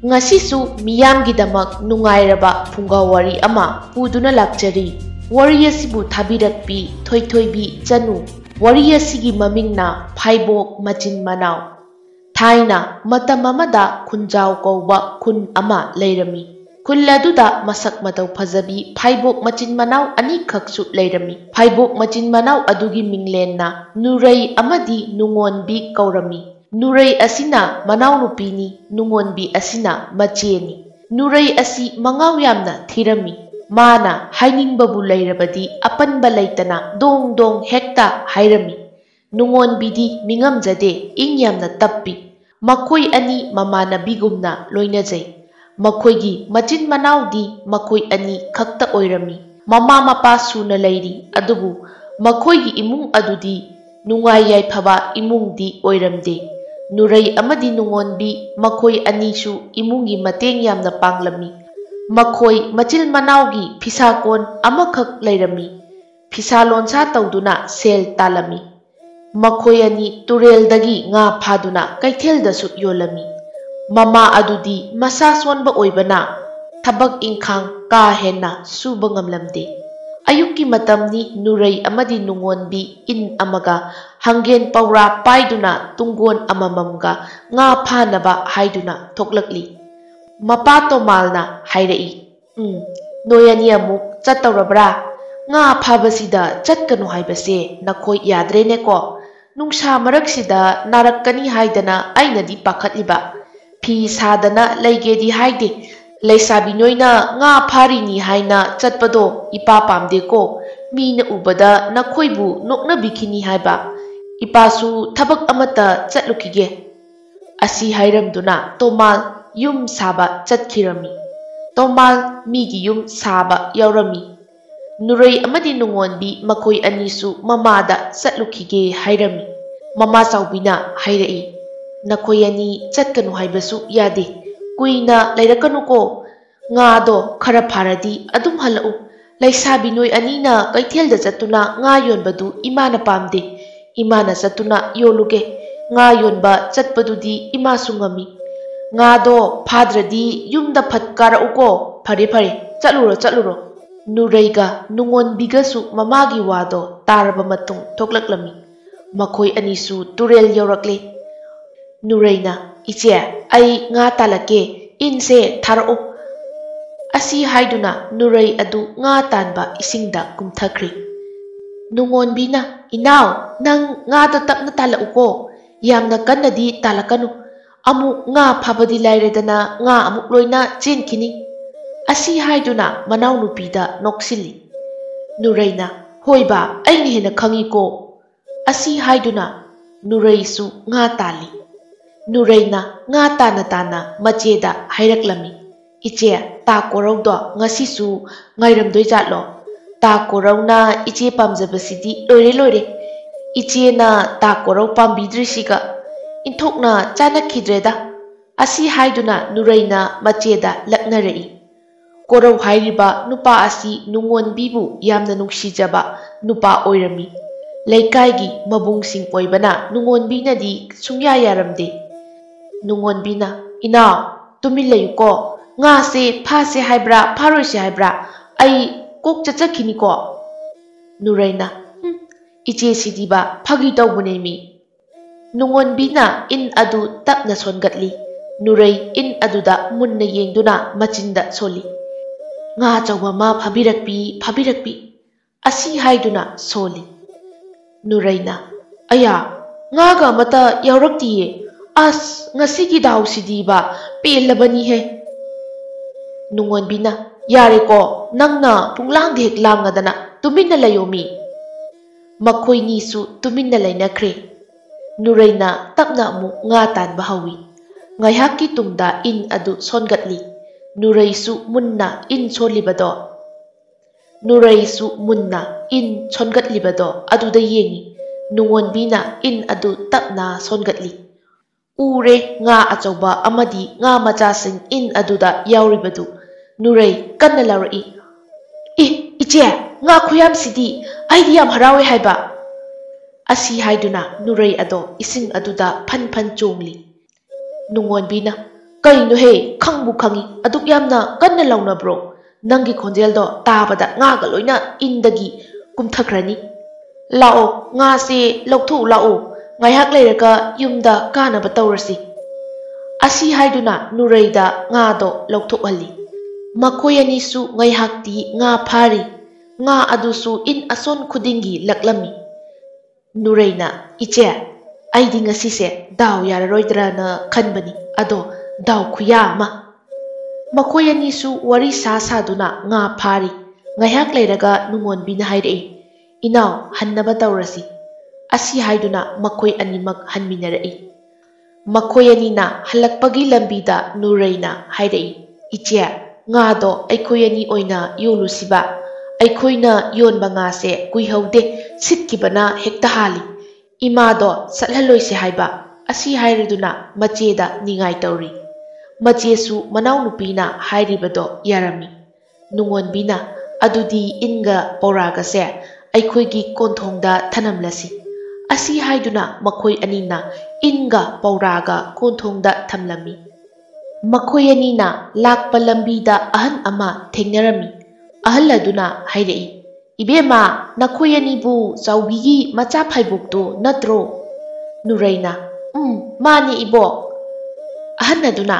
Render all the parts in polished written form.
Ngasisu miyamgidamak nungairaba phungawari ama puduna lakjari. Wari asibu thabirakpi thoithoibi chanu. Wari asigi mamingna phaibok machin manau. Thaina matam amada khunjau kauba khun ama leirami. Khun aduda masak matau phajabi phaibok machin manau ani khaksu leirami. Phaibok machin manau adugi minglenna Nurai amadi nungonbi kaurami. Nurai asina manau nupini, nungonbi asina macheni. Nurai asi mangau yamna thirami. Mana hainingbabu leirabadi apanba leitana dong dong hekta hairami. Nungonbidi mingamjade ing yamna tappi. Makoi ani mamanabigumna loinajai. Makhoigi machin manaudi makoi ani khakta oirami. Mama mapa suna leiri adubu makhoigi imung adudi nungai yaifaba imungdi oiramde. Nurai amadi nungonbi makhoi anisu imungi mateng yamna panglami. Makhoi machil manaugi pisakon amakhak leirami. Pisalonsa tauduna sel talami. Makhoi ani tureldagi nga phaduna kaitheldasu yolami. Mama adudi masa sonba oibana thabak ingkhang ka henna suba ngamlamde. Ayukki matamni Nurai amadi nungonbi in amaga hanggen paura paiduna tunggon amamamga nga phanaba haiduna thoklakli. Mapato malna hairai. Noyani amuk chattaurabra nga phabasida chatkanu haibase nakhoi yadrene ko. Nungsa maraksida narakkani haidana ainadi pakhatliba. Phi sadana leigedi haide. Leisabi noina nga pharini haina chatpado ipa pamde ko. Mina ubada nakhoibu nokna bikini haiba. Ipasu thabak amata chatlukige. Asi hairamduna Tomal yum saba chatkirami. Tomal migi yum saba yaurami. Nurai amadi nungonbi makhoi anisu mamada chatlukige hairami. Mama saubina hairai. Nakhoi ani chatkanu haibasu yade. Kuina leirakanu ko nga do khara pharadi adum halau. Leisabi noi anina kaithelda chatuna nga yonbadu imana pamde. Imana chatuna yoluge. Nga yonba chatpadudi ima sungami. Nga do phadradi yumda phatkara uko. Phare phare chatluro. Nuraiga nungonbigasu mamagi wado taraba matung thoklaklami. Makhoi anisu turel yorakle. Nuraina iche ai nga talake inse tharau. Asi haiduna Nurai adu nga tanba isingda kumthakri. Nungonbina inaw nang nga do tapna talauko. Yamna kannadi talakanu. Amu nga phabadi lairedana nga amuk loina chenkini. Asi haiduna manau nupida noksili. Nuraina hoiba aini hena khangi ko. Asi haiduna Nuraisu nga tali. Nuraina nga tana macheda hairaklami. Iche ta koraudo ngasisu ngairamdoi jatlo. Ta korauna iche pamjabasidi loire. Iche na ta korau pambidrisiga inthokna chanakhidreda. Asi haiduna Nuraina macheda laknarai. Korau hairiba nupa asi nungonbibu yamna nungsijaba nupa oirami. Leikaigi mabungsing oibana nungonbinadi sungya yaramde. Nungonbina inaw tumilayu ko nga se phase haibra pharoise haibra ai kok chachakhini ko. Nuraina iche sidiba phagi tawbune mi. Nungonbina in adu tapna songatli. Nurai in aduda munna yengduna machinda soli. Nga chawba ma phabirakpi. Asi haiduna soli. Nuraina aya nga ga mata yauraktiye. As ngasigi daw sidiba pelabani he. Nungonbina yare ko nangna punglang dehek langadana tuminna layomi. Makhoi nisu tuminna lainakre. Nuraina tapna mu nga tan bahawi. Ngaihaki tungda in adu songatli. Nuraisu munna in solibado. Nuraisu munna in songatlibado aduda yengi. Nungonbina in adu tapna songatli. Ure nga achauba amadi nga machasing in aduda yauribadu. Nurai kanna laurai. Iche nga khuyam sidi aidi yam harawe haiba. Asi haiduna Nurai ado ising aduda phan chongli. Nungonbina ꯀꯩꯅꯣꯍꯦ ꯈꯪꯕꯨ ꯈꯪꯉꯤ ꯑꯗꯨꯛ ꯌꯥꯝꯅ ꯀꯟꯅ ꯂꯥꯎꯅꯕ꯭ꯔꯣ ꯅꯪꯒꯤ ꯈꯣꯟꯖꯦꯜꯗꯣ ꯇꯥꯕꯗ ꯉꯥꯒ ꯂꯣꯏꯅ ꯏꯟꯗꯒꯤ ꯀꯨꯝꯊꯈ꯭ꯔꯅꯤ ꯂꯥꯛꯑꯣ ꯉꯥꯁꯦ ꯂꯧꯊꯣꯛꯎ ꯂꯥꯛꯑꯣ ꯉꯥꯏꯍꯥꯛ ꯂꯩꯔꯒ ꯌꯨꯝꯗ ꯀꯥꯅꯕ ꯇꯧꯔꯁꯤ ꯑꯁꯤ ꯍꯥꯏꯗꯨꯅ ꯅꯨꯔꯩꯗ ꯉꯥꯗꯣ ꯂꯧꯊꯣꯛꯍꯜꯂꯤ ꯃꯈꯣꯏ ꯑꯅꯤꯁꯨ ꯉꯥꯏꯍꯥꯛꯇꯤ ꯉꯥ ꯐꯥꯔꯤ ꯉꯥ ꯑꯗꯨꯁꯨ ꯏꯟ ꯑꯁꯣꯟ ꯈꯨꯗꯤꯡꯒꯤ ꯂꯛꯂꯝꯃꯤ ꯅꯨꯔꯩꯅ ꯏꯆꯦ ꯑꯩꯗꯤ ꯉꯁꯤꯁꯦ ꯗꯥꯎ ꯌꯥꯔꯔꯣꯏꯗ꯭ꯔꯅ ꯈꯟꯕꯅꯤ ꯑꯗꯣ ꯗꯥꯎ ꯈꯨꯌꯥ ꯑꯃ ꯃꯈꯣꯏ ꯑꯅꯤꯁꯨ ꯋꯥꯔꯤ ꯁꯥꯗꯨꯅ ꯉꯥ ꯐꯥꯔꯤ ꯉꯥꯏꯍꯥꯛ ꯂꯩꯔꯒ ꯅꯨꯡꯉꯣꯟꯕꯤꯅ ꯍꯥꯏꯔꯛꯏ ꯏꯅꯥꯎ ꯍꯟꯅꯕ ꯇꯧꯔꯁꯤ ꯑꯁꯤ ꯍꯥꯏꯗꯨꯅ ꯃꯈꯣꯏ ꯑꯅꯤꯃꯛ ꯍꯟꯃꯤꯟꯅꯔꯛꯏ ꯃꯈꯣꯏ ꯑꯅꯤꯅ ꯍꯜꯂꯛꯄꯒꯤ ꯂꯝꯕꯤꯗ ꯅꯨꯔꯩꯅ ꯍꯥꯏꯔꯛꯏ ꯏꯆꯦ ꯉꯥꯗꯣ ꯑꯩꯈꯣꯏ ꯑꯅꯤ ꯑꯣꯏꯅ ꯌꯣꯜꯂꯨꯁꯤꯕ ꯑꯩꯈꯣꯏꯅ ꯌꯣꯟꯕ ꯉꯥꯁꯦ ꯀꯨꯏꯍꯧꯗꯦ ꯁꯤꯠꯈꯤꯕꯅ ꯍꯦꯛꯇ ꯍꯥꯜꯂꯤ ꯏꯃꯥꯗꯣ ꯆꯠꯍꯜꯂꯣꯏꯁꯦ ꯍꯥꯏꯕ ꯑꯁꯤ ꯍꯥꯏꯔꯗꯨꯅ ꯃꯆꯦꯗ ꯅꯤꯡꯉꯥꯏ ꯇꯧꯔꯤ ꯃꯆꯦꯁꯨ ꯃꯅꯥꯎꯅꯨꯄꯤꯅ ꯍꯥꯏꯔꯤꯕꯗꯣ ꯌꯥꯔꯝꯃꯤ ꯅꯨꯡꯉꯣꯟꯕꯤꯅ ꯑꯗꯨꯗꯤ ꯏꯟꯒ ꯄꯧꯔꯥꯒꯁꯦ ꯑꯩꯈꯣꯏꯒꯤ ꯀꯣꯟꯊꯣꯡꯗ ꯊꯅꯝꯂꯁꯤ ꯑꯁꯤ ꯍꯥꯏꯗꯨꯅ ꯃꯈꯣꯏ ꯑꯅꯤꯅ ꯏꯟꯒ ꯄꯧꯔꯥꯒ ꯀꯣꯟꯊꯣꯡꯗ ꯊꯝꯂꯝꯃꯤ ꯃꯈꯣꯏ ꯑꯅꯤꯅ ꯂꯥꯛꯄ ꯂꯝꯕꯤꯗ ꯑꯍꯟ ꯑꯃ ꯊꯦꯡꯅꯔꯝꯃꯤ ꯑꯍꯜ ꯑꯗꯨꯅ ꯍꯥꯏꯔꯛꯏ ꯏꯕꯦꯝꯃ ꯅꯈꯣꯏ ꯑꯅꯤꯕꯨ ꯆꯥꯎꯕꯤꯒꯤ ꯃꯆꯥ ꯐꯥꯏꯕꯣꯛꯇꯣ ꯅꯠꯇ꯭ꯔꯣ ꯅꯨꯔꯩꯅ ꯃꯥꯅꯤ ꯏꯕꯣꯛ ꯑꯍꯟ ꯑꯗꯨꯅ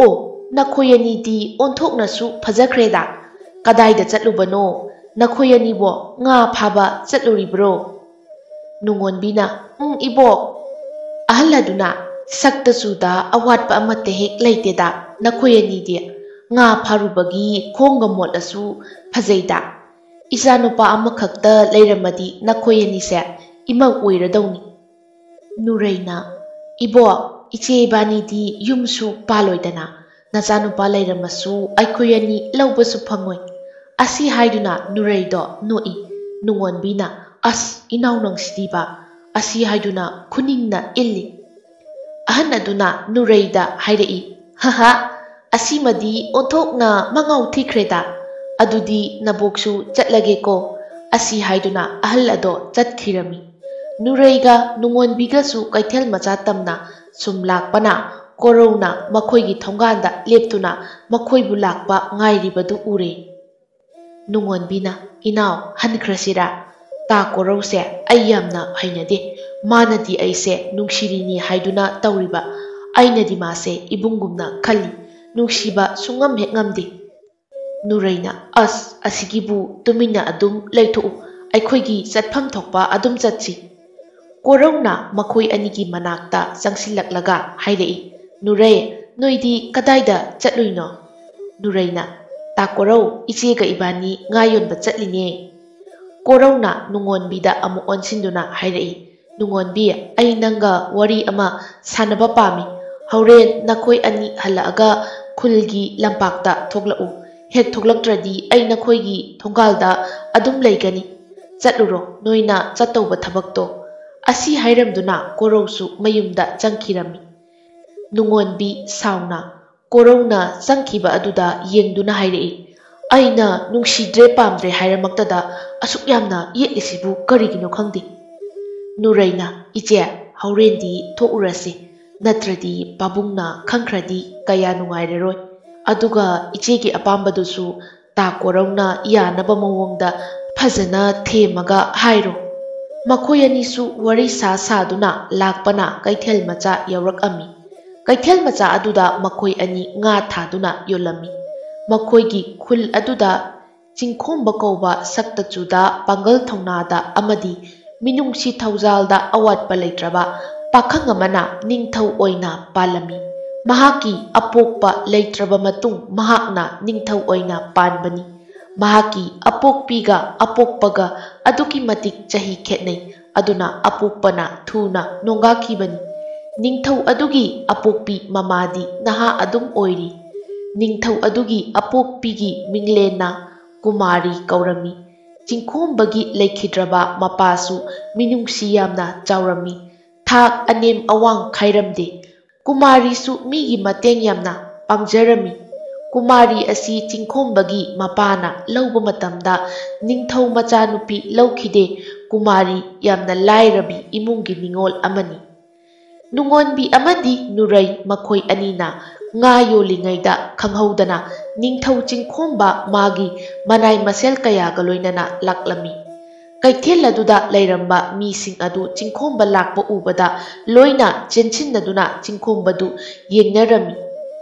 ꯑꯣ ꯅꯈꯣꯏ ꯑꯅꯤꯗꯤ ꯑꯣꯟꯊꯣꯛꯅꯁꯨ ꯐꯖꯈ꯭ꯔꯦꯗ ꯀꯗꯥꯏꯗ ꯆꯠꯂꯨꯕꯅꯣ ꯅꯈꯣꯏ ꯑꯅꯤꯕꯣ ꯉꯥ ꯐꯥꯕ ꯆꯠꯂꯨꯔꯤꯕ꯭ꯔꯣ ꯅꯨꯡꯉꯣꯟꯕꯤꯅ ꯏꯕꯣꯛ ꯑꯍꯜ ꯑꯗꯨꯅ ꯁꯛꯇꯆꯨꯗ ꯑꯋꯥꯠꯄ ꯑꯃꯠꯇ ꯍꯦꯛ ꯂꯩꯇꯦꯗ ꯅꯈꯣꯏ ꯑꯅꯤꯗꯤ ꯉꯥ ꯐꯥꯔꯨꯕꯒꯤ ꯈꯣꯡꯒ ꯃꯣꯠꯂꯁꯨ ꯐꯖꯩꯗ ꯏꯆꯥꯅꯨꯄꯥ ꯑꯃꯈꯛꯇ ꯂꯩꯔꯝꯃꯗꯤ ꯅꯈꯣꯏ ꯑꯅꯤꯁꯦ ꯏꯃꯧ ꯑꯣꯏꯔꯗꯧꯅꯤ ꯅꯨꯔꯩꯅ ꯏꯕꯣꯛ ꯏꯆꯦ ꯏꯕꯥꯅꯤꯗꯤ ꯌꯨꯝꯁꯨ ꯄꯥꯜꯂꯣꯏꯗꯅ ꯅꯆꯥꯅꯨꯄꯥ ꯂꯩꯔꯝꯃꯁꯨ ꯑꯩꯈꯣꯏ ꯑꯅꯤ ꯂꯧꯕꯁꯨ ꯐꯪꯉꯣꯏ ꯑꯁꯤ ꯍꯥꯏꯗꯨꯅ ꯅꯨꯔꯩꯗꯣ ꯅꯣꯛꯏ ꯅꯨꯡꯉꯣꯟꯕꯤꯅ ꯑꯁ ꯏꯅꯥꯎ ꯅꯪꯁꯤꯗꯤꯕ ꯑꯁꯤ ꯍꯥꯏꯗꯨꯅ ꯈꯨꯅꯤꯡꯅ ꯏꯜꯂꯤ ꯑꯍꯟ ꯑꯗꯨꯅ ꯅꯨꯔꯩꯗ ꯍꯥꯏꯔꯛꯏ ꯍꯍ ꯑꯁꯤꯃꯗꯤ ꯑꯣꯟꯊꯣꯛꯅ ꯃꯉꯥꯎ ꯊꯤꯈ꯭ꯔꯦꯗ ꯑꯗꯨꯗꯤ ꯅꯕꯣꯛꯁꯨ ꯆꯠꯂꯒꯦꯀꯣ ꯑꯁꯤ ꯍꯥꯏꯗꯨꯅ ꯑꯍꯜ ꯑꯗꯣ ꯆꯠꯈꯤꯔꯝꯃꯤ ꯅꯨꯔꯩꯒ ꯅꯨꯡꯉꯣꯟꯕꯤꯒꯁꯨ ꯀꯩꯊꯦꯜ ꯃꯆꯥ ꯇꯝꯅ ꯁꯨꯝ ꯂꯥꯛꯄꯅ ꯀꯣꯔꯧꯅ ꯃꯈꯣꯏꯒꯤ ꯊꯣꯡꯒꯥꯟꯗ ꯂꯦꯞꯇꯨꯅ ꯃꯈꯣꯏꯕꯨ ꯂꯥꯛꯄ ꯉꯥꯏꯔꯤꯕꯗꯨ ꯎꯔꯦ ꯅꯨꯡꯉꯣꯟꯕꯤꯅ ꯏꯅꯥꯎ ꯍꯟꯈ꯭ꯔꯁꯤꯔꯥ ꯇꯥ ꯀꯣꯔꯧꯁꯦ ꯑꯩ ꯌꯥꯝꯅ ꯍꯩꯅꯗꯦ ꯃꯥꯅꯗꯤ ꯑꯩꯁꯦ ꯅꯨꯡꯁꯤꯔꯤꯅꯤ ꯍꯥꯏꯗꯨꯅ ꯇꯧꯔꯤꯕ ꯑꯩꯅꯗꯤ ꯃꯥꯁꯦ ꯏꯕꯨꯡꯒꯨꯝꯅ ꯈꯜꯂꯤ ꯅꯨꯡꯁꯤꯕ ꯁꯨꯡꯉꯝ ꯍꯦꯛ ꯉꯝꯗꯦ ꯅꯨꯔꯩꯅ ꯑꯁꯤꯒꯤꯕꯨ ꯇꯨꯃꯤꯟꯅ ꯑꯗꯨꯝ ꯂꯩꯊꯣꯛꯎ ꯑꯩꯈꯣꯏꯒꯤ ꯆꯠꯐꯝ ꯊꯣꯛꯄ ꯑꯗꯨꯝ ꯆꯠꯁꯤ ꯀꯣꯔꯧꯅ ꯃꯈꯣꯏ ꯑꯅꯤꯒꯤ ꯃꯅꯥꯛꯇ ꯆꯪꯁꯤꯜꯂꯛꯂꯒ ꯍꯥꯏꯔꯛꯏ ꯅꯨꯔꯩ ꯅꯣꯏꯗꯤ ꯀꯗꯥꯏꯗ ꯆꯠꯂꯨꯏꯅꯣ ꯅꯨꯔꯩꯅ ꯇꯥ ꯀꯣꯔꯧ ꯏꯆꯦꯒ ꯏꯕꯥꯅꯤ ꯉꯥ ꯌꯣꯟꯕ ꯆꯠꯂꯤꯅꯦ ꯀꯣꯔꯧꯅ ꯅꯨꯡꯉꯣꯟꯕꯤꯗ ꯑꯃꯨꯛ ꯑꯣꯟꯁꯤꯟꯗꯨꯅ ꯍꯥꯏꯔꯛꯏ ꯅꯨꯡꯉꯣꯟꯕꯤ ꯑꯩ ꯅꯪꯒ ꯋꯥꯔꯤ ꯑꯃ ꯁꯥꯟꯅꯕ ꯄꯥꯝꯃꯤ ꯍꯣꯔꯦꯟ ꯅꯈꯣꯏ ꯑꯅꯤ ꯍꯜꯂꯛꯑꯒ ꯈꯨꯜꯒꯤ ꯂꯝꯄꯥꯛꯇ ꯊꯣꯛꯂꯛꯎ ꯍꯦꯛ ꯊꯣꯛꯂꯛꯇ꯭ꯔꯗꯤ ꯑꯩ ꯅꯈꯣꯏꯒꯤ ꯊꯣꯡꯒꯥꯜꯗ ꯑꯗꯨꯝ ꯂꯩꯒꯅꯤ ꯆꯠꯂꯨꯔꯣ ꯅꯣꯏꯅ ꯆꯠꯇꯧꯕ ꯊꯕꯛꯇꯣ ꯑꯁꯤ ꯍꯥꯏꯔꯝꯗꯨꯅ ꯀꯣꯔꯧꯁꯨ ꯃꯌꯨꯝꯗ ꯆꯪꯈꯤꯔꯝꯃꯤ ꯅꯨꯡꯉꯣꯟꯕꯤ ꯁꯥꯎꯅ ꯀꯣꯔꯧꯅ ꯆꯪꯈꯤꯕ ꯑꯗꯨꯗ ꯌꯦꯡꯗꯨꯅ ꯍꯥꯏꯔꯛꯏ ꯑꯩꯅ ꯅꯨꯡꯁꯤꯗ꯭ꯔꯦ ꯄꯥꯝꯗ꯭ꯔꯦ ꯍꯥꯏꯔꯃꯛꯇꯗ ꯑꯁꯨꯛ ꯌꯥꯝꯅ ꯌꯦꯠꯂꯤꯁꯤꯕꯨ ꯀꯔꯤꯒꯤꯅꯣ ꯈꯪꯗꯦ ꯅꯨꯔꯩꯅ ꯏꯆꯦ ꯍꯧꯔꯦꯟꯗꯤ ꯊꯣꯛꯎꯔꯁꯤ ꯅꯠꯇ꯭ꯔꯗꯤ ꯄꯥꯕꯨꯡꯅ ꯈꯪꯈ꯭ꯔꯗꯤ ꯀꯌꯥ ꯅꯨꯡꯉꯥꯏꯔꯔꯣꯏ ꯑꯗꯨꯒ ꯏꯆꯦꯒꯤ ꯑꯄꯥꯝꯕꯗꯨꯁꯨ ꯇꯥ ꯀꯣꯔꯧꯅ ꯌꯥꯅꯕ ꯃꯑꯣꯡꯗ ꯐꯖꯅ ꯊꯦꯝꯃꯒ ꯍꯥꯏꯔꯣ ꯃꯈꯣꯏ ꯑꯅꯤꯁꯨ ꯋꯥꯔꯤ ꯁꯥꯗꯨꯅ ꯂꯥꯛꯄꯅ ꯀꯩꯊꯦꯜ ꯃꯆꯥ ꯌꯧꯔꯛꯑꯝꯃꯤ ꯀꯩꯊꯦꯜ ꯃꯆꯥ ꯑꯗꯨꯗ ꯃꯈꯣꯏ ꯑꯅꯤ ꯉꯥ ꯊꯥꯗꯨꯅ ꯌꯣꯜꯂꯝꯃꯤ ꯃꯈꯣꯏꯒꯤ ꯈꯨꯜ ꯑꯗꯨꯗ ꯆꯤꯡꯈꯣꯝꯕ ꯀꯧꯕ ꯁꯛꯇꯆꯨꯗ ꯄꯥꯡꯒꯜ ꯊꯧꯅꯥꯗ ꯑꯃꯗꯤ ꯃꯤꯅꯨꯡꯁꯤ ꯊꯧꯖꯥꯜꯗ ꯑꯋꯥꯠꯄ ꯂꯩꯇ꯭ꯔꯕ ꯄꯥꯈꯪ ꯑꯃꯅ ꯅꯤꯡꯊꯧ ꯑꯣꯏꯅ ꯄꯥꯜꯂꯝꯃꯤ ꯃꯍꯥꯛꯀꯤ ꯑꯄꯣꯛꯄ ꯂꯩꯇ꯭ꯔꯕ ꯃꯇꯨꯡ ꯃꯍꯥꯛꯅ ꯅꯤꯡꯊꯧ ꯑꯣꯏꯅ ꯄꯥꯟꯕꯅꯤ ꯃꯍꯥꯛꯀꯤ ꯑꯄꯣꯛꯄꯤꯒ ꯑꯄꯣꯛꯄꯒ ꯑꯗꯨꯛꯀꯤ ꯃꯇꯤꯛ ꯆꯍꯤ ꯈꯦꯠꯅꯩ ꯑꯗꯨꯅ ꯑꯄꯣꯛꯄꯅ ꯊꯨꯅ ꯅꯣꯡꯒꯥꯈꯤꯕꯅꯤ ꯅꯤꯡꯊꯧ ꯑꯗꯨꯒꯤ ꯑꯄꯣꯛꯄꯤ ꯃꯃꯥꯗꯤ ꯅꯍꯥ ꯑꯗꯨꯝ ꯑꯣꯏꯔꯤ ꯅꯤꯡꯊꯧ ꯑꯗꯨꯒꯤ ꯑꯄꯣꯛꯄꯤꯒꯤ ꯃꯤꯡꯂꯦꯟꯅ ꯀꯨꯃꯥꯔꯤ ꯀꯧꯔꯝꯃꯤ ꯆꯤꯡꯈꯣꯝꯕꯒꯤ ꯂꯩꯈꯤꯗ꯭ꯔꯕ ꯃꯄꯥꯁꯨ ꯃꯤꯅꯨꯡꯁꯤ ꯌꯥꯝꯅ ꯆꯥꯎꯔꯝꯃꯤ ꯊꯥꯛ ꯑꯅꯦꯝ ꯑꯋꯥꯡ ꯈꯥꯏꯔꯝꯗꯦ ꯀꯨꯃꯥꯔꯤꯁꯨ ꯃꯤꯒꯤ ꯃꯇꯦꯡ ꯌꯥꯝꯅ ꯄꯥꯡꯖꯔꯝꯃꯤ ꯀꯨꯃꯥꯔꯤ ꯑꯁꯤ ꯆꯤꯡꯈꯣꯝꯕꯒꯤ ꯃꯄꯥꯅ ꯂꯧꯕ ꯃꯇꯝꯗ ꯅꯤꯡꯊꯧ ꯃꯆꯥꯅꯨꯄꯤ ꯂꯧꯈꯤꯗꯦ ꯀꯨꯃꯥꯔꯤ ꯌꯥꯝꯅ ꯂꯥꯏꯔꯕꯤ ꯏꯃꯨꯡꯒꯤ ꯅꯤꯡꯉꯣꯜ ꯑꯃꯅꯤ ꯅꯨꯡꯉꯣꯟꯕꯤ ꯑꯃꯗꯤ ꯅꯨꯔꯩ ꯃꯈꯣꯏ ꯑꯅꯤꯅ ꯉꯥ ꯌꯣꯜꯂꯤꯉꯩꯗ ꯈꯪꯍꯧꯗꯅ ꯅꯤꯡꯊꯧ ꯆꯤꯡꯈꯣꯝꯕ ꯃꯥꯒꯤ ꯃꯅꯥꯏ ꯃꯁꯦꯜ ꯀꯌꯥꯒ ꯂꯣꯏꯅꯅ ꯂꯥꯛꯂꯝꯃꯤ꯫ ꯀꯩꯊꯦꯜ ꯑꯗꯨꯗ ꯂꯩꯔꯝꯕ ꯃꯤꯁꯤꯡ ꯑꯗꯨ ꯆꯤꯡꯈꯣꯝꯕ ꯂꯥꯛꯄ ꯎꯕꯗ ꯂꯣꯏꯅ ꯆꯦꯟꯁꯤꯟꯅꯗꯨꯅ ꯆꯤꯡꯈꯣꯝꯕꯗꯨ ꯌꯦꯡꯅꯔꯝꯃꯤ꯫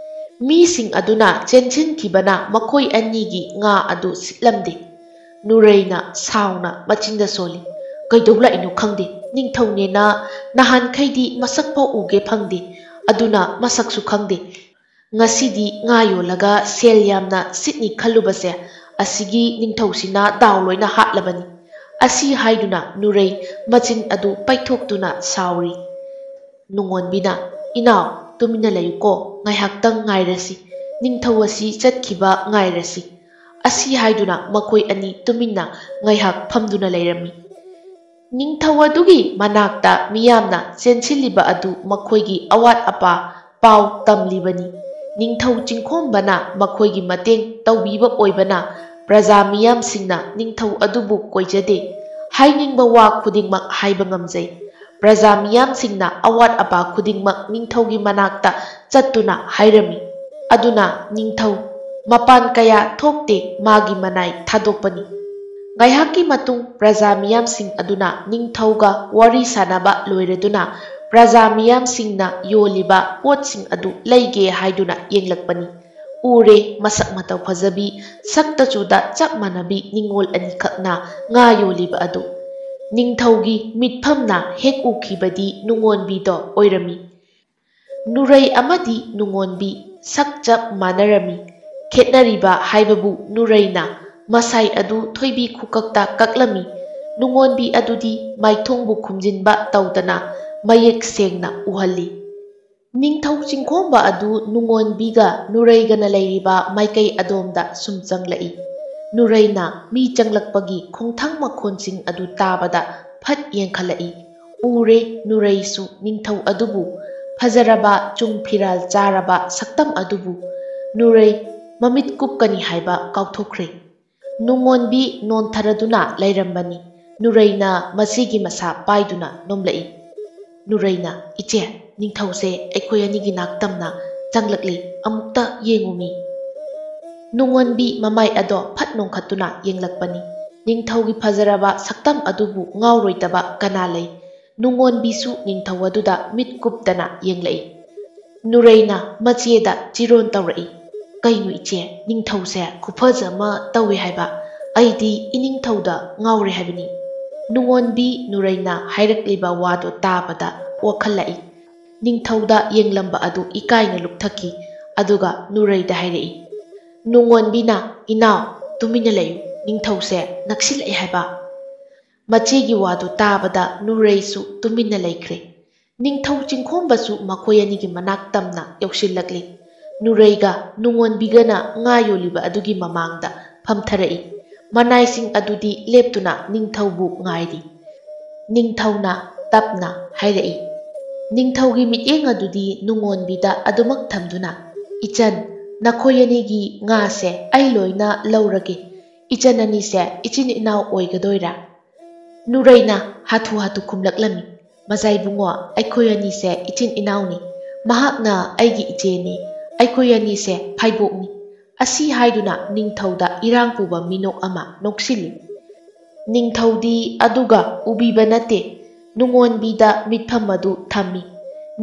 ꯃꯤꯁꯤꯡ ꯑꯗꯨꯅ ꯆꯦꯟꯁꯤꯟꯈꯤꯕꯅ ꯃꯈꯣꯏ ꯑꯅꯤꯒꯤ ꯉꯥ ꯑꯗꯨ ꯁꯤꯠꯂꯝꯗꯦ꯫ ꯅꯨꯔꯩꯅ ꯁꯥꯎꯅ ꯃꯆꯤꯟꯗ ꯁꯣꯜꯂꯤ, "ꯀꯩꯗꯧ ꯂꯥꯛꯏꯅꯣ ꯈꯪꯗꯦ, ꯅꯤꯡꯊꯧꯅꯦꯅ ꯅꯍꯥꯟꯈꯩꯗꯤ ꯃꯁꯛꯐꯥꯎ ꯎꯒꯦ ꯐꯪꯗꯦ, ꯑꯗꯨꯅ ꯃꯁꯛꯁꯨ ꯈꯪꯗꯦ꯫ ꯉꯁꯤꯗꯤ ꯉꯥ ꯌꯣꯜꯂꯒ ꯁꯦꯜ ꯌꯥꯝꯅ ꯁꯤꯠꯅꯤ ꯈꯜꯂꯨꯕꯁꯦ ꯑꯁꯤꯒꯤ ꯅꯤꯡꯊꯧꯁꯤꯅ ꯗꯥꯎ ꯂꯣꯏꯅ ꯍꯥꯠꯂꯕꯅꯤ"꯫ ꯑꯁꯤ ꯍꯥꯏꯗꯨꯅ ꯅꯨꯔꯩ ꯃꯆꯤꯟ ꯑꯗꯨ ꯄꯩꯊꯣꯛꯇꯨꯅ ꯁꯥꯎꯔꯤ꯫ ꯅꯨꯡꯉꯣꯟꯕꯤꯅ, "ꯏꯅꯥꯎ, ꯇꯨꯃꯤꯟꯅ ꯂꯩꯌꯨꯀꯣ, ꯉꯥꯏꯍꯥꯛꯇꯪ ꯉꯥꯏꯔꯁꯤ, ꯅꯤꯡꯊꯧ ꯑꯁꯤ ꯆꯠꯈꯤꯕ ꯉꯥꯏꯔꯁꯤ"꯫ ꯑꯁꯤ ꯍꯥꯏꯗꯨꯅ ꯃꯈꯣꯏ ꯑꯅꯤ ꯇꯨꯃꯤꯟꯅ ꯉꯥꯏꯍꯥꯛ ꯐꯝꯗꯨꯅ ꯂꯩꯔꯝꯃꯤ꯫ ꯅꯤꯡꯊꯧ ꯑꯗꯨꯒꯤ ꯃꯅꯥꯛꯇ ꯃꯤꯌꯥꯝꯅ ꯆꯦꯟꯁꯤꯜꯂꯤꯕ ꯑꯗꯨ ꯃꯈꯣꯏꯒꯤ ꯑꯋꯥꯠ ꯑꯄꯥ ꯄꯥꯎ ꯇꯝꯂꯤꯕꯅꯤ꯫ ꯅꯤꯡꯊꯧ ꯆꯤꯡꯈꯣꯝꯕꯅ ꯃꯈꯣꯏꯒꯤ ꯃꯇꯦꯡ ꯇꯧꯕꯤꯕ ꯑꯣꯏꯕꯅ ꯄ꯭ꯔꯖꯥ ꯃꯤꯌꯥꯝꯁꯤꯡꯅ ꯅꯤꯡꯊꯧ ꯑꯗꯨꯕꯨ ꯀꯣꯏꯖꯗꯦ, ꯍꯥꯏꯅꯤꯡꯕ ꯋꯥ ꯈꯨꯗꯤꯡꯃꯛ ꯍꯥꯏꯕ ꯉꯝꯖꯩ꯫ ꯄ꯭ꯔꯖꯥ ꯃꯤꯌꯥꯝꯁꯤꯡꯅ ꯑꯋꯥꯠ ꯑꯄꯥ ꯈꯨꯗꯤꯡꯃꯛ ꯅꯤꯡꯊꯧꯒꯤ ꯃꯅꯥꯛꯇ ꯆꯠꯇꯨꯅ ꯍꯥꯏꯔꯝꯃꯤ꯫ ꯑꯗꯨꯅ ꯅꯤꯡꯊꯧ ꯃꯄꯥꯟ ꯀꯌꯥ ꯊꯣꯛꯇꯦ ꯃꯥꯒꯤ ꯃꯅꯥꯏ ꯊꯥꯗꯣꯛꯄꯅꯤ꯫ ꯉꯥꯏꯍꯥꯛꯀꯤ ꯃꯇꯨꯡ ꯄ꯭ꯔꯖꯥ ꯃꯤꯌꯥꯝꯁꯤꯡ ꯑꯗꯨꯅ ꯅꯤꯡꯊꯧꯒ ꯋꯥꯔꯤ ꯁꯥꯅꯕ ꯂꯣꯏꯔꯗꯨꯅ ꯄ꯭ꯔꯖꯥ ꯃꯤꯌꯥꯝꯁꯤꯡꯅ ꯌꯣꯜꯂꯤꯕ ꯄꯣꯠꯁꯤꯡ ꯑꯗꯨ ꯂꯩꯒꯦ ꯍꯥꯏꯗꯨꯅ ꯌꯦꯡꯂꯛꯄꯅꯤ꯫ ꯎꯔꯦ ꯃꯁꯛ ꯃꯇꯧ ꯐꯖꯕꯤ, ꯁꯛꯇ ꯆꯨꯗ ꯆꯞ ꯃꯥꯟꯅꯕꯤ ꯅꯤꯡꯉꯣꯜ ꯑꯅꯤꯈꯛꯅ ꯉꯥ ꯌꯣꯜꯂꯤꯕ ꯑꯗꯨ꯫ ꯅꯤꯡꯊꯧꯒꯤ ꯃꯤꯠꯐꯝꯅ ꯍꯦꯛ ꯎꯈꯤꯕꯗꯤ ꯅꯨꯡꯉꯣꯟꯕꯤꯗꯣ ꯑꯣꯏꯔꯝꯃꯤ꯫ ꯅꯨꯔꯩ ꯑꯃꯗꯤ ꯅꯨꯡꯉꯣꯟꯕꯤ ꯁꯛ ꯆꯞ ꯃꯥꯟꯅꯔꯝꯃꯤ꯫ ꯈꯦꯠꯅꯔꯤꯕ ꯍꯥꯏꯕꯕꯨ ꯅꯨꯔꯩꯅ ꯃꯁꯥꯏ ꯑꯗꯨ ꯊꯣꯏꯕꯤ ꯈꯨꯀꯛꯇ ꯀꯛꯂꯝꯃꯤ, ꯅꯨꯡꯉꯣꯟꯕꯤ ꯑꯗꯨꯗꯤ ꯃꯥꯏꯊꯣꯡꯕꯨ ꯈꯨꯝꯖꯤꯟꯕ ꯇꯧꯗꯅ ꯃꯌꯦꯛ ꯁꯦꯡꯅ ꯎꯍꯜꯂꯤ꯫ ꯅꯤꯡꯊꯧ ꯆꯤꯡꯈꯣꯝꯕ ꯑꯗꯨ ꯅꯨꯡꯉꯣꯟꯕꯤꯒ ꯅꯨꯔꯩꯒꯅ ꯂꯩꯔꯤꯕ ꯃꯥꯏꯀꯩ ꯑꯗꯣꯝꯗ ꯁꯨꯝ ꯆꯪꯂꯛꯏ꯫ ꯅꯨꯔꯩꯅ ꯃꯤ ꯆꯪꯂꯛꯄꯒꯤ ꯈꯣꯡꯊꯪ ꯃꯈꯣꯟꯁꯤꯡ ꯑꯗꯨ ꯇꯥꯕꯗ ꯐꯠ ꯌꯦꯡꯈꯠꯂꯛꯏ꯫ ꯎꯔꯦ ꯅꯨꯔꯩꯁꯨ ꯅꯤꯡꯊꯧ ꯑꯗꯨꯕꯨ, ꯐꯖꯔꯕ ꯆꯨꯡ ꯐꯤꯔꯥꯜ ꯆꯥꯔꯕ ꯁꯛꯇꯝ ꯑꯗꯨꯕꯨ꯫ ꯅꯨꯔꯩ ꯃꯃꯤꯠ ꯀꯨꯞꯀꯅꯤ ꯍꯥꯏꯕ ꯀꯥꯎꯊꯣꯛꯈ꯭ꯔꯦ꯫ ꯅꯨꯡꯉꯣꯟꯕꯤ ꯅꯣꯟꯊꯔꯗꯨꯅ ꯂꯩꯔꯝꯕꯅꯤ꯫ ꯅꯨꯔꯩꯅ ꯃꯆꯦꯒꯤ ꯃꯁꯥ ꯄꯥꯏꯗꯨꯅ ꯅꯣꯝꯂꯛꯏ꯫ ꯅꯨꯔꯩꯅ, "ꯏꯆꯦ, ꯅꯤꯡꯊꯧꯁꯦ ꯑꯩꯈꯣꯏ ꯑꯅꯤꯒꯤ ꯅꯥꯛꯇꯝꯅ ꯆꯪꯂꯛꯂꯤ, ꯑꯃꯨꯛꯇ ꯌꯦꯡꯉꯨꯃꯤ"꯫ ꯅꯨꯡꯉꯣꯟꯕꯤ ꯃꯃꯥꯏ ꯑꯗꯣ ꯐꯠ ꯅꯣꯡꯈꯠꯇꯨꯅ ꯌꯦꯡꯂꯛꯄꯅꯤ꯫ ꯅꯤꯡꯊꯧꯒꯤ ꯐꯖꯔꯕ ꯁꯛꯇꯝ ꯑꯗꯨꯕꯨ ꯉꯥꯎꯔꯣꯏꯗꯕ ꯀꯅꯥ ꯂꯩ? ꯅꯨꯡꯉꯣꯟꯕꯤꯁꯨ ꯅꯤꯡꯊꯧ ꯑꯗꯨꯗ ꯃꯤꯠ ꯀꯨꯞꯇꯅ ꯌꯦꯡꯂꯛꯏ꯫ ꯅꯨꯔꯩꯅ ꯃꯆꯦꯗ ꯆꯤꯔꯣꯟ ꯇꯧꯔꯛꯏ, "ꯀꯩꯅꯣ ꯏꯆꯦ, ꯅꯤꯡꯊꯧꯁꯦ ꯈꯨꯐꯖ ꯑꯃ ꯇꯧꯏ ꯍꯥꯏꯕ, ꯑꯩꯗꯤ ꯏꯅꯤꯡꯊꯧꯗ ꯉꯥꯎꯔꯦ ꯍꯥꯏꯕꯅꯤ"꯫ ꯅꯨꯡꯉꯣꯟꯕꯤ ꯅꯨꯔꯩꯅ ꯍꯥꯏꯔꯛꯂꯤꯕ ꯋꯥꯗꯣ ꯇꯥꯕꯗ ꯋꯥꯈꯜꯂꯛꯏ꯫ ꯅꯤꯡꯊꯧꯗ ꯌꯦꯡꯂꯝꯕ ꯑꯗꯨ ꯏꯀꯥꯏꯅ ꯂꯨꯞꯊꯈꯤ꯫ ꯑꯗꯨꯒ ꯅꯨꯔꯩꯗ ꯍꯥꯏꯔꯛꯏ꯫ ꯅꯨꯡꯉꯣꯟꯕꯤꯅ, "ꯏꯅꯥꯎ, ꯇꯨꯃꯤꯟꯅ ꯂꯩꯌꯨ, ꯅꯤꯡꯊꯧꯁꯦ ꯅꯛꯁꯤꯜꯂꯛꯑꯦ ꯍꯥꯏꯕ"꯫ ꯃꯆꯦꯒꯤ ꯋꯥꯗꯨ ꯇꯥꯕꯗ ꯅꯨꯔꯩꯁꯨ ꯇꯨꯃꯤꯟꯅ ꯂꯩꯈ꯭ꯔꯦ꯫ ꯅꯤꯡꯊꯧ ꯆꯤꯡꯈꯣꯝꯕꯁꯨ ꯃꯈꯣꯏ ꯑꯅꯤꯒꯤ ꯃꯅꯥꯛ ꯇꯝꯅ ꯌꯧꯁꯤꯜꯂꯛꯂꯤ꯫ ꯅꯨꯔꯩꯒ ꯅꯨꯡꯉꯣꯟꯕꯤꯒꯅ ꯉꯥ ꯌꯣꯜꯂꯤꯕ ꯑꯗꯨꯒꯤ ꯃꯃꯥꯡꯗ ꯐꯝꯊꯔꯛꯏ꯫ ꯃꯅꯥꯏꯁꯤꯡ ꯑꯗꯨꯗꯤ ꯂꯦꯞꯇꯨꯅ ꯅꯤꯡꯊꯧꯕꯨ ꯉꯥꯏꯔꯤ꯫ ꯅꯤꯡꯊꯧꯅ ꯇꯞꯅ ꯍꯥꯏꯔꯛꯏ꯫ ꯅꯤꯡꯊꯧꯒꯤ ꯃꯤꯠꯌꯦꯡ ꯑꯗꯨꯗꯤ ꯅꯨꯡꯉꯣꯟꯕꯤꯗ ꯑꯗꯨꯃꯛ ꯊꯝꯗꯨꯅ, "ꯏꯆꯟ, ꯅꯈꯣꯏ ꯑꯅꯤꯒꯤ ꯉꯥꯁꯦ ꯑꯩ ꯂꯣꯏꯅ ꯂꯧꯔꯒꯦ꯫ ꯏꯆꯟ ꯑꯅꯤꯁꯦ ꯏꯆꯤꯟ ꯏꯅꯥꯎ ꯑꯣꯏꯒꯗꯣꯏꯔꯥ"꯫ ꯅꯨꯔꯩꯅ ꯍꯥꯊꯨ ꯍꯥꯊꯨ ꯈꯨꯝꯂꯛꯂꯝꯃꯤ, "ꯃꯖꯥꯏꯕꯨꯡꯉꯣ, ꯑꯩꯈꯣꯏ ꯑꯅꯤꯁꯦ ꯏꯆꯤꯟ ꯏꯅꯥꯎꯅꯤ꯫ ꯃꯍꯥꯛꯅ ꯑꯩꯒꯤ ꯏꯆꯦꯅꯤ, ꯑꯩꯈꯣꯏ ꯑꯅꯤꯁꯦ ꯐꯥꯏꯕꯣꯛꯅꯤ"꯫ ꯑꯁꯤ ꯍꯥꯏꯗꯨꯅ ꯅꯤꯡꯊꯧꯗ ꯏꯔꯥꯡ ꯄꯨꯕ ꯃꯤꯅꯣꯛ ꯑꯃ ꯅꯣꯛꯁꯤꯜꯂꯤ꯫ ꯅꯤꯡꯊꯧꯗꯤ ꯑꯗꯨꯒ ꯎꯕꯤꯕ ꯅꯠꯇꯦ, ꯅꯨꯡꯉꯣꯟꯕꯤꯗ ꯃꯤꯠꯐꯝ ꯑꯗꯨ ꯊꯝꯃꯤ꯫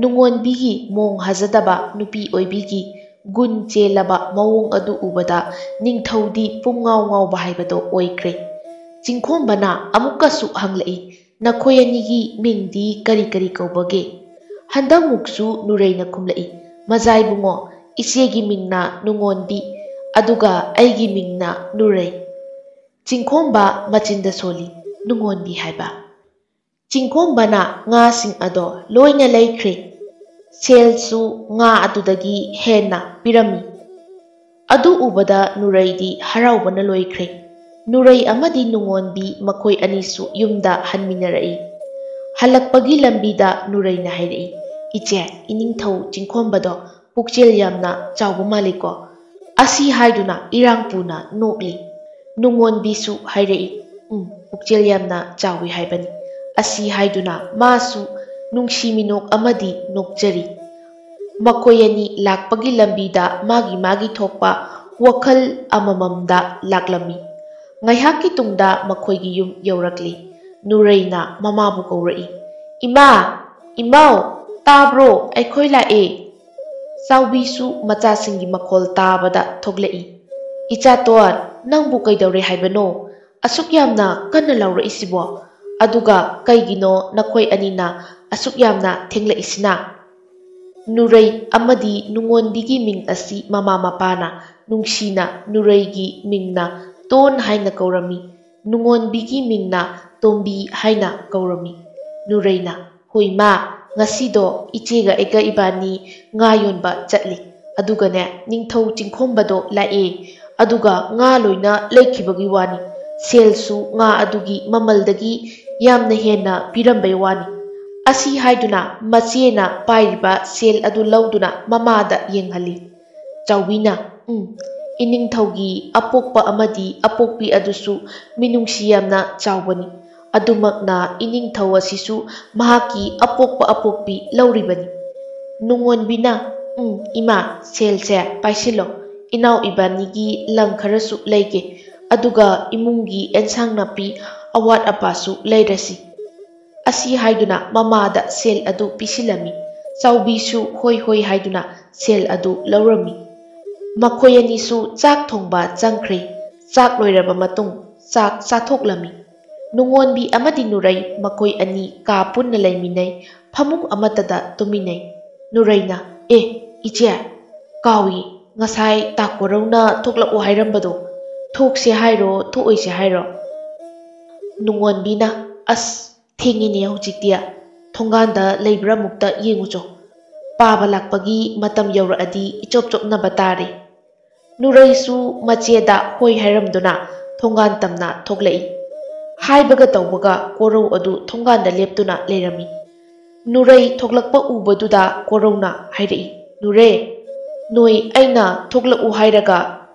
ꯅꯨꯡꯉꯣꯟꯕꯤꯒꯤ ꯃꯣꯡ ꯍꯥꯖꯗꯕ ꯅꯨꯄꯤ ꯑꯣꯏꯕꯤꯒꯤ ꯒꯨꯟ ꯆꯦꯜꯂꯕ ꯃꯑꯣꯡ ꯑꯗꯨ ꯎꯕꯗ ꯅꯤꯡꯊꯧꯗꯤ ꯄꯨꯝꯉꯥꯎ ꯉꯥꯎꯕ ꯍꯥꯏꯕꯗꯣ ꯑꯣꯏꯈ꯭ꯔꯦ꯫ ꯆꯤꯡꯈꯣꯝꯕꯅ ꯑꯃꯨꯛꯀꯁꯨ ꯍꯪꯂꯛꯏ, "ꯅꯈꯣꯏ ꯑꯅꯤꯒꯤ ꯃꯤꯡꯗꯤ ꯀꯔꯤ ꯀꯔꯤ ꯀꯧꯕꯒꯦ"꯫ ꯍꯟꯗꯛꯃꯨꯛꯁꯨ ꯅꯨꯔꯩꯅ ꯈꯨꯝꯂꯛꯏ, "ꯃꯖꯥꯏꯕꯨꯡꯉꯣ, ꯏꯆꯦꯒꯤ ꯃꯤꯡꯅ ꯅꯨꯡꯉꯣꯟꯕꯤ, ꯑꯗꯨꯒ ꯑꯩꯒꯤ ꯃꯤꯡꯅ ꯅꯨꯔꯩ"꯫ ꯆꯤꯡꯈꯣꯝꯕ ꯃꯆꯤꯟꯗ ꯁꯣꯜꯂꯤ, "ꯅꯨꯡꯉꯣꯟꯕꯤ ꯍꯥꯏꯕ"꯫ ꯆꯤꯡꯈꯣꯝꯕꯅ ꯉꯥꯁꯤꯡ ꯑꯗꯣ ꯂꯣꯏꯅ ꯂꯩꯈ꯭ꯔꯦ꯫ ꯁꯦꯜꯁꯨ ꯉꯥ ꯑꯗꯨꯗꯒꯤ ꯍꯦꯟꯅ ꯄꯤꯔꯝꯃꯤ꯫ ꯑꯗꯨ ꯎꯕꯗ ꯅꯨꯔꯩꯗꯤ ꯍꯔꯥꯎꯕꯅ ꯂꯣꯏꯈ꯭ꯔꯦ꯫ ꯅꯨꯔꯩ ꯑꯃꯗꯤ ꯅꯨꯡꯉꯣꯟꯕꯤ ꯃꯈꯣꯏ ꯑꯅꯤꯁꯨ ꯌꯨꯝꯗ ꯍꯟꯃꯤꯟꯅꯔꯛꯏ꯫ ꯍꯜꯂꯛꯄꯒꯤ ꯂꯝꯕꯤꯗ ꯅꯨꯔꯩꯅ ꯍꯥꯏꯔꯛꯏ, "ꯏꯆꯦ, ꯏꯅꯤꯡꯊꯧ ꯆꯤꯡꯈꯣꯝꯕꯗꯣ ꯄꯨꯛꯆꯦꯜ ꯌꯥꯝꯅ ꯆꯥꯎꯕ ꯃꯥꯜꯂꯤꯀꯣ"꯫ ꯑꯁꯤ ꯍꯥꯏꯗꯨꯅ ꯏꯔꯥꯡ ꯄꯨꯅ ꯅꯣꯛꯂꯤ꯫ ꯅꯨꯡꯉꯣꯟꯕꯤꯁꯨ ꯍꯥꯏꯔꯛꯏ, "ꯄꯨꯛꯆꯦꯜ ꯌꯥꯝꯅ ꯆꯥꯎꯏ ꯍꯥꯏꯕꯅꯤ"꯫ ꯑꯁꯤ ꯍꯥꯏꯗꯨꯅ ꯃꯥꯁꯨ ꯅꯨꯡꯁꯤꯃꯤꯅꯣꯛ ꯑꯃꯗꯤ ꯅꯣꯛꯆꯔꯤ꯫ ꯃꯈꯣꯏ ꯑꯅꯤ ꯂꯥꯛꯄꯒꯤ ꯂꯝꯕꯤꯗ ꯃꯥꯒꯤ ꯊꯣꯛꯄ ꯋꯥꯈꯜ ꯑꯃꯃꯝꯗ ꯂꯥꯛꯂꯝꯃꯤ꯫ ꯉꯥꯏꯍꯥꯛꯀꯤ ꯇꯨꯡꯗ ꯃꯈꯣꯏꯒꯤ ꯌꯨꯝ ꯌꯧꯔꯛꯂꯤ꯫ ꯅꯨꯔꯩꯅ ꯃꯃꯥꯕꯨ ꯀꯧꯔꯛꯏ꯫ "ꯏꯃꯥ! ꯏꯃꯥꯎ! ꯇꯥꯕ꯭ꯔꯣ? ꯑꯩꯈꯣꯏ ꯂꯥꯛꯑꯦ"꯫ ꯆꯥꯎꯕꯤꯁꯨ ꯃꯆꯥꯁꯤꯡꯒꯤ ꯃꯈꯣꯜ ꯇꯥꯕꯗ ꯊꯣꯛꯂꯛꯏ꯫ "ꯏꯆꯥꯇꯣꯟ, ꯅꯪꯕꯨ ꯀꯩꯗꯧꯔꯦ ꯍꯥꯏꯕꯅꯣ? ꯑꯁꯨꯛ ꯌꯥꯝꯅ ꯀꯟꯅ ꯂꯥꯎꯔꯛꯏꯁꯤꯕꯣ? ꯑꯗꯨꯒ ꯀꯩꯒꯤꯅꯣ ꯅꯈꯣꯏ ꯑꯅꯤꯅ ꯑꯁꯨꯛ ꯌꯥꯝꯅ ꯊꯦꯡꯂꯛꯏꯁꯤꯅ?" ꯅꯨꯔꯩ ꯑꯃꯗꯤ ꯅꯨꯡꯉꯣꯟꯕꯤꯒꯤ ꯃꯤꯡ ꯑꯁꯤ ꯃꯃꯥ ꯃꯄꯥꯅ ꯅꯨꯡꯁꯤꯅ ꯅꯨꯔꯩꯒꯤ ꯃꯤꯡꯅ ꯇꯣꯟ ꯍꯥꯏꯅ ꯀꯧꯔꯝꯃꯤ, ꯅꯨꯡꯉꯣꯟꯕꯤꯒꯤ ꯃꯤꯡꯅ ꯇꯣꯝꯕꯤ ꯍꯥꯏꯅ ꯀꯧꯔꯝꯃꯤ꯫ ꯅꯨꯔꯩꯅ "ꯍꯣꯏ ꯃꯥ, ꯉꯁꯤꯗꯣ ꯏꯆꯦꯒ ꯑꯩꯒ ꯏꯕꯥꯅꯤ ꯉꯥ ꯌꯣꯟꯕ ꯆꯠꯂꯤ꯫ ꯑꯗꯨꯒꯅꯦ ꯅꯤꯡꯊꯧ ꯆꯤꯡꯈꯣꯝꯕꯗꯣ ꯂꯥꯛꯑꯦ꯫ ꯑꯗꯨꯒ ꯉꯥ ꯂꯣꯏꯅ ꯂꯩꯈꯤꯕꯒꯤ ꯋꯥꯅꯤ꯫ ꯁꯦꯜꯁꯨ ꯉꯥ ꯑꯗꯨꯒꯤ ꯃꯃꯜꯗꯒꯤ ꯌꯥꯝꯅ ꯍꯦꯟꯅ ꯄꯤꯔꯝꯕꯩ ꯋꯥꯅꯤ"꯫ ꯑꯁꯤ ꯍꯥꯏꯗꯨꯅ ꯃꯆꯦꯅ ꯄꯥꯏꯔꯤꯕ ꯁꯦꯜ ꯑꯗꯨ ꯂꯧꯗꯨꯅ ꯃꯃꯥꯗ ꯌꯦꯡꯍꯜꯂꯤ꯫ ꯆꯥꯎꯕꯤꯅ "ꯏꯅꯤꯡꯊꯧꯒꯤ ꯑꯄꯣꯛꯄ ꯑꯃꯗꯤ ꯑꯄꯣꯛꯄꯤ ꯑꯗꯨꯁꯨ ꯃꯤꯅꯨꯡꯁꯤ ꯌꯥꯝꯅ ꯆꯥꯎꯕꯅꯤ꯫ ꯑꯗꯨꯃꯛꯅ ꯏꯅꯤꯡꯊꯧ ꯑꯁꯤꯁꯨ ꯃꯍꯥꯛꯀꯤ ꯑꯄꯣꯛꯄ ꯑꯄꯣꯛꯄꯤ ꯂꯧꯔꯤꯕꯅꯤ"꯫ ꯅꯨꯡꯉꯣꯟꯕꯤꯅ "ꯏꯃꯥ, ꯁꯦꯜꯁꯦ ꯄꯥꯏꯁꯤꯜꯂꯣ꯫ ꯏꯅꯥꯎ ꯏꯕꯥꯅꯤꯒꯤ ꯂꯪ ꯈꯔꯁꯨ ꯂꯩꯒꯦ꯫ ꯑꯗꯨꯒ ꯏꯃꯨꯡꯒꯤ ꯑꯦꯟꯁꯥꯡ ꯅꯥꯄꯤ ꯑꯋꯥꯠ ꯑꯄꯥꯁꯨ ꯂꯩꯔꯁꯤ"꯫ ꯑꯁꯤ ꯍꯥꯏꯗꯨꯅ ꯃꯃꯥꯗ ꯁꯦꯜ ꯑꯗꯨ ꯄꯤꯁꯤꯜꯂꯝꯃꯤ꯫ ꯆꯥꯎꯕꯤꯁꯨ ꯍꯣꯏ ꯍꯣꯏ ꯍꯥꯏꯗꯨꯅ ꯁꯦꯜ ꯑꯗꯨ ꯂꯧꯔꯝꯃꯤ꯫ ꯃꯈꯣꯏ ꯑꯅꯤꯁꯨ ꯆꯥꯛ ꯊꯣꯡꯕ ꯆꯪꯈ꯭ꯔꯦ꯫ ꯆꯥꯛ ꯂꯣꯏꯔꯕ ꯃꯇꯨꯡ ꯆꯥꯛ ꯆꯥꯊꯣꯛꯂꯝꯃꯤ꯫ ꯅꯨꯡꯉꯣꯟꯕꯤ ꯑꯃꯗꯤ ꯅꯨꯔꯩ ꯃꯈꯣꯏ ꯑꯅꯤ ꯀꯥ ꯄꯨꯟꯅ ꯂꯩꯃꯤꯟꯅꯩ, ꯐꯃꯨꯡ ꯑꯃꯠꯇꯗ ꯇꯨꯝꯃꯤꯟꯅꯩ꯫ ꯅꯨꯔꯩꯅ "ꯏꯆꯦ, ꯀꯥꯎꯏ, ꯉꯁꯥꯏ ꯇꯥꯀꯣꯔꯧꯅ ꯊꯣꯛꯂꯛꯑꯣ ꯍꯥꯏꯔꯝꯕꯗꯣ, ꯊꯣꯛꯁꯦ ꯍꯥꯏꯔꯣ ꯊꯣꯛꯑꯣꯏꯁꯦ ꯍꯥꯏꯔꯣ"꯫ ꯅꯨꯡꯉꯣꯟꯕꯤꯅ "ꯑꯁ, ꯊꯦꯡꯉꯤꯅꯦ ꯍꯧꯖꯤꯛꯇꯤ, ꯊꯣꯡꯒꯥꯟꯗ ꯂꯩꯕ꯭ꯔꯥ ꯑꯃꯨꯛꯇ ꯌꯦꯡꯉꯨꯆꯣ꯫ ꯄꯥꯕ ꯂꯥꯛꯄꯒꯤ ꯃꯇꯝ ꯌꯧꯔꯛꯑꯗꯤ ꯏꯆꯣꯞ ꯆꯣꯞꯅꯕ ꯇꯥꯔꯦ"꯫ ꯅꯨꯔꯩꯁꯨ ꯃꯆꯦꯗ ꯍꯣꯏ ꯍꯥꯏꯔꯝꯗꯨꯅ ꯊꯣꯡꯒꯥꯟ ꯇꯝꯅ ꯊꯣꯛꯂꯛꯏ꯫ ꯍꯥꯏꯕꯒ ꯇꯧꯕꯒ ꯀꯣꯔꯧ ꯑꯗꯨ ꯊꯣꯡꯒꯥꯟꯗ ꯂꯦꯞꯇꯨꯅ ꯂꯩꯔꯝꯃꯤ꯫ ꯅꯨꯔꯩ ꯊꯣꯛꯂꯛꯄ ꯎꯕꯗꯨꯗ ꯀꯣꯔꯧꯅ ꯍꯥꯏꯔꯛꯏ꯫ "ꯅꯨꯔꯦ, ꯅꯣꯏ ꯑꯩꯅ ꯊꯣꯛꯂꯛꯎ ꯍꯥꯏꯔꯒ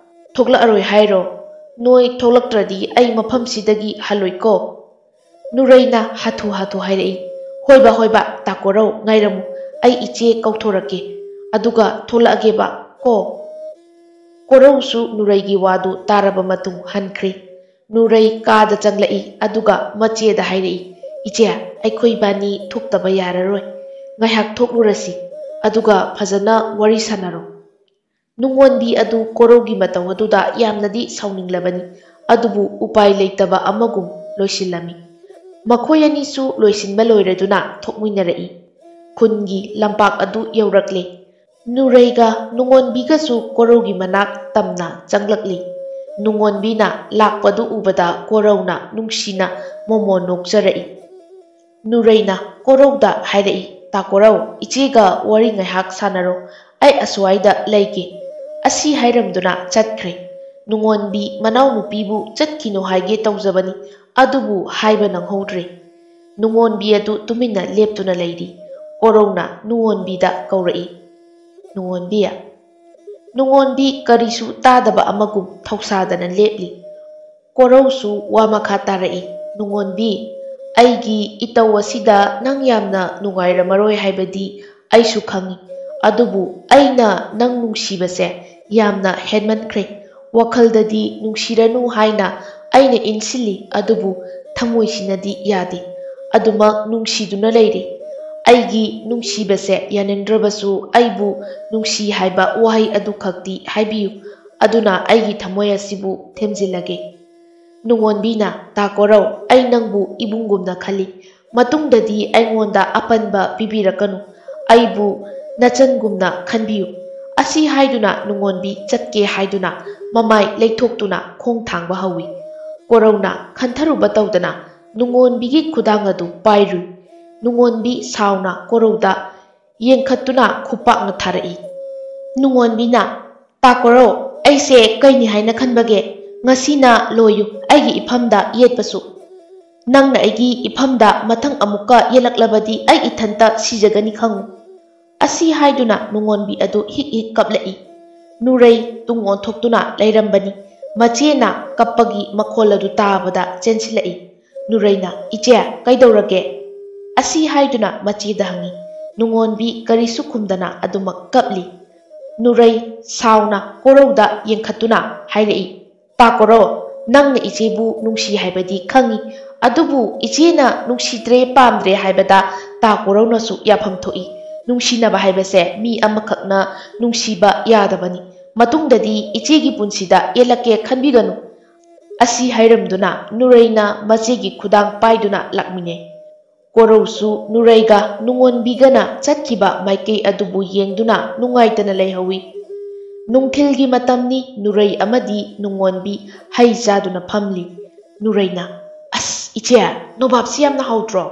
ꯊꯣꯛꯂꯛꯑꯔꯣꯏ ꯍꯥꯏꯔꯣ? ꯅꯣꯏ ꯊꯣꯛꯂꯛꯇ꯭ꯔꯗꯤ ꯑꯩ ꯃꯐꯝꯁꯤꯗꯒꯤ ꯍꯜꯂꯣꯏꯀꯣ"꯫ ꯅꯨꯔꯩꯅ ꯍꯥꯊꯨ ꯍꯥꯊꯨ ꯍꯥꯏꯔꯛꯏ꯫ "ꯍꯣꯏꯕ ꯇꯥꯀꯣꯔꯧ, ꯉꯥꯏꯔꯝꯃꯨ, ꯑꯩ ꯏꯆꯦ ꯀꯧꯊꯣꯔꯛꯀꯦ, ꯑꯗꯨꯒ ꯊꯣꯛꯂꯛꯑꯒꯦꯕ ꯀꯣ"꯫ ꯀꯣꯔꯧꯁꯨ ꯅꯨꯔꯩꯒꯤ ꯋꯥꯗꯨ ꯇꯥꯔꯕ ꯃꯇꯨꯡ ꯍꯟꯈ꯭ꯔꯦ꯫ ꯅꯨꯔꯩ ꯀꯥꯗ ꯆꯪꯂꯛꯏ ꯑꯗꯨꯒ ꯃꯆꯦꯗ ꯍꯥꯏꯔꯛꯏ꯫ "ꯏꯆꯦ, ꯑꯩꯈꯣꯏ ꯏꯕꯥꯅꯤ ꯊꯣꯛꯇꯕ ꯌꯥꯔꯔꯣꯏ꯫ ꯉꯥꯏꯍꯥꯛ ꯊꯣꯛꯂꯨꯔꯁꯤ, ꯑꯗꯨꯒ ꯐꯖꯅ ꯋꯥꯔꯤ ꯁꯥꯟꯅꯔꯣ". ꯅꯨꯡꯉꯣꯟꯕꯤ ꯑꯗꯨ ꯀꯣꯔꯧꯒꯤ ꯃꯇꯧ ꯑꯗꯨꯗ ꯌꯥꯝꯅꯗꯤ ꯁꯥꯎꯅꯤꯡꯂꯕꯅꯤ, ꯑꯗꯨꯕꯨ ꯎꯄꯥꯏ ꯂꯩꯇꯕ ꯑꯃꯒꯨꯝ ꯂꯣꯏꯁꯤꯜꯂꯝꯃꯤ꯫ ꯃꯈꯣꯏ ꯑꯅꯤꯁꯨ ꯂꯣꯏꯁꯤꯟꯕ ꯂꯣꯏꯔꯗꯨꯅ ꯊꯣꯛꯃꯤꯟꯅꯔꯛꯏ꯫ ꯈꯨꯟꯒꯤ ꯂꯝꯄꯥꯛ ꯑꯗꯨ ꯌꯧꯔꯛꯂꯦ꯫ ꯅꯨꯔꯩꯒ ꯅꯨꯡꯉꯣꯟꯕꯤꯒꯁꯨ ꯀꯣꯔꯧꯒꯤ ꯃꯅꯥꯛ ꯇꯝꯅ ꯆꯪꯂꯛꯂꯤ꯫ ꯅꯨꯡꯉꯣꯟꯕꯤꯅ ꯂꯥꯛꯄꯗꯨ ꯎꯕꯗ ꯀꯣꯔꯧꯅ ꯅꯨꯡꯁꯤꯅ ꯃꯣꯃꯣ ꯅꯣꯛꯆꯔꯛꯏ꯫ ꯅꯨꯔꯩꯅ ꯀꯣꯔꯧꯗ ꯍꯥꯏꯔꯛꯏ꯫ "ꯇꯥꯀꯣꯔꯧ, ꯏꯆꯦꯒ ꯋꯥꯔꯤ ꯉꯥꯏꯍꯥꯛ ꯁꯥꯟꯅꯔꯣ, ꯑꯩ ꯑꯁ꯭ꯋꯥꯏꯗ ꯂꯩꯒꯦ"꯫ ꯑꯁꯤ ꯍꯥꯏꯔꯝꯗꯨꯅ ꯆꯠꯈ꯭ꯔꯦ꯫ ꯅꯨꯡꯉꯣꯟꯕꯤ ꯃꯅꯥꯎꯅꯨꯄꯤꯕꯨ ꯆꯠꯈꯤꯅꯨ ꯍꯥꯏꯒꯦ ꯇꯧꯖꯕꯅꯤ, ꯑꯗꯨꯕꯨ ꯍꯥꯏꯕ ꯅꯪꯍꯧꯗ꯭ꯔꯦ꯫ ꯅꯨꯡꯉꯣꯟꯕꯤ ꯑꯗꯨ ꯇꯨꯃꯤꯟꯅ ꯂꯦꯞꯇꯨꯅ ꯂꯩꯔꯤ꯫ ꯀꯣꯔꯧꯅ ꯅꯨꯡꯉꯣꯟꯕꯤꯗ ꯀꯧꯔꯛꯏ꯫ "ꯅꯨꯡꯉꯣꯟꯕꯤ"꯫ ꯅꯨꯡꯉꯣꯟꯕꯤ ꯀꯔꯤꯁꯨ ꯇꯥꯗꯕ ꯑꯃꯒꯨꯝ ꯊꯧꯁꯥꯗꯅ ꯂꯦꯞꯂꯤ꯫ ꯀꯣꯔꯧꯁꯨ ꯋꯥ ꯃꯈꯥ ꯇꯥꯔꯛꯏ꯫ "ꯅꯨꯡꯉꯣꯟꯕꯤ, ꯑꯩꯒꯤ ꯏꯇꯧ ꯑꯁꯤꯗ ꯅꯪ ꯌꯥꯝꯅ ꯅꯨꯡꯉꯥꯏꯔꯝꯃꯔꯣꯏ ꯍꯥꯏꯕꯗꯤ ꯑꯩꯁꯨ ꯈꯪꯏ, ꯑꯗꯨꯕꯨ ꯑꯩꯅ ꯅꯪ ꯅꯨꯡꯁꯤꯕꯁꯦ ꯌꯥꯝꯅ ꯍꯦꯟꯃꯟꯈ꯭ꯔꯦ꯫ ꯋꯥꯈꯜꯗꯗꯤ ꯅꯨꯡꯁꯤꯔꯅꯨ ꯍꯥꯏꯅ ꯑꯩꯅ ꯏꯟꯁꯤꯜꯂꯤ, ꯑꯗꯨꯕꯨ ꯊꯃꯣꯏꯁꯤꯅꯗꯤ ꯌꯥꯗꯦ, ꯑꯗꯨꯃꯛ ꯅꯨꯡꯁꯤꯗꯨꯅ ꯂꯩꯔꯤ꯫ ꯑꯩꯒꯤ ꯅꯨꯡꯁꯤꯕꯁꯦ ꯌꯥꯅꯤꯡꯗ꯭ꯔꯕꯁꯨ ꯑꯩꯕꯨ ꯅꯨꯡꯁꯤ ꯍꯥꯏꯕ ꯋꯥꯍꯩ ꯑꯗꯨꯈꯛꯇꯤ ꯍꯥꯏꯕꯤꯌꯨ, ꯑꯗꯨꯅ ꯑꯩꯒꯤ ꯊꯃꯣꯏ ꯑꯁꯤꯕꯨ ꯊꯦꯝꯖꯤꯜꯂꯒꯦ"꯫ ꯅꯨꯡꯉꯣꯟꯕꯤꯅ "ꯇꯥꯀꯣꯔꯧ, ꯑꯩ ꯅꯪꯕꯨ ꯏꯕꯨꯡꯒꯨꯝꯅ ꯈꯜꯂꯤ, ꯃꯇꯨꯡꯗꯗꯤ ꯑꯩꯉꯣꯟꯗ ꯑꯄꯟꯕ ꯄꯤꯕꯤꯔꯛꯀꯅꯨ, ꯑꯩꯕꯨ ꯅꯆꯟꯒꯨꯝꯅ ꯈꯟꯕꯤꯌꯨ"꯫ ꯑꯁꯤ ꯍꯥꯏꯗꯨꯅ ꯅꯨꯡꯉꯣꯟꯕꯤ ꯆꯠꯀꯦ ꯍꯥꯏꯗꯨꯅ ꯃꯃꯥꯏ ꯂꯩꯊꯣꯛꯇꯨꯅ ꯈꯣꯡ ꯊꯥꯡꯕ ꯍꯧꯏ꯫ ꯀꯣꯔꯧꯅ ꯈꯟꯊꯔꯨꯕ ꯇꯧꯗꯅ ꯅꯨꯡꯉꯣꯟꯕꯤꯒꯤ ꯈꯨꯗꯥꯡ ꯑꯗꯨ ꯄꯥꯏꯔꯨꯏ꯫ ꯅꯨꯡꯉꯣꯟꯕꯤ ꯁꯥꯎꯅ ꯀꯣꯔꯧꯗ ꯌꯦꯡꯈꯠꯇꯨꯅ ꯈꯨꯄꯥꯛꯅ ꯊꯥꯔꯛꯏ꯫ ꯅꯨꯡꯉꯣꯟꯕꯤꯅ "ꯇꯥꯀꯣꯔꯧ, ꯑꯩꯁꯦ ꯀꯩꯅꯤ ꯍꯥꯏꯅ ꯈꯟꯕꯒꯦ? ꯉꯁꯤꯅ ꯂꯣꯏꯌꯨ ꯑꯩꯒꯤ ꯏꯐꯝꯗ ꯌꯦꯠꯄꯁꯨ. ꯅꯪꯅ ꯑꯩꯒꯤ ꯏꯐꯝꯗ ꯃꯊꯪ ꯑꯃꯨꯛꯀ ꯌꯦꯠꯂꯛꯂꯕꯗꯤ ꯑꯩ ꯏꯊꯟꯇ ꯁꯤꯖꯒꯅꯤ ꯈꯪꯉꯨ"꯫ ꯑꯁꯤ ꯍꯥꯏꯗꯨꯅ ꯅꯨꯡꯉꯣꯟꯕꯤ ꯑꯗꯨ ꯍꯤꯛ ꯍꯤꯛ ꯀꯞꯂꯛꯏ꯫ ꯅꯨꯔꯩ ꯇꯨꯡ ꯑꯣꯟꯊꯣꯛꯇꯨꯅ ꯂꯩꯔꯝꯕꯅꯤ꯫ ꯃꯆꯦꯅ ꯀꯞꯄꯒꯤ ꯃꯈꯣꯜ ꯑꯗꯨ ꯇꯥꯕꯗ ꯆꯦꯟꯁꯤꯜꯂꯛꯏ꯫ ꯅꯨꯔꯩꯅ "ꯏꯆꯦ, ꯀꯩꯗꯧꯔꯒꯦ"꯫ ꯑꯁꯤ ꯍꯥꯏꯗꯨꯅ ꯃꯆꯦꯗ ꯍꯪꯉꯤ꯫ ꯅꯨꯡꯉꯣꯟꯕꯤ ꯀꯔꯤꯁꯨ ꯈꯨꯝꯗꯅ ꯑꯗꯨꯃꯛ ꯀꯞꯂꯤ꯫ ꯅꯨꯔꯩ ꯁꯥꯎꯅ ꯀꯣꯔꯧꯗ ꯌꯦꯡꯈꯠꯇꯨꯅ ꯍꯥꯏꯔꯛꯏ, "ꯄꯥ ꯀꯣꯔꯧ, ꯅꯪꯅ ꯏꯆꯦꯕꯨ ꯅꯨꯡꯁꯤ ꯍꯥꯏꯕꯗꯤ ꯈꯪꯏ, ꯑꯗꯨꯕꯨ ꯏꯆꯦꯅ ꯅꯨꯡꯁꯤꯗ꯭ꯔꯦ ꯄꯥꯝꯗ꯭ꯔꯦ ꯍꯥꯏꯕꯗ ꯇꯥ ꯀꯣꯔꯧꯅꯁꯨ ꯌꯥꯐꯝ ꯊꯣꯛꯏ꯫ ꯅꯨꯡꯁꯤꯅꯕ ꯍꯥꯏꯕꯁꯦ ꯃꯤ ꯑꯃꯈꯛꯅ ꯅꯨꯡꯁꯤꯕ ꯌꯥꯗꯕꯅꯤ꯫ ꯃꯇꯨꯡꯗꯗꯤ ꯏꯆꯦꯒꯤ ꯄꯨꯟꯁꯤꯗ ꯌꯦꯜꯂꯛꯀꯦ ꯈꯟꯕꯤꯒꯅꯨ"꯫ ꯑꯁꯤ ꯍꯥꯏꯔꯝꯗꯨꯅ ꯅꯨꯔꯩꯅ ꯃꯆꯦꯒꯤ ꯈꯨꯗꯥꯡ ꯄꯥꯏꯗꯨꯅ ꯂꯥꯛꯃꯤꯟꯅꯩ꯫ ꯀꯣꯔꯧꯁꯨ ꯅꯨꯔꯩꯒ ꯅꯨꯡꯉꯣꯟꯕꯤꯒꯅ ꯆꯠꯈꯤꯕ ꯃꯥꯏꯀꯩ ꯑꯗꯨꯕꯨ ꯌꯦꯡꯗꯨꯅ ꯅꯨꯡꯉꯥꯏꯇꯅ ꯂꯩꯍꯧꯏ꯫ ꯅꯨꯡꯊꯤꯜꯒꯤ ꯃꯇꯝꯅꯤ꯫ ꯅꯨꯔꯩ ꯑꯃꯗꯤ ꯅꯨꯡꯉꯣꯟꯕꯤ ꯍꯩ ꯆꯥꯗꯨꯅ ꯐꯝꯂꯤ꯫ ꯅꯨꯔꯩꯅ, "ꯑꯁ ꯏꯆꯦ, ꯅꯣꯕꯥꯞꯁꯤ ꯌꯥꯝꯅ ꯍꯥꯎꯇ꯭ꯔꯣ"꯫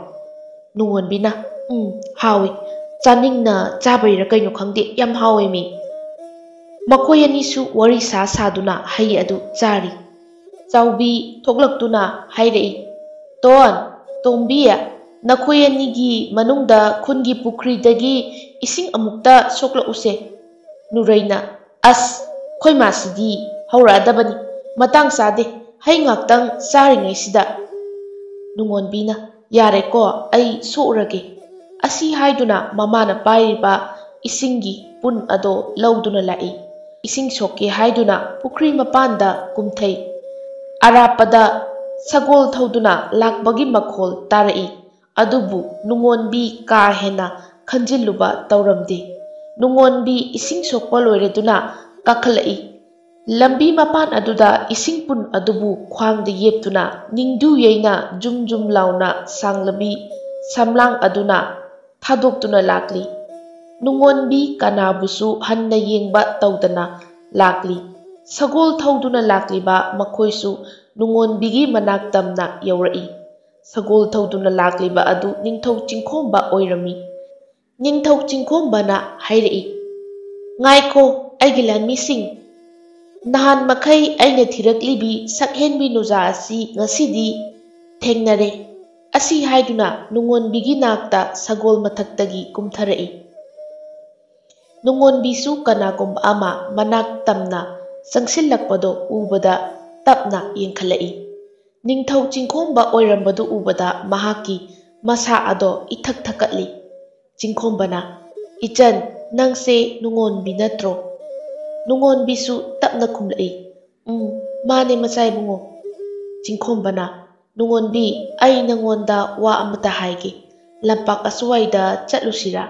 ꯅꯨꯡꯉꯣꯟꯕꯤꯅ, ꯍꯥꯎꯏ, ꯆꯥꯅꯤꯡꯅ ꯆꯥꯕꯩꯔꯥ ꯀꯩꯅꯣ ꯈꯪꯗꯦ, ꯌꯥꯝ ꯍꯥꯎꯋꯦꯃꯤ"꯫ ꯃꯈꯣꯏ ꯑꯅꯤꯁꯨ ꯋꯥꯔꯤ ꯁꯥꯗꯨꯅ ꯍꯩ ꯑꯗꯨ ꯆꯥꯔꯤ꯫ ꯆꯥꯎꯕꯤ ꯊꯣꯛꯂꯛꯇꯨꯅ ꯍꯥꯏꯔꯛꯏ, "ꯇꯣꯟ, ꯇꯣꯝꯕꯤ, ꯅꯈꯣꯏ ꯑꯅꯤꯒꯤ ꯃꯅꯨꯡꯗ ꯈꯨꯟꯒꯤ ꯄꯨꯈ꯭ꯔꯤꯗꯒꯤ ꯏꯁꯤꯡ ꯑꯃꯨꯛꯇ ꯁꯣꯛꯂꯛꯎꯁꯦ"꯫ ꯅꯨꯔꯩꯅ, "ꯑꯁ, ꯈꯣꯏ ꯃꯥꯁꯤꯗꯤ ꯍꯧꯔꯛꯑꯗꯕꯅꯤ, ꯃꯇꯥꯡ ꯆꯥꯗꯦ, ꯍꯩ ꯉꯥꯛꯇꯪ ꯆꯥꯔꯤꯉꯩꯁꯤꯗ"꯫ ꯅꯨꯡꯉꯣꯟꯕꯤꯅ, "ꯌꯥꯔꯦꯀꯣ, ꯑꯩ ꯁꯣꯛꯎꯔꯒꯦ"꯫ ꯑꯁꯤ ꯍꯥꯏꯗꯨꯅ ꯃꯃꯥꯅ ꯄꯥꯏꯔꯤꯕ ꯏꯁꯤꯡꯒꯤ ꯄꯨꯟ ꯑꯗꯣ ꯂꯧꯗꯨꯅ ꯂꯥꯛꯏ꯫ ꯏꯁꯤꯡ ꯁꯣꯛꯀꯦ ꯍꯥꯏꯗꯨꯅ ꯄꯨꯈ꯭ꯔꯤ ꯃꯄꯥꯟꯗ ꯀꯨꯝꯊꯩ꯫ ꯑꯔꯥꯞꯄꯗ ꯁꯒꯣꯜ ꯊꯧꯗꯨꯅ ꯂꯥꯛꯄꯒꯤ ꯃꯈꯣꯜ ꯇꯥꯔꯛꯏ꯫ ꯑꯗꯨꯕꯨ ꯅꯨꯡꯉꯣꯟꯕꯤ ꯀꯥ ꯍꯦꯟꯅ ꯈꯟꯖꯤꯜꯂꯨꯕ ꯇꯧꯔꯝꯗꯦ꯫ ꯅꯨꯡꯉꯣꯟꯕꯤ ꯏꯁꯤꯡ ꯁꯣꯛꯄ ꯂꯣꯏꯔꯗꯨꯅ ꯀꯥꯈꯠꯂꯛꯏ꯫ ꯂꯝꯕꯤ ꯃꯄꯥꯟ ꯑꯗꯨꯗ ꯏꯁꯤꯡ ꯄꯨꯟ ꯑꯗꯨꯕꯨ ꯈ꯭ꯋꯥꯡꯗ ꯌꯦꯞꯇꯨꯅ ꯅꯤꯡꯗꯨ ꯌꯩꯅ ꯖꯨꯝ ꯖꯨꯝ ꯂꯥꯎꯅ ꯁꯥꯡꯂꯕꯤ ꯁꯝꯂꯥꯡ ꯑꯗꯨꯅ ꯊꯥꯗꯣꯛꯇꯨꯅ ꯂꯥꯛꯂꯤ꯫ ꯅꯨꯡꯉꯣꯟꯕꯤ ꯀꯅꯥꯕꯨꯁꯨ ꯍꯟꯅ ꯌꯦꯡꯕ ꯇꯧꯗꯅ ꯂꯥꯛꯂꯤ꯫ ꯁꯒꯣꯜ ꯊꯧꯗꯨꯅ ꯂꯥꯛꯂꯤꯕ ꯃꯈꯣꯏꯁꯨ ꯅꯨꯡꯉꯣꯟꯕꯤꯒꯤ ꯃꯅꯥꯛ ꯇꯝꯅ ꯌꯧꯔꯛꯏ꯫ ꯁꯒꯣꯜ ꯊꯧꯗꯨꯅ ꯂꯥꯛꯂꯤꯕ ꯑꯗꯨ ꯅꯤꯡꯊꯧ ꯆꯤꯡꯈꯣꯡꯕ ꯑꯣꯏꯔꯝꯃꯤ꯫ ꯅꯤꯡꯊꯧ ꯆꯤꯡꯈꯣꯡꯕꯅ ꯍꯥꯏꯔꯛꯏ, "ꯉꯥꯏꯈꯣ ꯑꯩꯒꯤ ꯂꯥꯟꯃꯤꯁꯤꯡ, ꯅꯍꯥꯟ ꯃꯈꯩ ꯑꯩꯅ ꯊꯤꯔꯛꯂꯤꯕꯤ ꯁꯛꯍꯦꯟꯕꯤ ꯅꯨꯖꯥ ꯑꯁꯤ ꯉꯁꯤꯗꯤ ꯊꯦꯡꯅꯔꯦ"꯫ ꯑꯁꯤ ꯍꯥꯏꯗꯨꯅ ꯅꯨꯡꯉꯣꯟꯕꯤꯒꯤ ꯅꯥꯛꯇ ꯁꯒꯣꯜ ꯃꯊꯛꯇꯒꯤ ꯀꯨꯝꯊꯔꯛꯏ꯫ ꯅꯨꯡꯉꯣꯟꯕꯤꯁꯨ ꯀꯅꯥꯒꯨꯝꯕ ꯑꯃ ꯃꯅꯥꯛ ꯇꯝꯅ ꯆꯪꯁꯤꯜꯂꯛꯄꯗꯣ ꯎꯕꯗ ꯇꯞꯅ ꯌꯦꯡꯈꯠꯂꯛꯏ꯫ ꯅꯤꯡꯊꯧ ꯆꯤꯡꯈꯣꯡꯕ ꯑꯣꯏꯔꯝꯕꯗꯨ ꯎꯕꯗ ꯃꯍꯥꯛꯀꯤ ꯃꯁꯥ ꯑꯗꯣ ꯏꯊꯛ ꯊꯛꯀꯠꯂꯤ꯫ ꯆꯤꯡꯈꯣꯡꯕꯅ, "ꯏꯆꯟ, ꯅꯪꯁꯦ ꯅꯨꯡꯉꯣꯟꯕꯤ ꯅꯠꯇ꯭ꯔꯣ"꯫ ꯅꯨꯡꯉꯣꯟꯕꯤꯁꯨ ꯇꯞꯅ ꯈꯨꯝꯂꯛꯏ, "ꯃꯥꯅꯦ ꯃꯆꯥ ꯏꯕꯨꯡꯉꯣ"꯫ ꯆꯤꯡꯈꯣꯡꯕꯅ, "ꯅꯨꯡꯉꯣꯟꯕꯤ, ꯑꯩ ꯅꯉꯣꯟꯗ ꯋꯥ ꯑꯃꯇ ꯍꯥꯏꯒꯦ, ꯂꯝꯄꯥꯛ ꯑꯁ꯭ꯋꯥꯏꯗ ꯆꯠꯂꯨꯁꯤꯔꯥ"꯫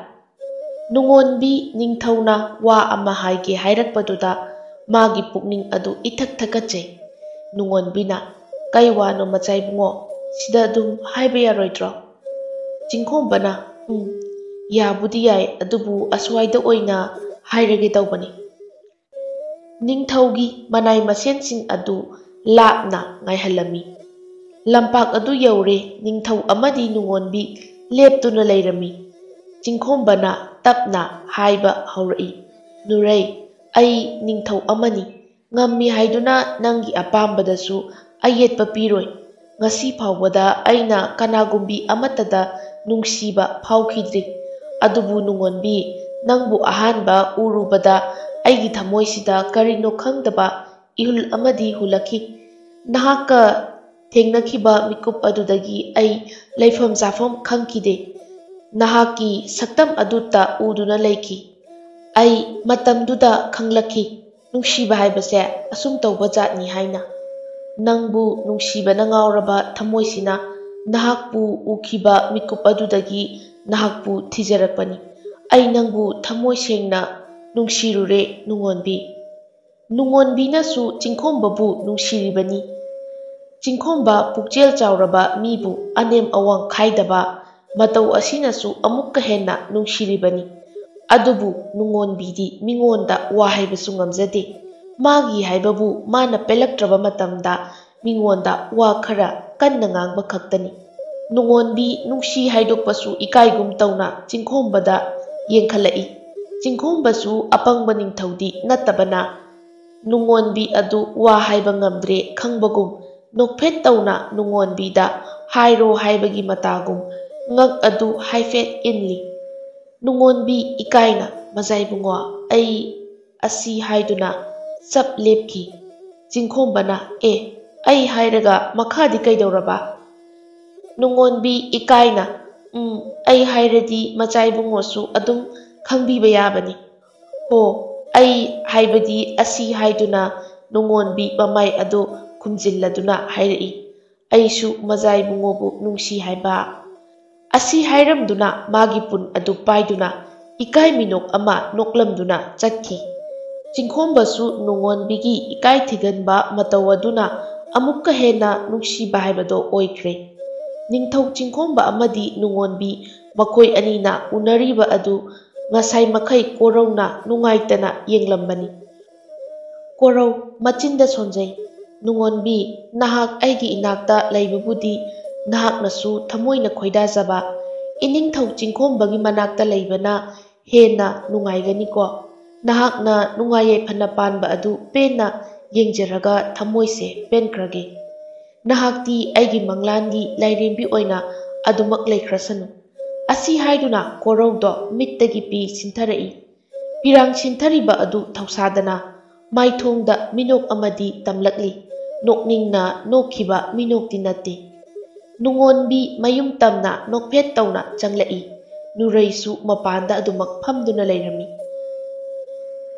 ꯅꯨꯡꯉꯣꯟꯕꯤ ꯅꯤꯡꯊꯧꯅ ꯋꯥ ꯑꯃ ꯍꯥꯏꯒꯦ ꯍꯥꯏꯔꯛꯄꯗꯨꯗ ꯃꯥꯒꯤ ꯄꯨꯛꯅꯤꯡ ꯑꯗꯨ ꯏꯊꯛ ꯊꯛꯀꯠꯆꯩ꯫ ꯅꯨꯡꯉꯣꯟꯕꯤꯅ, "ꯀꯩ ꯋꯥꯅꯣ ꯃꯆꯥ ꯏꯕꯨꯡꯉꯣ, ꯁꯤꯗ ꯑꯗꯨꯝ ꯍꯥꯏꯕ ꯌꯥꯔꯣꯏꯗ꯭ꯔꯣ"꯫ ꯆꯤꯡꯈꯣꯡꯕꯅ, ꯌꯥꯕꯨꯗꯤ ꯌꯥꯏ, ꯑꯗꯨꯕꯨ ꯑꯁ꯭ꯋꯥꯏꯗ ꯑꯣꯏꯅ ꯍꯥꯏꯔꯒꯦ ꯇꯧꯕꯅꯤ"꯫ ꯅꯤꯡꯊꯧꯒꯤ ꯃꯅꯥꯏ ꯃꯁꯦꯟꯁꯤꯡ ꯑꯗꯨ ꯂꯥꯞꯅ ꯉꯥꯏꯍꯜꯂꯝꯃꯤ꯫ ꯂꯝꯄꯥꯛ ꯑꯗꯨ ꯌꯧꯔꯦ꯫ ꯅꯤꯡꯊꯧ ꯑꯃꯗꯤ ꯅꯨꯡꯉꯣꯟꯕꯤ ꯂꯦꯞꯇꯨꯅ ꯂꯩꯔꯝꯃꯤ꯫ ꯆꯤꯡꯈꯣꯡꯕꯅ ꯇꯞꯅ ꯍꯥꯏꯕ ꯍꯧꯔꯛꯏ, "ꯅꯨꯔꯩ, ꯑꯩ ꯅꯤꯡꯊꯧ ꯑꯃꯅꯤ, ꯉꯝꯃꯤ ꯍꯥꯏꯗꯨꯅ ꯅꯪꯒꯤ ꯑꯄꯥꯝꯕꯗꯁꯨ ꯑꯌꯦꯠꯄ ꯄꯤꯔꯣꯏ꯫ ꯉꯁꯤ ꯐꯥꯎꯕꯗ ꯑꯩꯅ ꯀꯅꯥꯒꯨꯝꯕꯤ ꯑꯃꯠꯇꯗ ꯅꯨꯡꯁꯤꯕ ꯐꯥꯎꯈꯤꯗ꯭ꯔꯤ꯫ ꯑꯗꯨꯕꯨ ꯅꯨꯡꯉꯣꯟꯕꯤ, ꯅꯪꯕꯨ ꯑꯍꯥꯟꯕ ꯎꯔꯨꯕꯗ ꯑꯩꯒꯤ ꯊꯃꯣꯏꯁꯤꯗ ꯀꯔꯤꯅꯣ ꯈꯪꯗꯕ ꯏꯍꯨꯜ ꯑꯃꯗꯤ ꯍꯨꯜꯂꯛꯈꯤ꯫ ꯅꯍꯥꯛꯀ ꯊꯦꯡꯅꯈꯤꯕ ꯃꯤꯀꯨꯞ ꯑꯗꯨꯗꯒꯤ ꯑꯩ ꯂꯩꯐꯝ ꯆꯥꯐꯝ ꯈꯪꯈꯤꯗꯦ꯫ ꯅꯍꯥꯛꯀꯤ ꯁꯛꯇꯝ ꯑꯗꯨꯇ ꯎꯗꯨꯅ ꯂꯩꯈꯤ꯫ ꯑꯩ ꯃꯇꯝꯗꯨꯗ ꯈꯪꯂꯛꯈꯤ, ꯅꯨꯡꯁꯤꯕ ꯍꯥꯏꯕꯁꯦ ꯑꯁꯨꯝ ꯇꯧꯕ ꯖꯥꯠꯅꯤ ꯍꯥꯏꯅ꯫ ꯅꯪꯕꯨ ꯅꯨꯡꯁꯤꯕꯅ ꯉꯥꯎꯔꯕ ꯊꯃꯣꯏꯁꯤꯅ ꯅꯍꯥꯛꯄꯨ ꯎꯈꯤꯕ ꯃꯤꯀꯨꯞ ꯑꯗꯨꯗꯒꯤ ꯅꯍꯥꯛꯄꯨ ꯊꯤꯖꯔꯛꯄꯅꯤ꯫ ꯑꯩ ꯅꯪꯕꯨ ꯊꯃꯣꯏ ꯁꯦꯡꯅ ꯅꯨꯡꯁꯤꯔꯨꯔꯦ ꯅꯨꯡꯉꯣꯟꯕꯤ"꯫ ꯅꯨꯡꯉꯣꯟꯕꯤꯅꯁꯨ ꯆꯤꯡꯈꯣꯡꯕꯕꯨ ꯅꯨꯡꯁꯤꯔꯤꯕꯅꯤ꯫ ꯆꯤꯡꯈꯣꯡꯕ ꯄꯨꯛꯆꯦꯜ ꯆꯥꯎꯔꯕ ꯃꯤꯕꯨ ꯑꯅꯦꯝ ꯑꯋꯥꯡ ꯈꯥꯏꯗꯕ ꯃꯇꯧ ꯑꯁꯤꯅꯁꯨ ꯑꯃꯨꯛꯀ ꯍꯦꯟꯅ ꯅꯨꯡꯁꯤꯔꯤꯕꯅꯤ꯫ ꯑꯗꯨꯕꯨ ꯅꯨꯡꯉꯣꯟꯕꯤꯗꯤ ꯃꯤꯉꯣꯟꯗ ꯋꯥ ꯍꯥꯏꯕꯁꯨ ꯉꯝꯖꯗꯦ꯫ ꯃꯥꯒꯤ ꯍꯥꯏꯕꯕꯨ ꯃꯥꯅ ꯄꯦꯜꯂꯛꯇ꯭ꯔꯕ ꯃꯇꯝꯗ ꯃꯤꯉꯣꯟꯗ ꯋꯥ ꯈꯔ ꯀꯟꯅ ꯉꯥꯡꯕ ꯈꯛꯇꯅꯤ꯫ ꯅꯨꯡꯉꯣꯟꯕꯤ ꯅꯨꯡꯁꯤ ꯍꯥꯏꯗꯣꯛꯄꯁꯨ ꯏꯀꯥꯏꯒꯨꯝ ꯇꯧꯅ ꯆꯤꯡꯈꯣꯡꯕꯗ ꯌꯦꯡꯈꯠꯂꯛꯏ꯫ ꯆꯤꯡꯈꯣꯡꯕꯁꯨ ꯑꯄꯪꯕ ꯅꯤꯡꯊꯧꯗꯤ ꯅꯠꯇꯕꯅ ꯅꯨꯡꯉꯣꯟꯕꯤ ꯑꯗꯨ ꯋꯥ ꯍꯥꯏꯕ ꯉꯝꯗ꯭ꯔꯦ ꯈꯪꯕꯒꯨꯝ ꯅꯣꯛꯐꯦꯠ ꯇꯧꯅ ꯅꯨꯡꯉꯣꯟꯕꯤꯗ ꯍꯥꯏꯔꯣ ꯍꯥꯏꯕꯒꯤ ꯃꯇꯥꯒꯨꯝ ꯉꯛ ꯑꯗꯨ ꯍꯥꯏꯐꯦꯠ ꯏꯜꯂꯤ꯫ ꯅꯨꯡꯉꯣꯟꯕꯤ ꯏꯀꯥꯏꯅ, "ꯃꯆꯥ ꯏꯕꯨꯡꯉꯣ, ꯑꯩ"꯫ ꯑꯁꯤ ꯍꯥꯏꯗꯨꯅ ꯆꯞ ꯂꯦꯞꯈꯤ꯫ ꯆꯤꯡꯈꯣꯡꯕꯅ, "ꯑꯩ ꯍꯥꯏꯔꯒ ꯃꯈꯥꯗꯤ ꯀꯩꯗꯧꯔꯕ"꯫ ꯅꯨꯡꯉꯣꯟꯕꯤ ꯏꯀꯥꯏꯅ, ꯑꯩ ꯍꯥꯏꯔꯗꯤ ꯃꯆꯥ ꯏꯕꯨꯡꯉꯣꯁꯨ ꯑꯗꯨꯝ ꯈꯪꯕꯤꯕ ꯌꯥꯕꯅꯤ꯫ ꯍꯣ, ꯑꯩ ꯍꯥꯏꯕꯗꯤ ꯑꯁꯤ ꯍꯥꯏꯗꯨꯅ ꯅꯨꯡꯉꯣꯟꯕꯤ ꯃꯃꯥꯏ ꯑꯗꯨ ꯈꯨꯝꯖꯤꯜꯂꯗꯨꯅ ꯍꯥꯏꯔꯛꯏ꯫ ꯑꯩꯁꯨ ꯃꯆꯥ ꯏꯕꯨꯡꯉꯣꯕꯨ ꯅꯨꯡꯁꯤ ꯍꯥꯏꯕ꯫ ꯑꯁꯤ ꯍꯥꯏꯔꯝꯗꯨꯅ ꯃꯥꯒꯤ ꯄꯨꯟ ꯑꯗꯨ ꯄꯥꯏꯗꯨꯅ ꯏꯀꯥꯏ ꯃꯤꯅꯣꯛ ꯑꯃ ꯅꯣꯛꯂꯝꯗꯨꯅ ꯆꯠꯈꯤ꯫ ꯆꯤꯡꯈꯣꯝꯕꯁꯨ ꯅꯨꯡꯉꯣꯟꯕꯤꯒꯤ ꯏꯀꯥꯏ ꯊꯤꯒꯟꯕ ꯃꯇꯧ ꯑꯗꯨꯅ ꯑꯃꯨꯛꯀ ꯍꯦꯟꯅ ꯅꯨꯡꯁꯤꯕ ꯍꯥꯏꯕꯗꯣ ꯑꯣꯏꯈ꯭ꯔꯦ꯫ ꯅꯤꯡꯊꯧ ꯆꯤꯡꯈꯣꯝꯕ ꯑꯃꯗꯤ ꯅꯨꯡꯉꯣꯟꯕꯤ ꯃꯈꯣꯏ ꯑꯅꯤꯅ ꯎꯅꯔꯤꯕ ꯑꯗꯨ ꯉꯁꯥꯏ ꯃꯈꯩ ꯀꯣꯔꯧꯅ ꯅꯨꯡꯉꯥꯏꯇꯅ ꯌꯦꯡꯂꯝꯕꯅꯤ꯫ ꯀꯣꯔꯧ ꯃꯆꯤꯟꯗ ꯁꯣꯟꯖꯩ, ꯅꯨꯡꯉꯣꯟꯕꯤ, ꯅꯍꯥꯛ ꯑꯩꯒꯤ ꯏꯅꯥꯛꯇ ꯂꯩꯕꯕꯨꯗꯤ ꯅꯍꯥꯛꯅꯁꯨ ꯊꯃꯣꯏꯅ ꯈꯣꯏꯗꯥꯖꯕ ꯏꯅꯤꯡꯊꯧ ꯆꯤꯡꯈꯣꯝꯕꯒꯤ ꯃꯅꯥꯛꯇ ꯂꯩꯕꯅ ꯍꯦꯟꯅ ꯅꯨꯡꯉꯥꯏꯒꯅꯤꯀꯣ꯫ ꯅꯍꯥꯛꯅ ꯅꯨꯡꯉꯥꯏ ꯌꯥꯏꯐꯅ ꯄꯥꯟꯕ ꯑꯗꯨ ꯄꯦꯟꯅ ꯌꯦꯡꯖꯔꯒ ꯊꯃꯣꯏꯁꯦ ꯄꯦꯟꯈ꯭ꯔꯒꯦ꯫ ꯅꯍꯥꯛꯇꯤ ꯑꯩꯒꯤ ꯃꯪꯂꯥꯟꯒꯤ ꯂꯥꯏꯔꯦꯝꯕꯤ ꯑꯣꯏꯅ ꯑꯗꯨꯃꯛ ꯂꯩꯈ꯭ꯔꯁꯅꯨ꯫ ꯑꯁꯤ ꯍꯥꯏꯗꯨꯅ ꯀꯣꯔꯧꯗꯣ ꯃꯤꯠꯇꯒꯤ ꯄꯤ ꯁꯤꯟꯊꯔꯛꯏ꯫ ꯄꯤꯔꯥꯡ ꯁꯤꯟꯊꯔꯤꯕ ꯑꯗꯨ ꯊꯧꯁꯥꯗꯅ ꯃꯥꯏꯊꯣꯡꯗ ꯃꯤꯅꯣꯛ ꯑꯃꯗꯤ ꯇꯝꯂꯛꯂꯤ꯫ ꯅꯣꯛꯅꯤꯡꯅ ꯅꯣꯛꯈꯤꯕ ꯃꯤꯅꯣꯛꯇꯤ ꯅꯠꯇꯦ꯫ ꯅꯨꯡꯉꯣꯟꯕꯤ ꯃꯌꯨꯝ ꯇꯝꯅ ꯅꯣꯛꯐꯦꯠ ꯇꯧꯅ ꯆꯪꯂꯛꯏ꯫ ꯅꯨꯔꯩꯁꯨ ꯃꯄꯥꯟꯗ ꯑꯗꯨꯃꯛ ꯐꯝꯗꯨꯅ ꯂꯩꯔꯝꯃꯤ꯫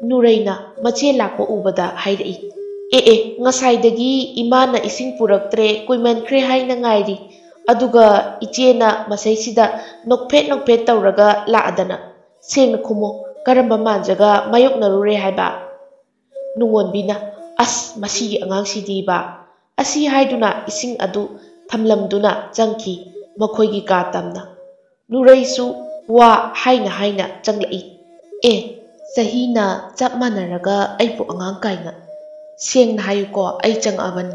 ꯅꯨꯔꯩꯅ ꯃꯆꯦ ꯂꯥꯛꯄ ꯎꯕꯗ ꯍꯥꯏꯔꯛꯏ, ꯉꯁꯥꯏꯗꯒꯤ ꯏꯃꯥꯅ ꯏꯁꯤꯡ ꯄꯨꯔꯛꯇ꯭ꯔꯦ, ꯀꯨꯏꯃꯟꯈ꯭ꯔꯦ ꯍꯥꯏꯅ ꯉꯥꯏꯔꯤ, ꯑꯗꯨꯒ ꯏꯆꯦꯅ ꯃꯁꯩꯁꯤꯗ ꯅꯣꯛꯐꯦꯠ ꯅꯣꯛꯐꯦꯠ ꯇꯧꯔꯒ ꯂꯥꯛꯑꯗꯅ ꯁꯦꯡꯅ ꯈꯨꯝꯃꯨ, ꯀꯔꯝꯕ ꯃꯥꯟꯖꯒ ꯃꯥꯌꯣꯛꯅꯔꯨꯔꯦ ꯍꯥꯏꯕ? ꯅꯨꯡꯉꯣꯟꯕꯤꯅ ꯑꯁ ꯃꯁꯤꯒꯤ ꯑꯉꯥꯡꯁꯤꯗꯤꯕ ꯑꯁꯤ ꯍꯥꯏꯗꯨꯅ ꯏꯁꯤꯡ ꯑꯗꯨ ꯊꯝꯂꯝꯗꯨꯅ ꯆꯪꯈꯤ ꯃꯈꯣꯏꯒꯤ ꯀꯥ ꯇꯝꯅ꯫ ꯅꯨꯔꯩꯁꯨ ꯋꯥ ꯍꯥꯏꯅ ꯍꯥꯏꯅ ꯆꯪꯂꯛꯏ꯫ ꯆꯍꯤꯅ ꯆꯞ ꯃꯥꯟꯅꯔꯒ ꯑꯩꯕꯨ ꯑꯉꯥꯡ ꯀꯥꯏꯅ, ꯁꯦꯡꯅ ꯍꯥꯏꯌꯨꯀꯣ ꯑꯩ ꯆꯪꯉꯛꯑꯕꯅꯤ꯫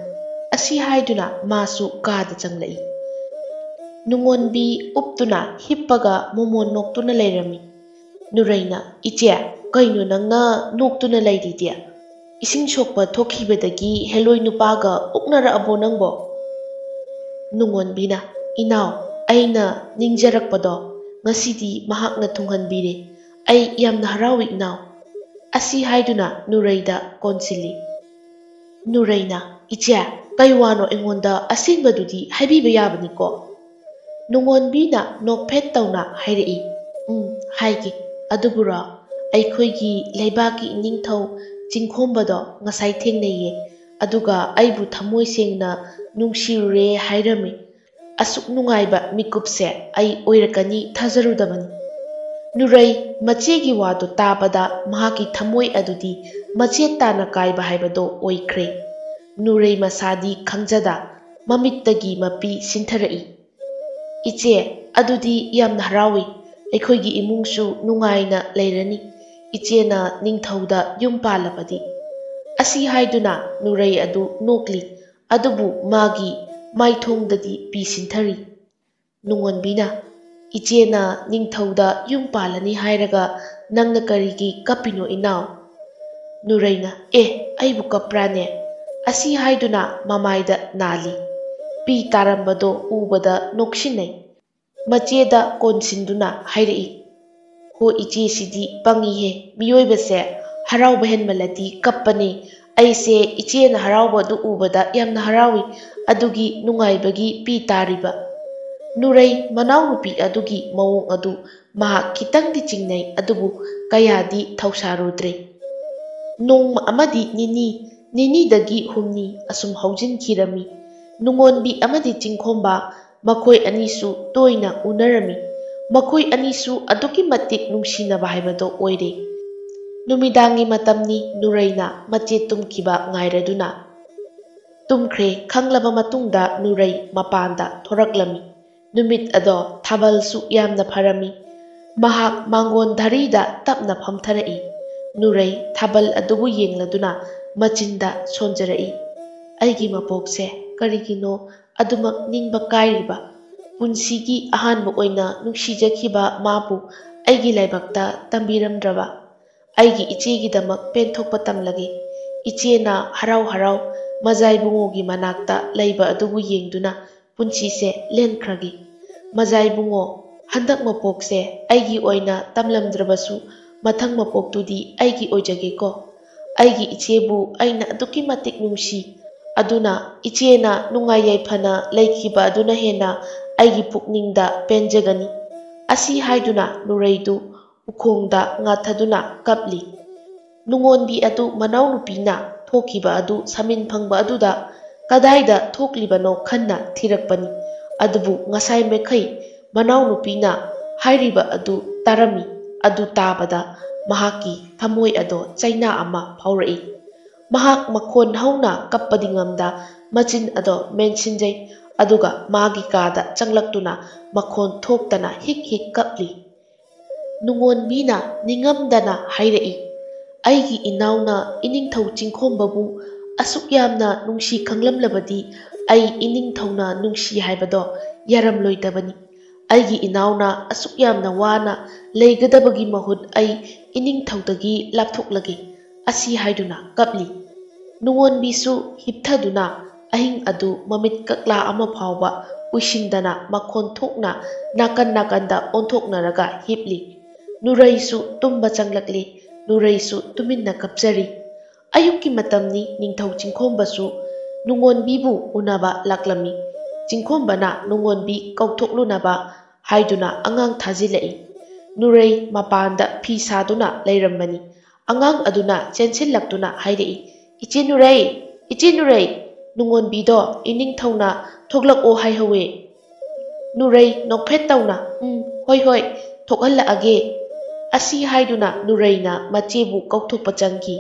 ꯑꯁꯤ ꯍꯥꯏꯗꯨꯅ ꯃꯥꯁꯨ ꯀꯥꯗ ꯆꯪꯂꯛꯏ꯫ ꯅꯨꯡꯉꯣꯟꯕꯤ ꯎꯞꯇꯨꯅ ꯍꯤꯞꯄꯒ ꯃꯣꯃꯣꯟ ꯅꯣꯛꯇꯨꯅ ꯂꯩꯔꯝꯃꯤ꯫ ꯅꯨꯔꯩꯅ ꯏꯆꯦ, ꯀꯩꯅꯣ ꯅꯪꯅ ꯅꯣꯛꯇꯨꯅ ꯂꯩꯔꯤꯗꯤ? ꯏꯁꯤꯡ ꯁꯣꯛꯄ ꯊꯣꯛꯈꯤꯕꯗꯒꯤ ꯍꯦꯂꯣꯏ ꯅꯨꯄꯥꯒ ꯎꯛꯅꯔꯛꯑꯕꯣ ꯅꯪꯕꯣ? ꯅꯨꯡꯉꯣꯟꯕꯤꯅ ꯏꯅꯥꯎ, ꯑꯩꯅ ꯅꯤꯡꯖꯔꯛꯄꯗꯣ ꯉꯁꯤꯗꯤ ꯃꯍꯥꯛꯅ ꯊꯨꯡꯍꯟꯕꯤꯔꯦ꯫ ꯑꯩ ꯌꯥꯝꯅ ꯍꯔꯥꯎꯏ ꯏꯅꯥꯎ꯫ ꯑꯁꯤ ꯍꯥꯏꯗꯨꯅ ꯅꯨꯔꯩꯗ ꯀꯣꯟꯁꯤꯜꯂꯤ꯫ ꯅꯨꯔꯩꯅ ꯏꯆꯦ, ꯀꯩ ꯋꯥꯅꯣ ꯑꯩꯉꯣꯟꯗ ꯑꯁꯦꯡꯕꯗꯨꯗꯤ ꯍꯥꯏꯕꯤꯕ ꯌꯥꯕꯅꯤꯀꯣ? ꯅꯨꯡꯉꯣꯟꯕꯤꯅ ꯅꯣꯛꯐꯦꯠ ꯇꯧꯅ ꯍꯥꯏꯔꯛꯏ꯫ ꯍꯥꯏꯒꯦ, ꯑꯗꯨꯕꯨꯔꯣ, ꯑꯩꯈꯣꯏꯒꯤ ꯂꯩꯕꯥꯛꯀꯤ ꯏꯅꯤꯡꯊꯧ ꯆꯤꯡꯈꯣꯝꯕꯗꯣ ꯉꯁꯥꯏ ꯊꯦꯡꯅꯩꯌꯦ, ꯑꯗꯨꯒ ꯑꯩꯕꯨ ꯊꯃꯣꯏ ꯁꯦꯡꯅ ꯅꯨꯡꯁꯤꯔꯨꯔꯦ ꯍꯥꯏꯔꯝꯃꯤ꯫ ꯑꯁꯨꯛ ꯅꯨꯡꯉꯥꯏꯕ ꯃꯤꯀꯨꯞꯁꯦ ꯑꯩ ꯑꯣꯏꯔꯛꯀꯅꯤ ꯊꯥꯖꯔꯨꯗꯕꯅꯤ꯫ ꯅꯨꯔꯩ ꯃꯆꯦꯒꯤ ꯋꯥꯗꯨ ꯇꯥꯕꯗ ꯃꯍꯥꯛꯀꯤ ꯊꯃꯣꯏ ꯑꯗꯨꯗꯤ ꯃꯆꯦꯠ ꯇꯥꯅ ꯀꯥꯏꯕ ꯍꯥꯏꯕꯗꯣ ꯑꯣꯏꯈ꯭ꯔꯦ꯫ ꯅꯨꯔꯩ ꯃꯁꯥꯗꯤ ꯈꯪꯖꯗ ꯃꯃꯤꯠꯇꯒꯤ ꯃꯄꯤ ꯁꯤꯟꯊꯔꯛꯏ꯫ ꯏꯆꯦ, ꯑꯗꯨꯗꯤ ꯌꯥꯝꯅ ꯍꯔꯥꯎꯏ, ꯑꯩꯈꯣꯏꯒꯤ ꯏꯃꯨꯡꯁꯨ ꯅꯨꯡꯉꯥꯏꯅ ꯂꯩꯔꯅꯤ, ꯏꯆꯦꯅ ꯅꯤꯡꯊꯧꯗ ꯌꯨꯝ ꯄꯥꯜꯂꯕꯗꯤ꯫ ꯑꯁꯤ ꯍꯥꯏꯗꯨꯅ ꯅꯨꯔꯩ ꯑꯗꯨ ꯅꯣꯛꯂꯤ, ꯑꯗꯨꯕꯨ ꯃꯥꯒꯤ ꯃꯥꯏꯊꯣꯡꯗꯗꯤ ꯄꯤ ꯁꯤꯟꯊꯔꯤ꯫ ꯅꯨꯡꯉꯣꯟꯕꯤꯅ ꯏꯆꯦꯅ ꯅꯤꯡꯊꯧꯗ ꯌꯨꯝ ꯄꯥꯜꯂꯅꯤ ꯍꯥꯏꯔꯒ ꯅꯪꯅ ꯀꯔꯤꯒꯤ ꯀꯞꯄꯤꯅꯣ ꯏꯅꯥꯎ? ꯅꯨꯔꯩꯅ ꯑꯩꯕꯨ ꯀꯞꯄ꯭ꯔꯥꯅꯦ? ꯑꯁꯤ ꯍꯥꯏꯗꯨꯅ ꯃꯃꯥꯏꯗ ꯅꯥꯜꯂꯤ꯫ ꯄꯤ ꯇꯥꯔꯝꯕꯗꯣ ꯎꯕꯗ ꯅꯣꯛꯁꯤꯟꯅꯩ꯫ ꯃꯆꯦꯗ ꯀꯣꯟꯁꯤꯟꯗꯨꯅ ꯍꯥꯏꯔꯛꯏ, ꯍꯣ ꯏꯆꯦꯁꯤꯗꯤ ꯄꯪꯉꯤꯍꯦ, ꯃꯤꯑꯣꯏꯕꯁꯦ ꯍꯔꯥꯎꯕ ꯍꯦꯟꯃꯜꯂꯗꯤ ꯀꯞꯄꯅꯤ꯫ ꯑꯩꯁꯦ ꯏꯆꯦꯅ ꯍꯔꯥꯎꯕ ꯑꯗꯨ ꯎꯕꯗ ꯌꯥꯝꯅ ꯍꯔꯥꯎꯏ, ꯑꯗꯨꯒꯤ ꯅꯨꯡꯉꯥꯏꯕꯒꯤ ꯄꯤ ꯇꯥꯔꯤꯕ꯫ ꯅꯨꯔꯩ ꯃꯅꯥꯎꯅꯨꯄꯤ ꯑꯗꯨꯒꯤ ꯃꯑꯣꯡ ꯑꯗꯨ ꯃꯍꯥꯛ ꯈꯤꯇꯪꯗꯤ ꯆꯤꯡꯅꯩ, ꯑꯗꯨꯕꯨ ꯀꯌꯥꯗꯤ ꯊꯧꯁꯥꯔꯨꯗ꯭ꯔꯦ꯫ ꯅꯣꯡꯃ ꯑꯃꯗꯤ ꯅꯤꯅꯤꯗꯒꯤ ꯍꯨꯝꯅꯤ ꯑꯁꯨꯝ ꯍꯧꯖꯤꯟꯈꯤꯔꯝꯃꯤ꯫ ꯅꯨꯡꯉꯣꯟꯕꯤ ꯑꯃꯗꯤ ꯆꯤꯡꯈꯣꯝꯕ ꯃꯈꯣꯏ ꯑꯅꯤꯁꯨ ꯇꯣꯏꯅ ꯎꯅꯔꯝꯃꯤ꯫ ꯃꯈꯣꯏ ꯑꯅꯤꯁꯨ ꯑꯗꯨꯛꯀꯤ ꯃꯇꯤꯛ ꯅꯨꯡꯁꯤꯅꯕ ꯍꯥꯏꯕꯗꯣ ꯑꯣꯏꯔꯦ꯫ ꯅꯨꯃꯤꯗꯥꯡꯒꯤ ꯃꯇꯝꯅꯤ꯫ ꯅꯨꯔꯩꯅ ꯃꯆꯦ ꯇꯨꯝꯈꯤꯕ ꯉꯥꯏꯔꯗꯨꯅ ꯇꯨꯝꯈ꯭ꯔꯦ ꯈꯪꯂꯕ ꯃꯇꯨꯡꯗ ꯅꯨꯔꯩ ꯃꯄꯥꯟꯗ ꯊꯣꯔꯛꯂꯝꯃꯤ꯫ ꯅꯨꯃꯤꯠ ꯑꯗꯣ ꯊꯥꯕꯜꯁꯨ ꯌꯥꯝꯅ ꯐꯔꯝꯃꯤ꯫ ꯃꯍꯥꯛ ꯃꯥꯡꯒꯣꯟ ꯙꯥꯔꯤꯗ ꯇꯞꯅ ꯐꯝꯊꯔꯛꯏ꯫ ꯅꯨꯔꯩ ꯊꯥꯕꯜ ꯑꯗꯨꯕꯨ ꯌꯦꯡꯂꯗꯨꯅ ꯃꯆꯤꯟꯗ ꯁꯣꯟꯖꯔꯛꯏ꯫ ꯑꯩꯒꯤ ꯃꯄꯣꯛꯁꯦ ꯀꯔꯤꯒꯤꯅꯣ ꯑꯗꯨꯃꯛ ꯅꯤꯡꯕ ꯀꯥꯏꯔꯤꯕ? ꯄꯨꯟꯁꯤꯒꯤ ꯑꯍꯥꯟꯕ ꯑꯣꯏꯅ ꯅꯨꯡꯁꯤꯖꯈꯤꯕ ꯃꯥꯕꯨ ꯑꯩꯒꯤ ꯂꯥꯏꯕꯛꯇ ꯇꯝꯕꯤꯔꯝꯗ꯭ꯔꯕ? ꯑꯩꯒꯤ ꯏꯆꯦꯒꯤꯗꯃꯛ ꯄꯦꯟꯊꯣꯛꯄ ꯇꯝꯂꯒꯦ꯫ ꯏꯆꯦꯅ ꯍꯔꯥꯎ ꯍꯔꯥꯎ ꯃꯖꯥꯏꯕꯨꯡꯉꯣꯒꯤ ꯃꯅꯥꯛꯇ ꯂꯩꯕ ꯑꯗꯨꯕꯨ ꯌꯦꯡꯗꯨꯅ ꯄꯨꯟꯁꯤꯁꯦ ꯂꯦꯟꯈ꯭ꯔꯒꯦ꯫ ꯃꯖꯥꯏꯕꯨꯡꯉꯣ, ꯍꯟꯗꯛ ꯃꯄꯣꯛꯁꯦ ꯑꯩꯒꯤ ꯑꯣꯏꯅ ꯇꯝꯂꯝꯗ꯭ꯔꯕꯁꯨ ꯃꯊꯪ ꯃꯄꯣꯛꯇꯨꯗꯤ ꯑꯩꯒꯤ ꯑꯣꯏꯖꯒꯦꯀꯣ꯫ ꯑꯩꯒꯤ ꯏꯆꯦꯕꯨ ꯑꯩꯅ ꯑꯗꯨꯛꯀꯤ ꯃꯇꯤꯛ ꯅꯨꯡꯁꯤ, ꯑꯗꯨꯅ ꯏꯆꯦꯅ ꯅꯨꯡꯉꯥꯏ ꯌꯥꯏꯐꯅ ꯂꯩꯈꯤꯕ ꯑꯗꯨꯅ ꯍꯦꯟꯅ ꯑꯩꯒꯤ ꯄꯨꯛꯅꯤꯡꯗ ꯄꯦꯟꯖꯒꯅꯤ꯫ ꯑꯁꯤ ꯍꯥꯏꯗꯨꯅ ꯅꯨꯔꯩꯗꯨ ꯎꯈꯣꯡꯗ ꯉꯥꯊꯗꯨꯅ ꯀꯞꯂꯤ꯫ ꯅꯨꯡꯉꯣꯟꯕꯤ ꯑꯗꯨ ꯃꯅꯥꯎꯅꯨꯄꯤꯅ ꯊꯣꯛꯈꯤꯕ ꯑꯗꯨ ꯁꯃꯤꯟ ꯐꯪꯕ ꯑꯗꯨꯗ ꯀꯗꯥꯏꯗ ꯊꯣꯛꯂꯤꯕꯅꯣ ꯈꯟꯅ ꯊꯤꯔꯛꯄꯅꯤ꯫ ꯑꯗꯨꯕꯨ ꯉꯁꯥꯏ ꯃꯈꯩ ꯃꯅꯥꯎꯅꯨꯄꯤꯅ ꯍꯥꯏꯔꯤꯕ ꯑꯗꯨ ꯇꯥꯔꯝꯃꯤ꯫ ꯑꯗꯨ ꯇꯥꯕꯗ ꯃꯍꯥꯛꯀꯤ ꯊꯃꯣꯏ ꯑꯗꯣ ꯆꯩꯅꯥ ꯑꯃ ꯐꯥꯎꯔꯛꯏ꯫ ꯃꯍꯥꯛ ꯃꯈꯣꯟ ꯍꯧꯅ ꯀꯞꯄꯗꯤ ꯉꯝꯗ ꯃꯆꯤꯟ ꯑꯗꯣ ꯃꯦꯟꯁꯤꯟꯖꯩ, ꯑꯗꯨꯒ ꯃꯥꯒꯤ ꯀꯥꯗ ꯆꯪꯂꯛꯇꯨꯅ ꯃꯈꯣꯟ ꯊꯣꯛꯇꯅ ꯍꯤꯛ ꯍꯤꯛ ꯀꯞꯂꯤ꯫ ꯅꯨꯡꯉꯣꯟꯕꯤꯅ ꯅꯤꯡꯉꯝꯗꯅ ꯍꯥꯏꯔꯛꯏ, "ꯑꯩꯒꯤ ꯏꯅꯥꯎꯅ ꯏꯅꯤꯡꯊꯧ ꯆꯤꯡꯈꯣꯝꯕꯕꯨ ꯑꯁꯨꯛ ꯌꯥꯝꯅ ꯅꯨꯡꯁꯤ ꯈꯪꯂꯝꯂꯕꯗꯤ ꯑꯩ ꯏꯅꯤꯡꯊꯧꯅ ꯅꯨꯡꯁꯤ ꯍꯥꯏꯕꯗꯣ ꯌꯥꯔꯝꯂꯣꯏꯗꯕꯅꯤ꯫ ꯑꯩꯒꯤ ꯏꯅꯥꯎꯅ ꯑꯁꯨꯛ ꯌꯥꯝꯅ ꯋꯥꯅ ꯂꯩꯒꯗꯕꯒꯤ ꯃꯍꯨꯠ ꯑꯩ ꯏꯅꯤꯡꯊꯧꯗꯒꯤ ꯂꯥꯞꯊꯣꯛꯂꯒꯦ"꯫ ꯑꯁꯤ ꯍꯥꯏꯗꯨꯅ ꯀꯞꯂꯤ꯫ ꯅꯨꯡꯉꯣꯟꯕꯤꯁꯨ ꯍꯤꯞꯊꯗꯨꯅ ꯑꯍꯤꯡ ꯑꯗꯨ ꯃꯃꯤꯠ ꯀꯛꯂꯥ ꯑꯃ ꯐꯥꯎꯕ ꯎꯏꯁꯤꯟꯗꯅ ꯃꯈꯣꯟ ꯊꯣꯛꯅ ꯅꯥꯀꯟ ꯅꯥꯀꯟꯗ ꯑꯣꯟꯊꯣꯛꯅꯔꯒ ꯍꯤꯞꯂꯤ꯫ ꯅꯨꯔꯩꯁꯨ ꯇꯨꯝꯕ ꯆꯪꯂꯛꯂꯤ꯫ ꯅꯨꯔꯩꯁꯨ ꯇꯨꯃꯤꯟꯅ ꯀꯞꯆꯔꯤ꯫ ꯑꯌꯨꯛꯀꯤ ꯃꯇꯝꯅꯤ꯫ ꯅꯤꯡꯊꯧ ꯆꯤꯡꯈꯣꯝꯕꯁꯨ ꯅꯨꯡꯉꯣꯟꯕꯤꯕꯨ ꯎꯅꯕ ꯂꯥꯛꯂꯝꯃꯤ꯫ ꯆꯤꯡꯈꯣꯝꯕꯅ ꯅꯨꯡꯉꯣꯟꯕꯤ ꯀꯧꯊꯣꯛꯂꯨꯅꯕ ꯍꯥꯏꯗꯨꯅ ꯑꯉꯥꯡ ꯊꯥꯖꯤꯜꯂꯛꯏ꯫ ꯅꯨꯔꯩ ꯃꯄꯥꯟꯗ ꯐꯤ ꯁꯥꯗꯨꯅ ꯂꯩꯔꯝꯕꯅꯤ꯫ ꯑꯉꯥꯡ ꯑꯗꯨꯅ ꯆꯦꯟꯁꯤꯜꯂꯛꯇꯨꯅ ꯍꯥꯏꯔꯛꯏ, "ꯏꯆꯦ ꯅꯨꯔꯩ, ꯏꯆꯦ ꯅꯨꯔꯩ, ꯅꯨꯡꯉꯣꯟꯕꯤꯗꯣ ꯏꯅꯤꯡꯊꯧꯅ ꯊꯣꯛꯂꯛꯑꯣ ꯍꯥꯏꯍꯧꯋꯦ"꯫ ꯅꯨꯔꯩ ꯅꯣꯛꯐꯦꯠ ꯇꯧꯅ "ꯍꯣꯏ ꯍꯣꯏ, ꯊꯣꯛꯍꯜꯂꯛꯑꯒꯦ"꯫ ꯑꯁꯤ ꯍꯥꯏꯗꯨꯅ ꯅꯨꯔꯩꯅ ꯃꯆꯦꯕꯨ ꯀꯧꯊꯣꯛꯄ ꯆꯪꯈꯤ꯫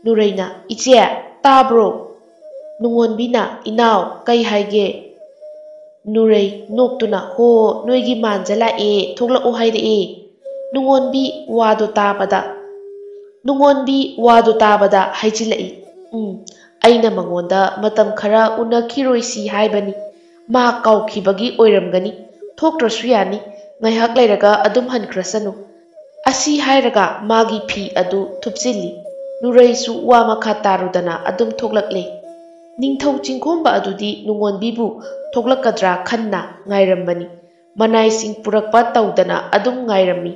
ꯅꯨꯔꯩꯅ, "ꯏꯆꯦ, ꯇꯥꯕ꯭ꯔꯣ"꯫ ꯅꯨꯡꯉꯣꯟꯕꯤꯅ, "ꯏꯅꯥꯎ, ꯀꯩ ꯍꯥꯏꯒꯦ"꯫ ꯅꯨꯔꯩ ꯅꯣꯛꯇꯨꯅ, "ꯍꯣ, ꯅꯣꯏꯒꯤ ꯃꯥꯟꯖ ꯂꯥꯛꯑꯦ, ꯊꯣꯛꯂꯛꯑꯣ ꯍꯥꯏꯔꯛꯑꯦ"꯫ ꯅꯨꯡꯉꯣꯟꯕꯤ ꯋꯥꯗꯣ ꯇꯥꯕꯗ ꯍꯥꯏꯖꯤꯜꯂꯛꯏ, "ꯑꯩꯅ ꯃꯉꯣꯟꯗ ꯃꯇꯝ ꯈꯔ ꯎꯅꯈꯤꯔꯣꯏꯁꯤ ꯍꯥꯏꯕꯅꯤ꯫ ꯃꯥ ꯀꯥꯎꯈꯤꯕꯒꯤ ꯑꯣꯏꯔꯝꯒꯅꯤ, ꯊꯣꯛꯇ꯭ꯔꯁꯨ ꯌꯥꯅꯤ, ꯉꯥꯏꯍꯥꯛ ꯂꯩꯔꯒ ꯑꯗꯨꯝ ꯍꯟꯈ꯭ꯔꯁꯅꯨ"꯫ ꯑꯁꯤ ꯍꯥꯏꯔꯒ ꯃꯥꯒꯤ ꯐꯤ ꯑꯗꯨ ꯊꯨꯞꯆꯤꯜꯂꯤ꯫ ꯅꯨꯔꯩꯁꯨ ꯋꯥ ꯃꯈꯥ ꯇꯥꯔꯨꯗꯅ ꯑꯗꯨꯝ ꯊꯣꯛꯂꯛꯂꯦ꯫ ꯅꯤꯡꯊꯧ ꯆꯤꯡꯈꯣꯝꯕ ꯑꯗꯨꯗꯤ ꯅꯨꯡꯉꯣꯟꯕꯤꯕꯨ ꯊꯣꯛꯂꯛꯀꯗ꯭ꯔꯥ ꯈꯟꯅ ꯉꯥꯏꯔꯝꯕꯅꯤ꯫ ꯃꯅꯥꯏꯁꯤꯡ ꯄꯨꯔꯛꯄ ꯇꯧꯗꯅ ꯑꯗꯨꯝ ꯉꯥꯏꯔꯝꯃꯤ꯫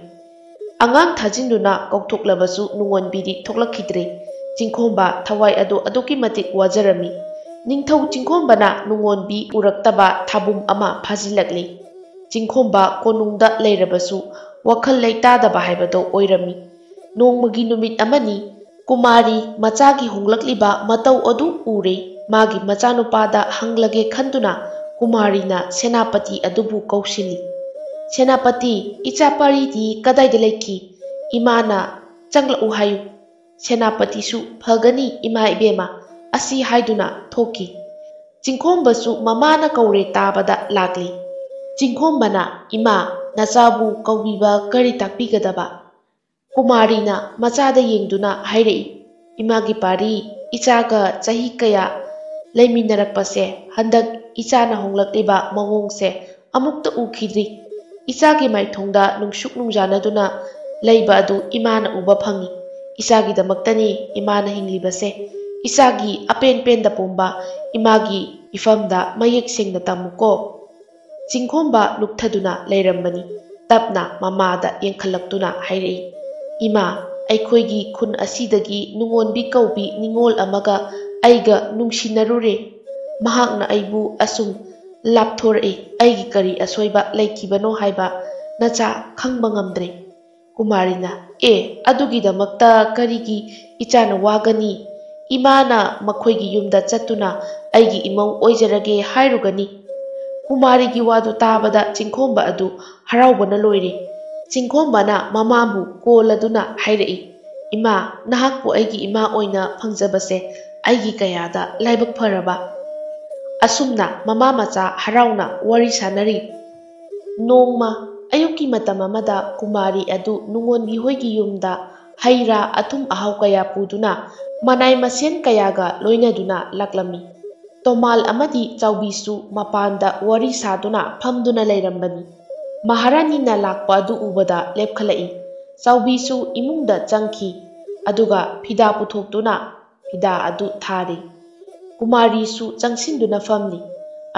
ꯑꯉꯥꯡ ꯊꯥꯖꯤꯟꯗꯨꯅ ꯀꯧꯊꯣꯛꯂꯕꯁꯨ ꯅꯨꯡꯉꯣꯟꯕꯤꯗꯤ ꯊꯣꯛꯂꯛꯈꯤꯗ꯭ꯔꯦ꯫ ꯆꯤꯡꯈꯣꯝꯕ ꯊꯋꯥꯏ ꯑꯗꯨ ꯑꯗꯨꯛꯀꯤ ꯃꯇꯤꯛ ꯋꯥꯖꯔꯝꯃꯤ꯫ ꯅꯤꯡꯊꯧ ꯆꯤꯡꯈꯣꯝꯕꯅ ꯅꯨꯡꯉꯣꯟꯕꯤ ꯎꯔꯛꯇꯕ ꯊꯥꯕꯨꯝ ꯑꯃ ꯐꯥꯖꯤꯜꯂꯛꯂꯦ꯫ ꯆꯤꯡꯈꯣꯝꯕ ꯀꯣꯅꯨꯡꯗ ꯂꯩꯔꯕꯁꯨ ꯋꯥꯈꯜ ꯂꯩꯇꯥꯗꯕ ꯍꯥꯏꯕꯗꯣ ꯑꯣꯏꯔꯝꯃꯤ꯫ ꯅꯣꯡꯃꯒꯤ ꯅꯨꯃꯤꯠ ꯑꯃꯅꯤ꯫ ꯀꯨꯃꯥꯔꯤ ꯃꯆꯥꯒꯤ ꯍꯣꯡꯂꯛꯂꯤꯕ ꯃꯇꯧ ꯑꯗꯨ ꯎꯔꯦ꯫ ꯃꯥꯒꯤ ꯃꯆꯥꯅꯨꯄꯥꯗ ꯍꯪꯂꯒꯦ ꯈꯟꯗꯨꯅ ꯀꯨꯃꯥꯔꯤꯅ ꯁꯦꯅꯥꯄꯇꯤ ꯑꯗꯨꯕꯨ ꯀꯧꯁꯤꯜꯂꯤ꯫ "ꯁꯦꯅꯥꯄꯇꯤ, ꯏꯆꯥ ꯄꯥꯔꯤꯗꯤ ꯀꯗꯥꯏꯗ ꯂꯩꯈꯤ? ꯏꯃꯥꯅ ꯆꯪꯂꯛꯎ ꯍꯥꯏꯌꯨ"꯫ ꯁꯦꯅꯥꯄꯇꯤꯁꯨ, "ꯐꯒꯅꯤ ꯏꯃꯥ ꯏꯕꯦꯝꯃ"꯫ ꯑꯁꯤ ꯍꯥꯏꯗꯨꯅ ꯊꯣꯛꯈꯤ꯫ ꯆꯤꯡꯈꯣꯝꯕꯁꯨ ꯃꯃꯥꯅ ꯀꯧꯔꯦ ꯇꯥꯕꯗ ꯂꯥꯛꯂꯤ꯫ ꯆꯤꯡꯈꯣꯝꯕꯅ, "ꯏꯃꯥ, ꯅꯆꯥꯕꯨ ꯀꯧꯕꯤꯕ ꯀꯔꯤ ꯇꯥꯛꯄꯤꯒꯗꯕ"꯫ ꯀꯨꯃꯥꯔꯤꯅ ꯃꯆꯥꯗ ꯌꯦꯡꯗꯨꯅ ꯍꯥꯏꯔꯛꯏ, "ꯏꯃꯥꯒꯤ ꯄꯥꯔꯤ, ꯏꯆꯥꯒ ꯆꯍꯤ ꯀꯌꯥ ꯂꯩꯃꯤꯟꯅꯔꯛꯄꯁꯦ ꯍꯟꯗꯛ ꯏꯆꯥꯅ ꯍꯣꯡꯂꯛꯂꯤꯕ ꯃꯑꯣꯡꯁꯦ ꯑꯃꯨꯛꯇ ꯎꯈꯤꯗ꯭ꯔꯤ꯫ ꯏꯆꯥꯒꯤ ꯃꯥꯏꯊꯣꯡꯗ ꯅꯨꯡꯁꯨꯛ ꯅꯨꯡꯖꯥꯅꯗꯨꯅ ꯂꯩꯕ ꯑꯗꯨ ꯏꯃꯥꯅ ꯎꯕ ꯐꯪꯏ꯫ ꯏꯆꯥꯒꯤꯗꯃꯛꯇꯅꯤ ꯏꯃꯥꯅ ꯍꯤꯡꯂꯤꯕꯁꯦ꯫ ꯏꯆꯥꯒꯤ ꯑꯄꯦꯟ ꯄꯦꯟꯗ ꯄꯣꯝꯕ ꯏꯃꯥꯒꯤ ꯏꯐꯝꯗ ꯃꯌꯦꯛ ꯁꯦꯡꯅ ꯇꯝꯃꯨꯀꯣ"꯫ ꯆꯤꯡꯈꯣꯝꯕ ꯂꯨꯞꯊꯗꯨꯅ ꯂꯩꯔꯝꯕꯅꯤ꯫ ꯇꯞꯅ ꯃꯃꯥꯗ ꯌꯦꯡꯈꯠꯂꯛꯇꯨꯅ ꯍꯥꯏꯔꯛꯏ, "ꯏꯃꯥ, ꯑꯩꯈꯣꯏꯒꯤ ꯈꯨꯟ ꯑꯁꯤꯗꯒꯤ ꯅꯨꯡꯉꯣꯟꯕꯤ ꯀꯧꯕꯤ ꯅꯤꯡꯉꯣꯜ ꯑꯃꯒ ꯑꯩꯒ ꯅꯨꯡꯁꯤꯅꯔꯨꯔꯦ꯫ ꯃꯍꯥꯛꯅ ꯑꯩꯕꯨ ꯑꯁꯨꯝ ꯂꯥꯞꯊꯣꯔꯛꯏ꯫ ꯑꯩꯒꯤ ꯀꯔꯤ ꯑꯁꯣꯏꯕ ꯂꯩꯈꯤꯕꯅꯣ ꯍꯥꯏꯕ ꯅꯆꯥ ꯈꯪꯕ ꯉꯝꯗ꯭ꯔꯦ"꯫ ꯀꯨꯃꯥꯔꯤꯅ, "ꯑꯗꯨꯒꯤꯗꯃꯛꯇ ꯀꯔꯤꯒꯤ ꯏꯆꯥꯅ ꯋꯥꯒꯅꯤ? ꯏꯃꯥꯅ ꯃꯈꯣꯏꯒꯤ ꯌꯨꯝꯗ ꯆꯠꯇꯨꯅ ꯑꯩꯒꯤ ꯏꯃꯧ ꯑꯣꯏꯖꯔꯒꯦ ꯍꯥꯏꯔꯨꯒꯅꯤ"꯫ ꯀꯨꯃꯥꯔꯤꯒꯤ ꯋꯥꯗꯨ ꯇꯥꯕꯗ ꯆꯤꯡꯈꯣꯝꯕ ꯑꯗꯨ ꯍꯔꯥꯎꯕꯅ ꯂꯣꯏꯔꯦ꯫ ꯆꯤꯡꯈꯣꯝꯕꯅ ꯃꯃꯥꯕꯨ ꯀꯣꯜꯂꯗꯨꯅ ꯍꯥꯏꯔꯛꯏ, "ꯏꯃꯥ, ꯅꯍꯥꯛꯄꯨ ꯑꯩꯒꯤ ꯏꯃꯥ ꯑꯣꯏꯅ ꯐꯪꯖꯕꯁꯦ ꯑꯩꯒꯤ ꯀꯌꯥꯗ ꯂꯥꯏꯕꯛ ꯐꯔꯕ"꯫ ꯑꯁꯨꯝꯅ ꯃꯃꯥ ꯃꯆꯥ ꯍꯔꯥꯎꯅ ꯋꯥꯔꯤ ꯁꯥꯅꯔꯤ꯫ ꯅꯣꯡꯃ ꯑꯌꯨꯛꯀꯤ ꯃꯇꯝ ꯑꯃꯗ ꯀꯨꯃꯥꯔꯤ ꯑꯗꯨ ꯅꯨꯡꯉꯣꯟꯕꯤ ꯍꯣꯏꯒꯤ ꯌꯨꯝꯗ ꯍꯩ ꯔꯥ ꯑꯊꯨꯝ ꯑꯍꯥꯎ ꯀꯌꯥ ꯄꯨꯗꯨꯅ ꯃꯅꯥꯏ ꯃꯁꯦꯟ ꯀꯌꯥꯒ ꯂꯣꯏꯅꯗꯨꯅ ꯂꯥꯛꯂꯝꯃꯤ꯫ ꯇꯣꯃꯥꯜ ꯑꯃꯗꯤ ꯆꯥꯎꯕꯤꯁꯨ ꯃꯄꯥꯟꯗ ꯋꯥꯔꯤ ꯁꯥꯗꯨꯅ ꯐꯝꯗꯨꯅ ꯂꯩꯔꯝꯕꯅꯤ꯫ ꯃꯍꯥꯔꯥꯅꯤꯅ ꯂꯥꯛꯄ ꯑꯗꯨ ꯎꯕꯗ ꯂꯦꯞꯈꯠꯂꯛꯏ꯫ ꯆꯥꯎꯕꯤꯁꯨ ꯏꯃꯨꯡꯗ ꯆꯪꯈꯤ꯫ ꯑꯗꯨꯒ ꯐꯤꯗꯥ ꯄꯨꯊꯣꯛꯇꯨꯅ ꯐꯤꯗꯥ ꯑꯗꯨ ꯊꯥꯔꯤ꯫ ꯀꯨꯃꯥꯔꯤꯁꯨ ꯆꯪꯁꯤꯟꯗꯨꯅ ꯐꯝꯂꯤ꯫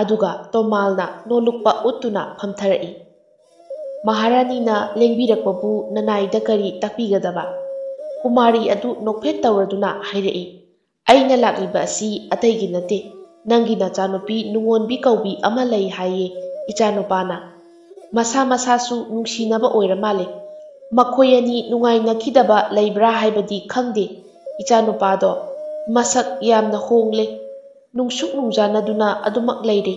ꯑꯗꯨꯒ ꯇꯣꯃꯥꯜꯅ ꯅꯣꯂꯨꯛꯄ ꯎꯠꯇꯨꯅ ꯐꯝꯊꯔꯛꯏ꯫ ꯃꯍꯥꯔꯥꯅꯤꯅ ꯂꯦꯡꯕꯤꯔꯛꯄꯕꯨ ꯅꯅꯥꯏꯗ ꯀꯔꯤ ꯇꯥꯛꯄꯤꯒꯗꯕ"꯫ ꯀꯨꯃꯥꯔꯤ ꯑꯗꯨ ꯅꯣꯛꯐꯦꯠ ꯇꯧꯔꯗꯨꯅ ꯍꯥꯏꯔꯛꯏ, "ꯑꯩꯅ ꯂꯥꯛꯂꯤꯕ ꯑꯁꯤ ꯑꯇꯩꯒꯤ ꯅꯠꯇꯦ, ꯅꯪꯒꯤ ꯅꯆꯥꯅꯨꯄꯤ ꯅꯨꯡꯉꯣꯟꯕꯤ ꯀꯧꯕꯤ ꯑꯃ ꯂꯩ ꯍꯥꯏꯌꯦ, ꯏꯆꯥꯅꯨꯄꯥꯅ꯫ ꯃꯁꯥ ꯃꯁꯥꯁꯨ ꯅꯨꯡꯁꯤꯅꯕ ꯑꯣꯏꯔ ꯃꯥꯜꯂꯦ꯫ ꯃꯈꯣꯏ ꯑꯅꯤ ꯅꯨꯡꯉꯥꯏꯅꯈꯤꯗꯕ ꯂꯩꯕ꯭ꯔꯥ ꯍꯥꯏꯕꯗꯤ ꯈꯪꯗꯦ꯫ ꯏꯆꯥꯅꯨꯄꯥꯗꯣ ꯃꯁꯛ ꯌꯥꯝꯅ ꯍꯣꯡꯂꯦ, ꯅꯨꯡꯁꯨꯛ ꯅꯨꯡꯖꯥꯅꯗꯨꯅ ꯑꯗꯨꯃꯛ ꯂꯩꯔꯦ꯫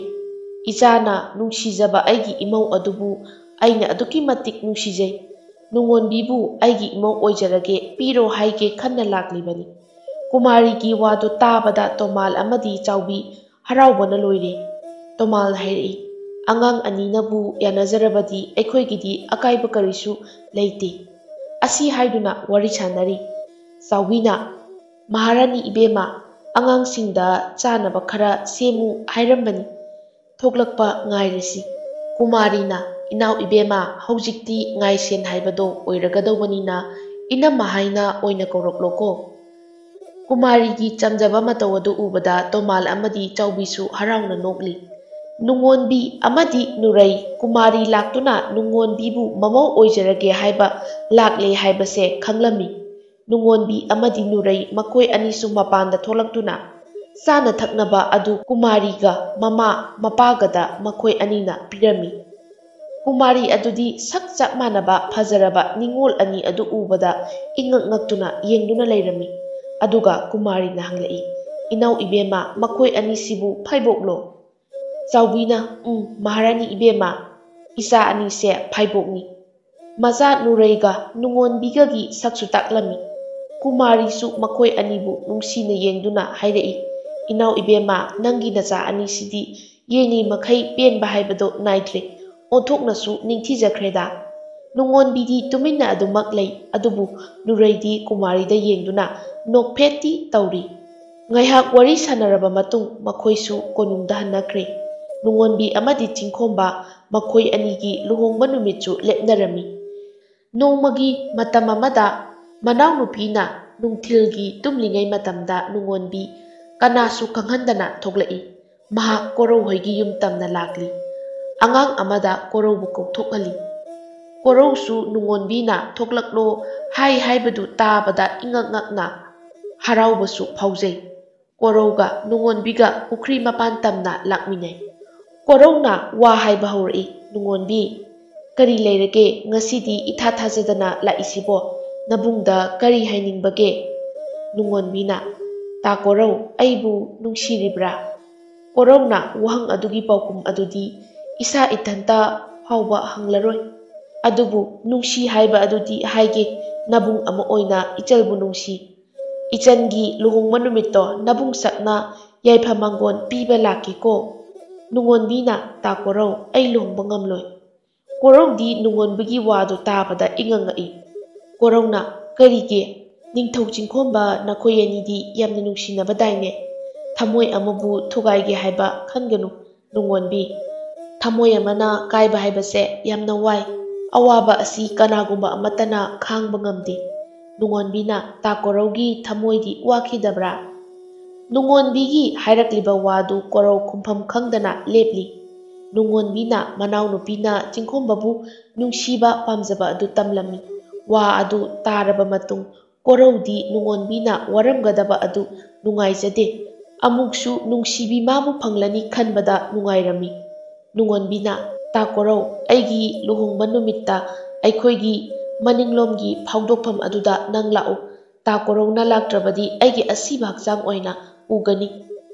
ꯏꯆꯥꯅ ꯅꯨꯡꯁꯤꯖꯕ ꯑꯩꯒꯤ ꯏꯃꯧ ꯑꯗꯨꯕꯨ ꯑꯩꯅ ꯑꯗꯨꯛꯀꯤ ꯃꯇꯤꯛ ꯅꯨꯡꯁꯤꯖꯩ꯫ ꯅꯨꯡꯉꯣꯟꯕꯤꯕꯨ ꯑꯩꯒꯤ ꯏꯃꯧ ꯑꯣꯏꯖꯔꯒꯦ, ꯄꯤꯔꯣ ꯍꯥꯏꯒꯦ ꯈꯟꯅ ꯂꯥꯛꯂꯤꯕꯅꯤ꯫ ꯀꯨꯃꯥꯔꯤꯒꯤ ꯋꯥꯗꯨ ꯇꯥꯕꯗ ꯇꯣꯃꯥꯜ ꯑꯃꯗꯤ ꯆꯥꯎꯕꯤ ꯍꯔꯥꯎꯕꯅ ꯂꯣꯏꯔꯦ꯫ ꯇꯣꯃꯥꯜꯅ ꯍꯥꯏꯔꯛꯏ, ꯑꯉꯥꯡ ꯑꯅꯤꯅꯕꯨ ꯌꯥꯅꯖꯔꯕꯗꯤ ꯑꯩꯈꯣꯏꯒꯤꯗꯤ ꯑꯀꯥꯏꯕ ꯀꯔꯤꯁꯨ ꯂꯩꯇꯦ꯫ ꯑꯁꯤ ꯍꯥꯏꯗꯨꯅ ꯋꯥꯔꯤ ꯁꯥꯟꯅꯔꯤ꯫ ꯆꯥꯎꯕꯤꯅ, ꯃꯍꯥꯔꯥꯅꯤ ꯏꯕꯦꯝꯃ, ꯑꯉꯥꯡꯁꯤꯡꯗ ꯆꯥꯅꯕ ꯈꯔ ꯁꯦꯝꯃꯨ ꯍꯥꯏꯔꯝꯕꯅꯤ, ꯊꯣꯛꯂꯛꯄ ꯉꯥꯏꯔꯁꯤ꯫ ꯀꯨꯃꯥꯔꯤꯅ, ꯏꯅꯥꯎ ꯏꯕꯦꯝꯃ, ꯍꯧꯖꯤꯛꯇꯤ ꯉꯥꯏꯁꯦꯟ ꯍꯥꯏꯕꯗꯣ ꯑꯣꯏꯔꯒꯗꯧꯕꯅꯤꯅ ꯏꯅꯝꯃ ꯍꯥꯏꯅ ꯑꯣꯏꯅ ꯀꯧꯔꯛꯂꯣꯀꯣ꯫ ꯀꯨꯃꯥꯔꯤꯒꯤ ꯆꯝꯖꯕ ꯃꯇꯧ ꯑꯗꯨ ꯎꯕꯗ ꯇꯣꯃꯥꯜ ꯑꯃꯗꯤ ꯆꯥꯎꯕꯤꯁꯨ ꯍꯔꯥꯎꯅ ꯅꯣꯛꯂꯤ꯫ ꯅꯨꯡꯉꯣꯟꯕꯤ ꯑꯃꯗꯤ ꯅꯨꯔꯩ ꯀꯨꯃꯥꯔꯤ ꯂꯥꯛꯇꯨꯅ ꯅꯨꯡꯉꯣꯟꯕꯤꯕꯨ ꯃꯃꯧ ꯑꯣꯏꯖꯔꯒꯦ ꯍꯥꯏꯕ ꯂꯥꯛꯂꯦ ꯍꯥꯏꯕꯁꯦ ꯈꯪꯂꯝꯃꯤ꯫ ꯅꯨꯡꯉꯣꯟꯕꯤ ꯑꯃꯗꯤ ꯅꯨꯔꯩ ꯃꯈꯣꯏ ꯑꯅꯤꯁꯨ ꯃꯄꯥꯟꯗ ꯊꯣꯛꯂꯛꯇꯨꯅ ꯆꯥꯅ ꯊꯛꯅꯕ ꯑꯗꯨ ꯀꯨꯃꯥꯔꯤꯒ ꯃꯃꯥ ꯃꯄꯥꯒꯗ ꯃꯈꯣꯏ ꯑꯅꯤꯅ ꯄꯤꯔꯝꯃꯤ꯫ ꯀꯨꯃꯥꯔꯤ ꯑꯗꯨꯗꯤ ꯁꯛ ꯆꯞ ꯃꯥꯟꯅꯕ ꯐꯖꯔꯕ ꯅꯤꯡꯉꯣꯜ ꯑꯅꯤ ꯑꯗꯨ ꯎꯕꯗ ꯏꯉꯛ ꯉꯛꯇꯨꯅ ꯌꯦꯡꯗꯨꯅ ꯂꯩꯔꯝꯃꯤ꯫ ꯑꯗꯨꯒ ꯀꯨꯃꯥꯔꯤꯅ ꯍꯪꯂꯛꯏ, ꯏꯅꯥꯎ ꯏꯕꯦꯝꯃ, ꯃꯈꯣꯏ ꯑꯅꯤꯁꯤꯕꯨ ꯐꯩꯕꯣꯛꯂꯣ? ꯆꯥꯎꯕꯤꯅ, ꯃꯍꯥꯔꯥꯅꯤ ꯏꯕꯦꯝꯃ, ꯏꯆꯥ ꯑꯅꯤꯁꯦ ꯐꯩꯕꯣꯛꯅꯤ꯫ ꯃꯆꯥ ꯅꯨꯔꯩꯒ ꯅꯨꯡꯉꯣꯟꯕꯤꯒꯒꯤ ꯁꯛꯁꯨ ꯇꯥꯛꯂꯝꯃꯤ꯫ ꯀꯨꯃꯥꯔꯤꯁꯨ ꯃꯈꯣꯏ ꯑꯅꯤꯕꯨ ꯅꯨꯡꯁꯤꯅ ꯌꯦꯡꯗꯨꯅ ꯍꯥꯏꯔꯛꯏ, ꯏꯅꯥꯎ ꯏꯕꯦꯝꯃ, ꯅꯪꯒꯤ ꯅꯆꯥ ꯑꯅꯤꯁꯤꯗꯤ ꯌꯦꯡꯉꯤꯃꯈꯩ ꯄꯦꯟꯕ ꯍꯥꯏꯕꯗꯣ ꯅꯥꯏꯗ꯭ꯔꯦ, ꯑꯣꯟꯊꯣꯛꯅꯁꯨ ꯅꯤꯡꯊꯤꯖꯈ꯭ꯔꯦꯗ꯫ ꯅꯨꯡꯉꯣꯟꯕꯤꯗꯤ ꯇꯨꯃꯤꯟꯅ ꯑꯗꯨꯃꯛ ꯂꯩ, ꯑꯗꯨꯕꯨ ꯅꯨꯔꯩꯗꯤ ꯀꯨꯃꯥꯔꯤꯗ ꯌꯦꯡꯗꯨꯅ ꯅꯣꯛꯐꯦꯠꯇꯤ ꯇꯧꯔꯤ꯫ ꯉꯥꯏꯍꯥꯛ ꯋꯥꯔꯤ ꯁꯥꯟꯅꯔꯕ ꯃꯇꯨꯡ ꯃꯈꯣꯏꯁꯨ ꯀꯣꯅꯨꯡꯗ ꯍꯟꯅꯈ꯭ꯔꯦ꯫ ꯅꯨꯡꯉꯣꯟꯕꯤ ꯑꯃꯗꯤ ꯆꯤꯡꯈꯣꯝꯕ ꯃꯈꯣꯏ ꯑꯅꯤꯒꯤ ꯂꯨꯍꯣꯡꯕ ꯅꯨꯃꯤꯠꯁꯨ ꯂꯦꯞꯅꯔꯝꯃꯤ꯫ ꯅꯣꯡꯃꯒꯤ ꯃꯇꯝ ꯑꯃꯗ ꯃꯅꯥꯎꯅꯨꯄꯤꯅ ꯅꯨꯡꯊꯤꯜꯒꯤ ꯇꯨꯝꯂꯤꯉꯩ ꯃꯇꯝꯗ ꯅꯨꯡꯉꯣꯟꯕꯤ ꯀꯅꯥꯁꯨ ꯈꯪꯍꯟꯗꯅ ꯊꯣꯛꯂꯛꯏ꯫ ꯃꯍꯥꯛ ꯀꯣꯔꯧꯍꯣꯏꯒꯤ ꯌꯨꯝ ꯇꯝꯅ ꯂꯥꯛꯂꯤ꯫ ꯑꯉꯥꯡ ꯑꯃꯗ ꯀꯣꯔꯧꯕꯨ ꯀꯧꯊꯣꯛꯍꯜꯂꯤ꯫ ꯀꯣꯔꯧꯁꯨ ꯅꯨꯡꯉꯣꯟꯕꯤꯅ ꯊꯣꯛꯂꯛꯂꯣ ꯍꯥꯏꯕꯗꯨ ꯇꯥꯕꯗ ꯏꯉꯛ ꯉꯛꯅ ꯍꯔꯥꯎꯕꯁꯨ ꯐꯥꯎꯖꯩ꯫ ꯀꯣꯔꯧꯒ ꯅꯨꯡꯉꯣꯟꯕꯤꯒ ꯄꯨꯈ꯭ꯔꯤ ꯃꯄꯥꯟ ꯇꯝꯅ ꯂꯥꯛꯃꯤꯟꯅꯩ꯫ ꯀꯣꯔꯧꯅ ꯋꯥ ꯍꯥꯏꯕ ꯍꯧꯔꯛꯏ, ꯅꯨꯡꯉꯣꯟꯕꯤ, ꯀꯔꯤ ꯂꯩꯔꯒꯦ ꯉꯁꯤꯗꯤ ꯏꯊꯥ ꯊꯥꯖꯗꯅ ꯂꯥꯛꯏꯁꯤꯕꯣ? ꯅꯕꯨꯡꯗ ꯀꯔꯤ ꯍꯥꯏꯅꯤꯡꯕꯒꯦ? ꯅꯨꯡꯉꯣꯟꯕꯤꯅ, ꯇꯥ ꯀꯣꯔꯧ, ꯑꯩꯕꯨ ꯅꯨꯡꯁꯤꯔꯤꯕ꯭ꯔꯥ? ꯀꯣꯔꯧꯅ ꯋꯥꯍꯪ ꯑꯗꯨꯒꯤ ꯄꯥꯎꯈꯨꯝ ꯑꯗꯨꯗꯤ ꯏꯁꯥ ꯏꯊꯟꯇ ꯐꯥꯎꯕ ꯍꯪꯂꯔꯣꯏ, ꯑꯗꯨꯕꯨ ꯅꯨꯡꯁꯤ ꯍꯥꯏꯕ ꯑꯗꯨꯗꯤ ꯍꯥꯏꯒꯦ, ꯅꯕꯨꯡ ꯑꯃ ꯑꯣꯏꯅ ꯏꯆꯜꯕꯨ ꯅꯨꯡꯁꯤ꯫ ꯏꯆꯟꯒꯤ ꯂꯨꯍꯣꯡꯕ ꯅꯨꯃꯤꯠꯇꯣ ꯅꯕꯨꯡ ꯁꯛꯅ ꯌꯥꯏꯐ ꯃꯥꯡꯒꯣꯟ ꯄꯤꯕ ꯂꯥꯛꯀꯦꯀꯣ꯫ ꯅꯨꯡꯉꯣꯟꯕꯤꯅ, ꯇꯥ ꯀꯣꯔꯧ, ꯑꯩ ꯂꯨꯍꯣꯡꯕ ꯉꯝꯂꯣꯏ꯫ ꯀꯣꯔꯧꯗꯤ ꯅꯨꯡꯉꯣꯟꯕꯤꯒꯤ ꯋꯥꯗꯨ ꯇꯥꯕꯗ ꯏꯉꯛ ꯉꯛꯏ꯫ ꯀꯣꯔꯧꯅ, ꯀꯔꯤꯒꯤ? ꯅꯤꯡꯊꯧ ꯆꯤꯡꯈꯣꯝꯕ ꯅꯈꯣꯏ ꯑꯅꯤꯗꯤ ꯌꯥꯝꯅ ꯅꯨꯡꯁꯤꯅꯕꯗꯥꯏꯅꯦ, ꯊꯃꯣꯏ ꯑꯃꯕꯨ ꯊꯨꯒꯥꯏꯒꯦ ꯍꯥꯏꯕ ꯈꯟꯒꯅꯨ ꯅꯨꯡꯉꯣꯟꯕꯤ꯫ ꯊꯃꯣꯏ ꯑꯃꯅ ꯀꯥꯏꯕ ꯍꯥꯏꯕꯁꯦ ꯌꯥꯝꯅ ꯋꯥꯏ, ꯑꯋꯥꯕ ꯑꯁꯤ ꯀꯅꯥꯒꯨꯝꯕ ꯑꯃꯠꯇꯅ ꯈꯥꯡꯕ ꯉꯝꯗꯦ꯫ ꯅꯨꯡꯉꯣꯟꯕꯤꯅ, ꯇꯥ ꯀꯣꯔꯧꯒꯤ ꯊꯃꯣꯏꯗꯤ ꯋꯥꯈꯤꯗꯕ꯭ꯔꯥ? ꯅꯨꯡꯉꯣꯟꯕꯤꯒꯤ ꯍꯥꯏꯔꯛꯂꯤꯕ ꯋꯥꯗꯨ ꯀꯣꯔꯧ ꯈꯨꯝꯐꯝ ꯈꯪꯗꯅ ꯂꯦꯞꯂꯤ꯫ ꯅꯨꯡꯉꯣꯟꯕꯤꯅ ꯃꯅꯥꯎꯅꯨꯄꯤꯅ ꯆꯤꯡꯈꯣꯝꯕꯕꯨ ꯅꯨꯡꯁꯤꯕ ꯄꯥꯝꯖꯕ ꯑꯗꯨ ꯇꯝꯂꯝꯃꯤ꯫ ꯋꯥ ꯑꯗꯨ ꯇꯥꯔꯕ ꯃꯇꯨꯡ ꯀꯣꯔꯧꯗꯤ ꯅꯨꯡꯉꯣꯟꯕꯤꯅ ꯋꯥꯔꯝꯒꯗꯕ ꯑꯗꯨ ꯅꯨꯡꯉꯥꯏꯖꯗꯦ, ꯑꯃꯨꯛꯁꯨ ꯅꯨꯡꯁꯤꯕꯤ ꯃꯥꯕꯨ ꯐꯪꯂꯅꯤ ꯈꯟꯕꯗ ꯅꯨꯡꯉꯥꯏꯔꯝꯃꯤ꯫ ꯅꯨꯡꯉꯣꯟꯕꯤꯅ, ꯇꯥ ꯀꯣꯔꯧ, ꯑꯩꯒꯤ ꯂꯨꯍꯣꯡꯕ ꯅꯨꯃꯤꯠꯇ ꯑꯩꯈꯣꯏꯒꯤ ꯃꯅꯤꯡꯂꯣꯝꯒꯤ ꯐꯥꯎꯗꯣꯛꯐꯝ ꯑꯗꯨꯗ ꯅꯪ ꯂꯥꯛꯎ꯫ ꯇꯥ ꯀꯣꯔꯧꯅ ꯂꯥꯛꯇ꯭ꯔꯕꯗꯤ ꯑꯩꯒꯤ ꯑꯁꯤꯕ ꯍꯛꯆꯥꯡ ꯑꯣꯏꯅ ꯎꯒꯅꯤ꯫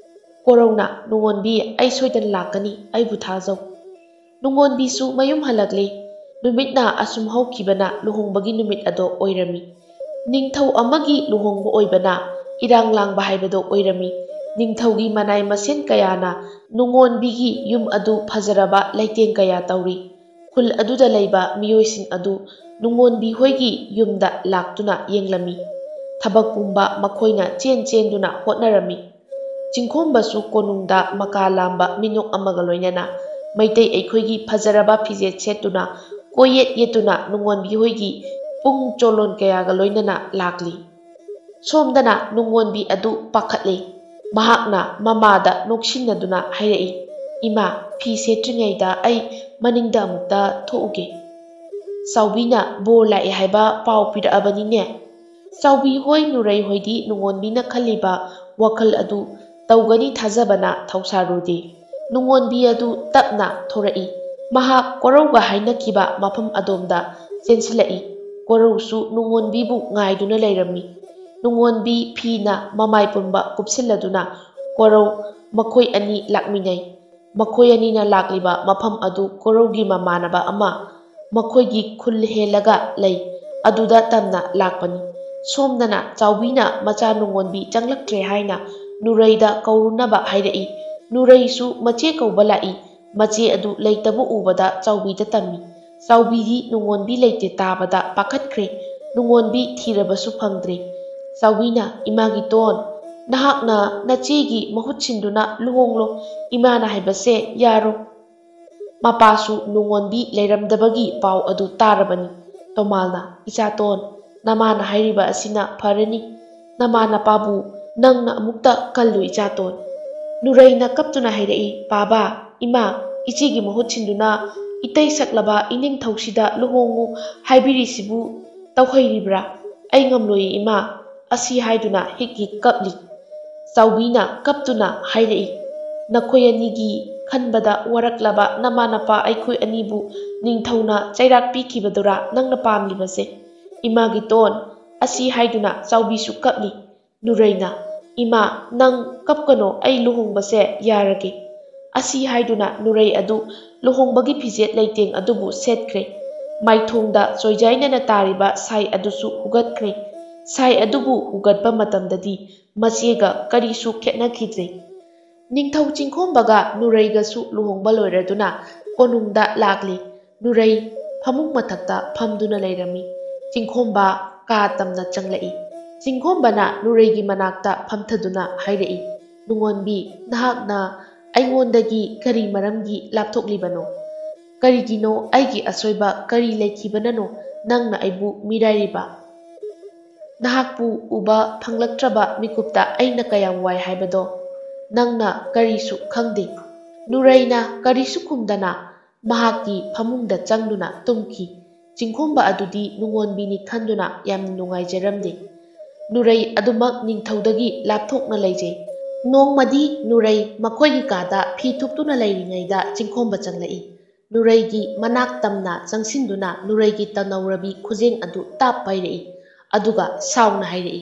ꯀꯣꯔꯧꯅ, ꯅꯨꯡꯉꯣꯟꯕꯤ, ꯑꯩ ꯁꯣꯏꯗꯅ ꯂꯥꯛꯀꯅꯤ, ꯑꯩꯕꯨ ꯊꯥꯖꯧ꯫ ꯅꯨꯡꯉꯣꯟꯕꯤꯁꯨ ꯃꯌꯨꯝ ꯍꯜꯂꯛꯂꯤ꯫ ꯅꯨꯃꯤꯠꯅ ꯑꯁꯨꯝ ꯍꯧꯈꯤꯕꯅ ꯂꯨꯍꯣꯡꯕꯒꯤ ꯅꯨꯃꯤꯠ ꯑꯗꯣ ꯑꯣꯏꯔꯝꯃꯤ꯫ ꯅꯤꯡꯊꯧ ꯑꯃꯒꯤ ꯂꯨꯍꯣꯡꯕ ꯑꯣꯏꯕꯅ ꯏꯔꯥꯡ ꯂꯥꯡꯕ ꯍꯥꯏꯕꯗꯣ ꯑꯣꯏꯔꯝꯃꯤ꯫ ꯅꯤꯡꯊꯧꯒꯤ ꯃꯅꯥꯏ ꯃꯁꯤꯟ ꯀꯌꯥꯅ ꯅꯨꯡꯉꯣꯟꯕꯤꯒꯤ ꯌꯨꯝ ꯑꯗꯨ ꯐꯖꯔꯕ ꯂꯩꯇꯦꯡ ꯀꯌꯥ ꯇꯧꯔꯤ꯫ ꯈꯨꯜ ꯑꯗꯨꯗ ꯂꯩꯕ ꯃꯤꯑꯣꯏꯁꯤꯡ ꯑꯗꯨ ꯅꯨꯡꯉꯣꯟꯕꯤ ꯍꯣꯏꯒꯤ ꯌꯨꯝꯗ ꯂꯥꯛꯇꯨꯅ ꯌꯦꯡꯂꯝꯃꯤ꯫ ꯊꯕꯛ ꯄꯨꯝꯕ ꯃꯈꯣꯏꯅ ꯆꯦꯟ ꯆꯦꯟꯗꯨꯅ ꯍꯣꯠꯅꯔꯝꯃꯤ꯫ ꯆꯤꯡꯈꯣꯝꯕꯁꯨ ꯀꯣꯅꯨꯡꯗ ꯃꯀꯥ ꯂꯥꯝꯕ ꯃꯤꯅꯣꯛ ꯑꯃꯒ ꯂꯣꯏꯅꯅ ꯃꯩꯇꯩ ꯑꯩꯈꯣꯏꯒꯤ ꯐꯖꯔꯕ ꯐꯤꯖꯦꯠ ꯁꯦꯠꯇꯨꯅ ꯀꯣꯏꯌꯦꯠ ꯌꯦꯠꯇꯨꯅ ꯅꯨꯡꯉꯣꯟꯕꯤ ꯍꯣꯏꯒꯤ ꯄꯨꯡ ꯆꯣꯂꯣꯟ ꯀꯌꯥꯒ ꯂꯣꯏꯅꯅ ꯂꯥꯛꯂꯤ꯫ ꯁꯣꯝꯗꯅ ꯅꯨꯡꯉꯣꯟꯕꯤ ꯑꯗꯨ ꯄꯥꯈꯠꯂꯤ꯫ ꯃꯍꯥꯛꯅ ꯃꯃꯥꯗ ꯅꯣꯛꯁꯤꯟꯅꯗꯨꯅ ꯍꯥꯏꯔꯛꯏ, ꯏꯃꯥ, ꯐꯤ ꯁꯦꯠꯇ꯭ꯔꯤꯉꯩꯗ ꯑꯩ ꯃꯅꯤꯡꯗ ꯑꯃꯨꯛꯇ ꯊꯣꯛꯎꯒꯦ꯫ ꯆꯥꯎꯕꯤꯅ ꯕꯣꯔ ꯂꯥꯛꯑꯦ ꯍꯥꯏꯕ ꯄꯥꯎ ꯄꯤꯔꯛꯑꯕꯅꯤꯅꯦ꯫ ꯆꯥꯎꯕꯤ ꯍꯣꯏ ꯅꯨꯔꯩ ꯍꯣꯏꯗꯤ ꯅꯨꯡꯉꯣꯟꯕꯤꯅ ꯈꯜꯂꯤꯕ ꯋꯥꯈꯜ ꯑꯗꯨ ꯇꯧꯒꯅꯤ ꯊꯥꯖꯕꯅ ꯊꯧꯁꯥꯔꯨꯗꯦ꯫ ꯅꯨꯡꯉꯣꯟꯕꯤ ꯑꯗꯨ ꯇꯞꯅ ꯊꯣꯔꯛꯏ꯫ ꯃꯍꯥꯛ ꯀꯣꯔꯧꯒ ꯍꯥꯏꯅꯈꯤꯕ ꯃꯐꯝ ꯑꯗꯣꯝꯗ ꯆꯦꯟꯁꯤꯜꯂꯛꯏ꯫ ꯀꯣꯔꯧꯁꯨ ꯅꯨꯡꯉꯣꯟꯕꯤꯕꯨ ꯉꯥꯏꯗꯨꯅ ꯂꯩꯔꯝꯃꯤ꯫ ꯅꯨꯡꯉꯣꯟꯕꯤ ꯐꯤꯅ ꯃꯃꯥꯏ ꯄꯨꯝꯕ ꯀꯨꯞꯁꯤꯜꯂꯗꯨꯅ ꯀꯣꯔꯧ ꯃꯈꯣꯏ ꯑꯅꯤ ꯂꯥꯛꯃꯤꯟꯅꯩ꯫ ꯃꯈꯣꯏ ꯑꯅꯤꯅ ꯂꯥꯛꯂꯤꯕ ꯃꯐꯝ ꯑꯗꯨ ꯀꯣꯔꯧꯒꯤ ꯃꯃꯥꯟꯅꯕ ꯑꯃ ꯃꯈꯣꯏꯒꯤ ꯈꯨꯜ ꯍꯦꯜꯂꯒ ꯂꯩ ꯑꯗꯨꯗ ꯇꯝꯅ ꯂꯥꯛꯄꯅꯤ꯫ ꯁꯣꯝꯗꯅ ꯆꯥꯎꯕꯤꯅ ꯃꯆꯥ ꯅꯨꯡꯉꯣꯟꯕꯤ ꯆꯪꯂꯛꯇ꯭ꯔꯦ ꯍꯥꯏꯅ ꯅꯨꯔꯩꯗ ꯀꯧꯔꯨꯅꯕ ꯍꯥꯏꯔꯛꯏ꯫ ꯅꯨꯔꯩꯁꯨ ꯃꯆꯦ ꯀꯧꯕ ꯂꯥꯛꯏ꯫ ꯃꯆꯦ ꯑꯗꯨ ꯂꯩꯇꯕ ꯎꯕꯗ ꯆꯥꯎꯕꯤꯗ ꯇꯝꯃꯤ꯫ ꯆꯥꯎꯕꯤꯗꯤ ꯅꯨꯡꯉꯣꯟꯕꯤ ꯂꯩꯇꯦ ꯇꯥꯕꯗ ꯄꯥꯈꯠꯈ꯭ꯔꯦ꯫ ꯅꯨꯡꯉꯣꯟꯕꯤ ꯊꯤꯔꯕꯁꯨ ꯐꯪꯗ꯭ꯔꯦ꯫ ꯆꯥꯎꯕꯤꯅ "ꯏꯃꯥꯒꯤꯇꯣꯟ, ꯅꯍꯥꯛꯅ ꯅꯆꯦꯒꯤ ꯃꯍꯨꯠ ꯁꯤꯟꯗꯨꯅ ꯂꯨꯍꯣꯡꯂꯣ, ꯏꯃꯥꯅ ꯍꯥꯏꯕꯁꯦ ꯌꯥꯔꯣ"꯫ ꯃꯄꯥꯁꯨ ꯅꯨꯡꯉꯣꯟꯕꯤ ꯂꯩꯔꯝꯗꯕꯒꯤ ꯄꯥꯎ ꯑꯗꯨ ꯇꯥꯔꯕꯅꯤ꯫ ꯇꯣꯃꯥꯜꯅ "ꯏꯆꯥꯇꯣꯟ, ꯅꯃꯥꯅ ꯍꯥꯏꯔꯤꯕ ꯑꯁꯤꯅ ꯐꯔꯅꯤ꯫ ꯅꯃꯥ ꯅꯄꯥꯕꯨ ꯅꯪꯅ ꯑꯃꯨꯛꯇ ꯀꯜꯂꯨ ꯏꯆꯥꯇꯣꯟ"꯫ ꯅꯨꯔꯩꯅ ꯀꯞꯇꯨꯅ ꯍꯥꯏꯔꯛꯏ, "ꯄꯥꯕꯥ, ꯏꯃꯥ, ꯏꯆꯦꯒꯤ ꯃꯍꯨꯠ ꯁꯤꯟꯗꯨꯅ ꯏꯇꯩ ꯁꯛꯂꯕ ꯏꯅꯤꯡꯊꯧꯁꯤꯗ ꯂꯨꯍꯣꯡꯉꯨ ꯍꯥꯏꯕꯤꯔꯤꯁꯤꯕꯨ ꯇꯧꯍꯩꯔꯤꯕ꯭ꯔꯥ? ꯑꯩ ꯉꯝꯂꯣꯏꯌꯦ ꯏꯃꯥ"꯫ ꯑꯁꯤ ꯍꯥꯏꯗꯨꯅ ꯍꯤꯛ ꯍꯤꯛ ꯀꯞꯂꯤ꯫ ꯆꯥꯎꯕꯤꯅ ꯀꯞꯇꯨꯅ ꯍꯥꯏꯔꯛꯏ, "ꯅꯈꯣꯏ ꯑꯅꯤꯒꯤ ꯈꯟꯕꯗ ꯋꯥꯔꯛꯂꯕ ꯅꯃꯥ ꯅꯄꯥ ꯑꯩꯈꯣꯏ ꯑꯅꯤꯕꯨ ꯅꯤꯡꯊꯧꯅ ꯆꯩꯔꯥꯛ ꯄꯤꯈꯤꯕꯗꯨꯔꯥ ꯅꯪꯅ ꯄꯥꯝꯂꯤꯕꯁꯦ"꯫ "ꯏꯃꯥꯒꯤꯇꯣꯟ"꯫ ꯑꯁꯤ ꯍꯥꯏꯗꯨꯅ ꯆꯥꯎꯕꯤꯁꯨ ꯀꯞꯂꯤ꯫ ꯅꯨꯔꯩꯅ "ꯏꯃꯥ, ꯅꯪ ꯀꯞꯀꯅꯣ, ꯑꯩ ꯂꯨꯍꯣꯡꯕꯁꯦ ꯌꯥꯔꯒꯦ"꯫ ꯑꯁꯤ ꯍꯥꯏꯗꯨꯅ ꯅꯨꯔꯩ ꯑꯗꯨ ꯂꯨꯍꯣꯡꯕꯒꯤ ꯐꯤꯖꯦꯠ ꯂꯩꯇꯦꯡ ꯑꯗꯨꯕꯨ ꯁꯦꯠꯈ꯭ꯔꯦ꯫ ꯃꯥꯏꯊꯣꯡꯗ ꯆꯣꯏꯖꯥꯏꯅꯅ ꯇꯥꯔꯤꯕ ꯁꯥꯏ ꯑꯗꯨꯁꯨ ꯍꯨꯒꯠꯈ꯭ꯔꯦ꯫ ꯁꯥꯏ ꯑꯗꯨꯕꯨ ꯍꯨꯒꯠꯄ ꯃꯇꯝꯗꯗꯤ ꯃꯆꯦꯒ ꯀꯔꯤꯁꯨ ꯈꯦꯠꯅꯈꯤꯗ꯭ꯔꯦ꯫ ꯅꯤꯡꯊꯧ ꯆꯤꯡꯈꯣꯝꯕꯒ ꯅꯨꯔꯩꯒꯁꯨ ꯂꯨꯍꯣꯡꯕ ꯂꯣꯏꯔꯗꯨꯅ ꯀꯣꯅꯨꯡꯗ ꯂꯥꯛꯂꯤ꯫ ꯅꯨꯔꯩ ꯐꯃꯨꯡ ꯃꯊꯛꯇ ꯐꯝꯗꯨꯅ ꯂꯩꯔꯝꯃꯤ꯫ ꯆꯤꯡꯈꯣꯝꯕ ꯀꯥ ꯇꯝꯅ ꯆꯪꯂꯛꯏ꯫ ꯆꯤꯡꯈꯣꯝꯕꯅ ꯅꯨꯔꯩꯒꯤ ꯃꯅꯥꯛꯇ ꯐꯝꯊꯗꯨꯅ ꯍꯥꯏꯔꯛꯏ, "ꯅꯨꯡꯉꯣꯟꯕꯤ, ꯅꯍꯥꯛꯅ ꯑꯩꯉꯣꯟꯗꯒꯤ ꯀꯔꯤ ꯃꯔꯝꯒꯤ ꯂꯥꯞꯊꯣꯛꯂꯤꯕꯅꯣ? ꯀꯔꯤꯒꯤꯅꯣ ꯑꯩꯒꯤ ꯑꯁꯣꯏꯕ ꯀꯔꯤ ꯂꯩꯈꯤꯕꯅꯅꯣ ꯅꯪꯅ ꯑꯩꯕꯨ ꯃꯤꯔꯥꯏꯔꯤꯕ? ꯅꯍꯥꯛꯄꯨ ꯎꯕ ꯐꯪꯂꯛꯇ꯭ꯔꯕ ꯃꯤꯀꯨꯞꯇ ꯑꯩꯅ ꯀꯌꯥꯝ ꯋꯥꯏ ꯍꯥꯏꯕꯗꯣ ꯅꯪꯅ ꯀꯔꯤꯁꯨ ꯈꯪꯗꯦ"꯫ ꯅꯨꯔꯩꯅ ꯀꯔꯤꯁꯨ ꯈꯨꯝꯗꯅ ꯃꯍꯥꯛꯀꯤ ꯐꯃꯨꯡꯗ ꯆꯪꯗꯨꯅ ꯇꯨꯝꯈꯤ꯫ ꯆꯤꯡꯈꯣꯝꯕ ꯑꯗꯨꯗꯤ ꯅꯨꯡꯉꯣꯟꯕꯤꯅꯤ ꯈꯟꯗꯨꯅ ꯌꯥꯝꯅ ꯅꯨꯡꯉꯥꯏꯖꯔꯝꯗꯦ꯫ ꯅꯨꯔꯩ ꯑꯗꯨꯃꯛ ꯅꯤꯡꯊꯧꯗꯒꯤ ꯂꯥꯞꯊꯣꯛꯅ ꯂꯩꯖꯩ꯫ ꯅꯣꯡꯃꯗꯤ ꯅꯨꯔꯩ ꯃꯈꯣꯏꯒꯤ ꯀꯥꯗ ꯐꯤ ꯊꯨꯞꯇꯨꯅ ꯂꯩꯔꯤꯉꯩꯗ ꯆꯤꯡꯈꯣꯝꯕ ꯆꯪꯂꯛꯏ꯫ ꯅꯨꯔꯩꯒꯤ ꯃꯅꯥꯛ ꯇꯝꯅ ꯆꯪꯁꯤꯟꯗꯨꯅ ꯅꯨꯔꯩꯒꯤ ꯇꯅꯧꯔꯕꯤ ꯈꯨꯖꯦꯡ ꯑꯗꯨ ꯇꯥꯞ ꯄꯥꯏꯔꯛꯏ꯫ ꯑꯗꯨꯒ ꯁꯥꯎꯅ ꯍꯥꯏꯔꯛꯏ,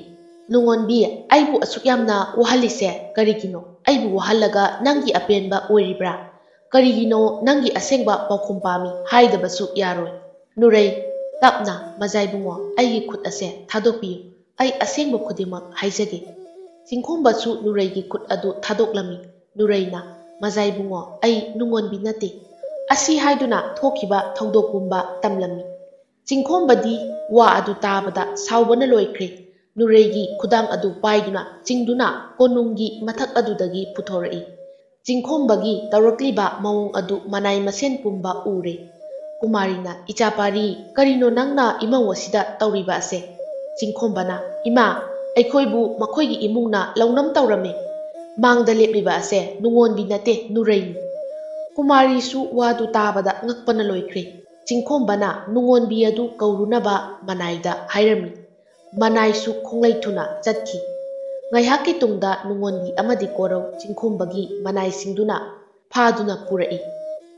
"ꯅꯨꯡꯉꯣꯟꯕꯤ, ꯑꯩꯕꯨ ꯑꯁꯨꯛ ꯌꯥꯝꯅ ꯋꯥꯍꯜꯂꯤꯁꯦ ꯀꯔꯤꯒꯤꯅꯣ? ꯑꯩꯕꯨ ꯋꯥꯍꯜꯂꯒ ꯅꯪꯒꯤ ꯑꯄꯦꯟꯕ ꯑꯣꯏꯔꯤꯕ꯭ꯔꯥ? ꯀꯔꯤꯒꯤꯅꯣ ꯅꯪꯒꯤ ꯑꯁꯦꯡꯕ ꯄꯥꯎꯈꯨꯝ ꯄꯥꯝꯃꯤ ꯍꯥꯏꯗꯕꯁꯨ ꯌꯥꯔꯣꯏ"꯫ ꯅꯨꯔꯩ ꯇꯞꯅ, "ꯃꯖꯥꯏꯕꯨꯡꯉꯣ, ꯑꯩꯒꯤ ꯈꯨꯠ ꯑꯁꯦ ꯊꯥꯗꯣꯛꯄꯤꯌꯨ, ꯑꯩ ꯑꯁꯦꯡꯕ ꯈꯨꯗꯤꯡꯃꯛ ꯍꯥꯏꯖꯒꯦ"꯫ ꯆꯤꯡꯈꯣꯝꯕꯁꯨ ꯅꯨꯔꯩꯒꯤ ꯈꯨꯠ ꯑꯗꯨ ꯊꯥꯗꯣꯛꯂꯝꯃꯤ꯫ ꯅꯨꯔꯩꯅ "ꯃꯖꯥꯏꯕꯨꯡꯉꯣ, ꯑꯩ ꯅꯨꯡꯉꯣꯟꯕꯤ ꯅꯠꯇꯦ"꯫ ꯑꯁꯤ ꯍꯥꯏꯗꯨꯅ ꯊꯣꯛꯈꯤꯕ ꯊꯧꯗꯣꯛ ꯄꯨꯝꯕ ꯇꯝꯂꯝꯃꯤ꯫ ꯆꯤꯡꯈꯣꯝꯕꯗꯤ ꯋꯥ ꯑꯗꯨ ꯇꯥꯕꯗ ꯁꯥꯎꯕꯅ ꯂꯣꯏꯈ꯭ꯔꯦ꯫ ꯅꯨꯔꯩꯒꯤ ꯈꯨꯗꯥꯡ ꯑꯗꯨ ꯄꯥꯏꯗꯨꯅ ꯆꯤꯡꯗꯨꯅ ꯀꯣꯅꯨꯡꯒꯤ ꯃꯊꯛ ꯑꯗꯨꯗꯒꯤ ꯄꯨꯊꯣꯔꯛꯏ꯫ ꯆꯤꯡꯈꯣꯝꯕꯒꯤ ꯇꯧꯔꯛꯂꯤꯕ ꯃꯑꯣꯡ ꯑꯗꯨ ꯃꯅꯥꯏ ꯃꯁꯦꯟ ꯄꯨꯝꯕ ꯎꯔꯦ꯫ ꯀꯨꯃꯥꯔꯤꯅ "ꯏꯆꯥꯄꯥꯔꯤ, ꯀꯔꯤꯅꯣ ꯅꯪꯅ ꯏꯃꯧ ꯑꯁꯤꯗ ꯇꯧꯔꯤꯕ ꯑꯁꯦ"꯫ ꯆꯤꯡꯈꯣꯝꯕꯅ "ꯏꯃꯥ, ꯑꯩꯈꯣꯏꯕꯨ ꯃꯈꯣꯏꯒꯤ ꯏꯃꯨꯡꯅ ꯂꯧꯅꯝ ꯇꯧꯔꯝꯃꯦ꯫ ꯃꯥꯡꯗ ꯂꯦꯞꯂꯤꯕ ꯑꯁꯦ ꯅꯨꯡꯉꯣꯟꯕꯤ ꯅꯠꯇꯦ, ꯅꯨꯔꯩꯅꯤ"꯫ ꯀꯨꯃꯥꯔꯤꯁꯨ ꯋꯥꯗꯨ ꯇꯥꯕꯗ ꯉꯛꯄꯅ ꯂꯣꯏꯈ꯭ꯔꯦ꯫ ꯆꯤꯡꯈꯣꯝꯕꯅ ꯅꯨꯡꯉꯣꯟꯕꯤ ꯑꯗꯨ ꯀꯧꯔꯨꯅꯕ ꯃꯅꯥꯏꯗ ꯍꯥꯏꯔꯝꯃꯤ꯫ ꯃꯅꯥꯏꯁꯨ ꯈꯣꯡꯂꯩ ꯊꯨꯅ ꯆꯠꯈꯤ꯫ ꯉꯥꯏꯍꯥꯛꯀꯤ ꯇꯨꯡꯗ ꯅꯨꯡꯉꯣꯟꯕꯤ ꯑꯃꯗꯤ ꯀꯣꯔꯧ ꯆꯤꯡꯈꯣꯝꯕꯒꯤ ꯃꯅꯥꯏꯁꯤꯡꯗꯨꯅ ꯐꯥꯗꯨꯅ ꯄꯨꯔꯛꯏ꯫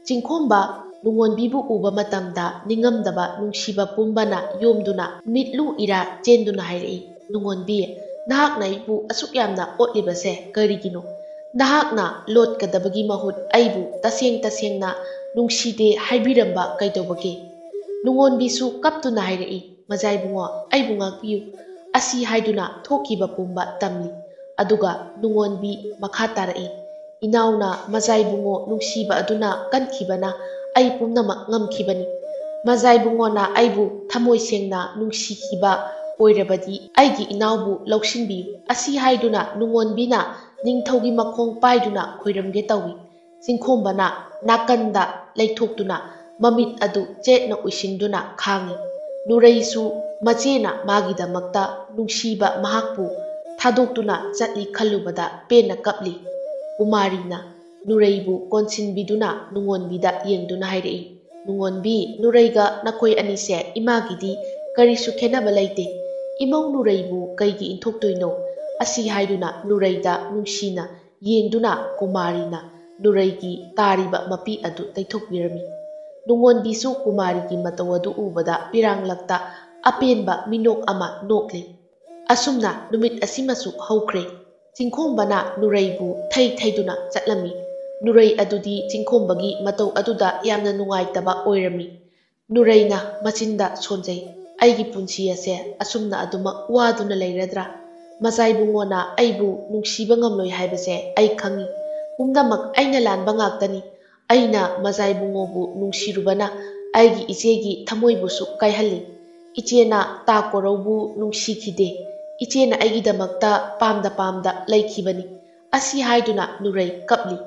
ꯆꯤꯡꯈꯣꯝꯕ ꯅꯨꯡꯉꯣꯟꯕꯤꯕꯨ ꯎꯕ ꯃꯇꯝꯗ ꯅꯤꯡꯉꯝꯗꯕ ꯅꯨꯡꯁꯤꯕ ꯄꯨꯝꯕꯅ ꯌꯣꯝꯗꯨꯅ ꯃꯤꯠꯂꯨ ꯏꯔꯥ ꯆꯦꯟꯗꯨꯅ ꯍꯥꯏꯔꯛꯏ, "ꯅꯨꯡꯉꯣꯟꯕꯤ, ꯅꯍꯥꯛꯅ ꯑꯩꯕꯨ ꯑꯁꯨꯛ ꯌꯥꯝꯅ ꯑꯣꯠꯂꯤꯕꯁꯦ ꯀꯔꯤꯒꯤꯅꯣ? ꯅꯍꯥꯛꯅ ꯂꯣꯠꯀꯗꯕꯒꯤ ꯃꯍꯨꯠ ꯑꯩꯕꯨ ꯇꯁꯦꯡ ꯇꯁꯦꯡꯅ ꯅꯨꯡꯁꯤꯗꯦ ꯍꯥꯏꯕꯤꯔꯝꯕ ꯀꯩꯗꯧꯕꯒꯦ"꯫ ꯅꯨꯡꯉꯣꯟꯕꯤꯁꯨ ꯀꯞꯇꯨꯅ ꯍꯥꯏꯔꯛꯏ, "ꯃꯖꯥꯏꯕꯨꯡꯉꯣ, ꯑꯩꯕꯨ ꯉꯥꯛꯄꯤꯌꯨ"꯫ ꯑꯁꯤ ꯍꯥꯏꯗꯨꯅ ꯊꯣꯛꯈꯤꯕ ꯄꯨꯝꯕ ꯇꯝꯂꯤ꯫ ꯑꯗꯨꯒ ꯅꯨꯡꯉꯣꯟꯕꯤ ꯃꯈꯥ ꯇꯥꯔꯛꯏ, "ꯏꯅꯥꯎꯅ ꯃꯖꯥꯏꯕꯨꯡꯉꯣ ꯅꯨꯡꯁꯤꯕ ꯑꯗꯨꯅ ꯀꯟꯈꯤꯕꯅ ꯑꯩ ꯄꯨꯝꯅꯃꯛ ꯉꯝꯈꯤꯕꯅꯤ꯫ ꯃꯖꯥꯏꯕꯨꯡꯉꯣꯅ ꯑꯩꯕꯨ ꯊꯃꯣꯏ ꯁꯦꯡꯅ ꯅꯨꯡꯁꯤꯈꯤꯕ ꯑꯣꯏꯔꯕꯗꯤ ꯑꯩꯒꯤ ꯏꯅꯥꯎꯕꯨ ꯂꯧꯁꯤꯟꯕꯤꯌꯨ"꯫ ꯑꯁꯤ ꯍꯥꯏꯗꯨꯅ ꯅꯨꯡꯉꯣꯟꯕꯤꯅ ꯅꯤꯡꯊꯧꯒꯤ ꯃꯈꯣꯡ ꯄꯥꯏꯗꯨꯅ ꯈꯣꯏꯔꯝꯒꯦ ꯇꯧꯏ꯫ ꯆꯤꯡꯈꯣꯝꯕꯅ ꯅꯥꯀꯟꯗ ꯂꯩꯊꯣꯛꯇꯨꯅ ꯃꯃꯤꯠ ꯑꯗꯨ ꯆꯦꯠꯅ ꯎꯏꯁꯤꯟꯗꯨꯅ ꯈꯥꯡꯏ꯫ ꯅꯨꯔꯩꯁꯨ ꯃꯆꯦꯅ ꯃꯥꯒꯤꯗꯃꯛꯇ ꯅꯨꯡꯁꯤꯕ ꯃꯍꯥꯛꯄꯨ ꯊꯥꯗꯣꯛꯇꯨꯅ ꯆꯠꯂꯤ ꯈꯜꯂꯨꯕꯗ ꯄꯦꯟꯅ ꯀꯞꯂꯤ꯫ ꯀꯨꯃꯥꯔꯤꯅ ꯅꯨꯔꯩꯕꯨ ꯀꯣꯟꯁꯤꯟꯕꯤꯗꯨꯅ ꯅꯨꯡꯉꯣꯟꯕꯤꯗ ꯌꯦꯡꯗꯨꯅ ꯍꯥꯏꯔꯛꯏ, "ꯅꯨꯡꯉꯣꯟꯕꯤ, ꯅꯨꯔꯩꯒ ꯅꯈꯣꯏ ꯑꯅꯤꯁꯦ ꯏꯃꯥꯒꯤꯗꯤ ꯀꯔꯤꯁꯨ ꯈꯦꯟꯅꯕ ꯂꯩꯇꯦ꯫ ꯏꯃꯧ ꯅꯨꯔꯩꯕꯨ ꯀꯩꯒꯤ ꯏꯟꯊꯣꯛꯇꯣꯏꯅꯣ"꯫ ꯑꯁꯤ ꯍꯥꯏꯗꯨꯅ ꯅꯨꯔꯩꯗ ꯅꯨꯡꯁꯤꯅ ꯌꯦꯡꯗꯨꯅ ꯀꯨꯃꯥꯔꯤꯅ ꯅꯨꯔꯩꯒꯤ ꯇꯥꯔꯤꯕ ꯃꯄꯤ ꯑꯗꯨ ꯇꯩꯊꯣꯛꯄꯤꯔꯝꯃꯤ꯫ ꯅꯨꯡꯉꯣꯟꯕꯤꯁꯨ ꯀꯨꯃꯥꯔꯤꯒꯤ ꯃꯇꯧ ꯑꯗꯨ ꯎꯕꯗ ꯄꯤꯔꯥꯡꯂꯛꯇ ꯑꯄꯦꯟꯕ ꯃꯤꯅꯣꯛ ꯑꯃ ꯅꯣꯛꯂꯤ꯫ ꯑꯁꯨꯝꯅ ꯅꯨꯃꯤꯠ ꯑꯁꯤꯃꯁꯨ ꯍꯧꯈ꯭ꯔꯦ꯫ ꯆꯤꯡꯈꯣꯝꯕꯅ ꯅꯨꯔꯩꯕꯨ ꯊꯩ ꯊꯩꯗꯨꯅ ꯆꯠꯂꯝꯃꯤ꯫ ꯅꯨꯔꯩ ꯑꯗꯨꯗꯤ ꯆꯤꯡꯈꯣꯝꯕꯒꯤ ꯃꯇꯧ ꯑꯗꯨꯗ ꯌꯥꯝꯅ ꯅꯨꯡꯉꯥꯏꯇꯕ ꯑꯣꯏꯔꯝꯃꯤ꯫ ꯅꯨꯔꯩꯅ ꯃꯆꯤꯟꯗ ꯁꯣꯟꯖꯩ, "ꯑꯩꯒꯤ ꯄꯨꯟꯁꯤ ꯑꯁꯦ ꯑꯁꯨꯝꯅ ꯑꯗꯨꯃꯛ ꯋꯥꯗꯨꯅ ꯂꯩꯔꯗ꯭ꯔꯥ? ꯃꯆꯥꯏꯕꯨꯡꯉꯣꯅ ꯑꯩꯕꯨ ꯅꯨꯡꯁꯤꯕ ꯉꯝꯂꯣꯏ ꯍꯥꯏꯕꯁꯦ ꯑꯩ ꯈꯪꯏ꯫ ꯄꯨꯝꯅꯃꯛ ꯑꯩꯅ ꯂꯥꯟꯕ ꯉꯥꯛꯇꯅꯤ꯫ ꯑꯩꯅ ꯃꯆꯥꯏꯕꯨꯡꯉꯣꯕꯨ ꯅꯨꯡꯁꯤꯔꯨꯕꯅ ꯑꯩꯒꯤ ꯏꯆꯦꯒꯤ ꯊꯃꯣꯏꯕꯨꯁꯨ ꯀꯥꯏꯍꯜꯂꯤ꯫ ꯏꯆꯦꯅ ꯇꯥ ꯀꯣꯔꯧꯕꯨ ꯅꯨꯡꯁꯤꯈꯤꯗꯦ꯫ ꯏꯆꯦꯅ ꯑꯩꯒꯤꯗꯃꯛꯇ ꯄꯥꯝꯗ ꯂꯩꯈꯤꯕꯅꯤ"꯫ ꯑꯁꯤ ꯍꯥꯏꯗꯨꯅ ꯅꯨꯔꯩ ꯀꯞꯂꯤ꯫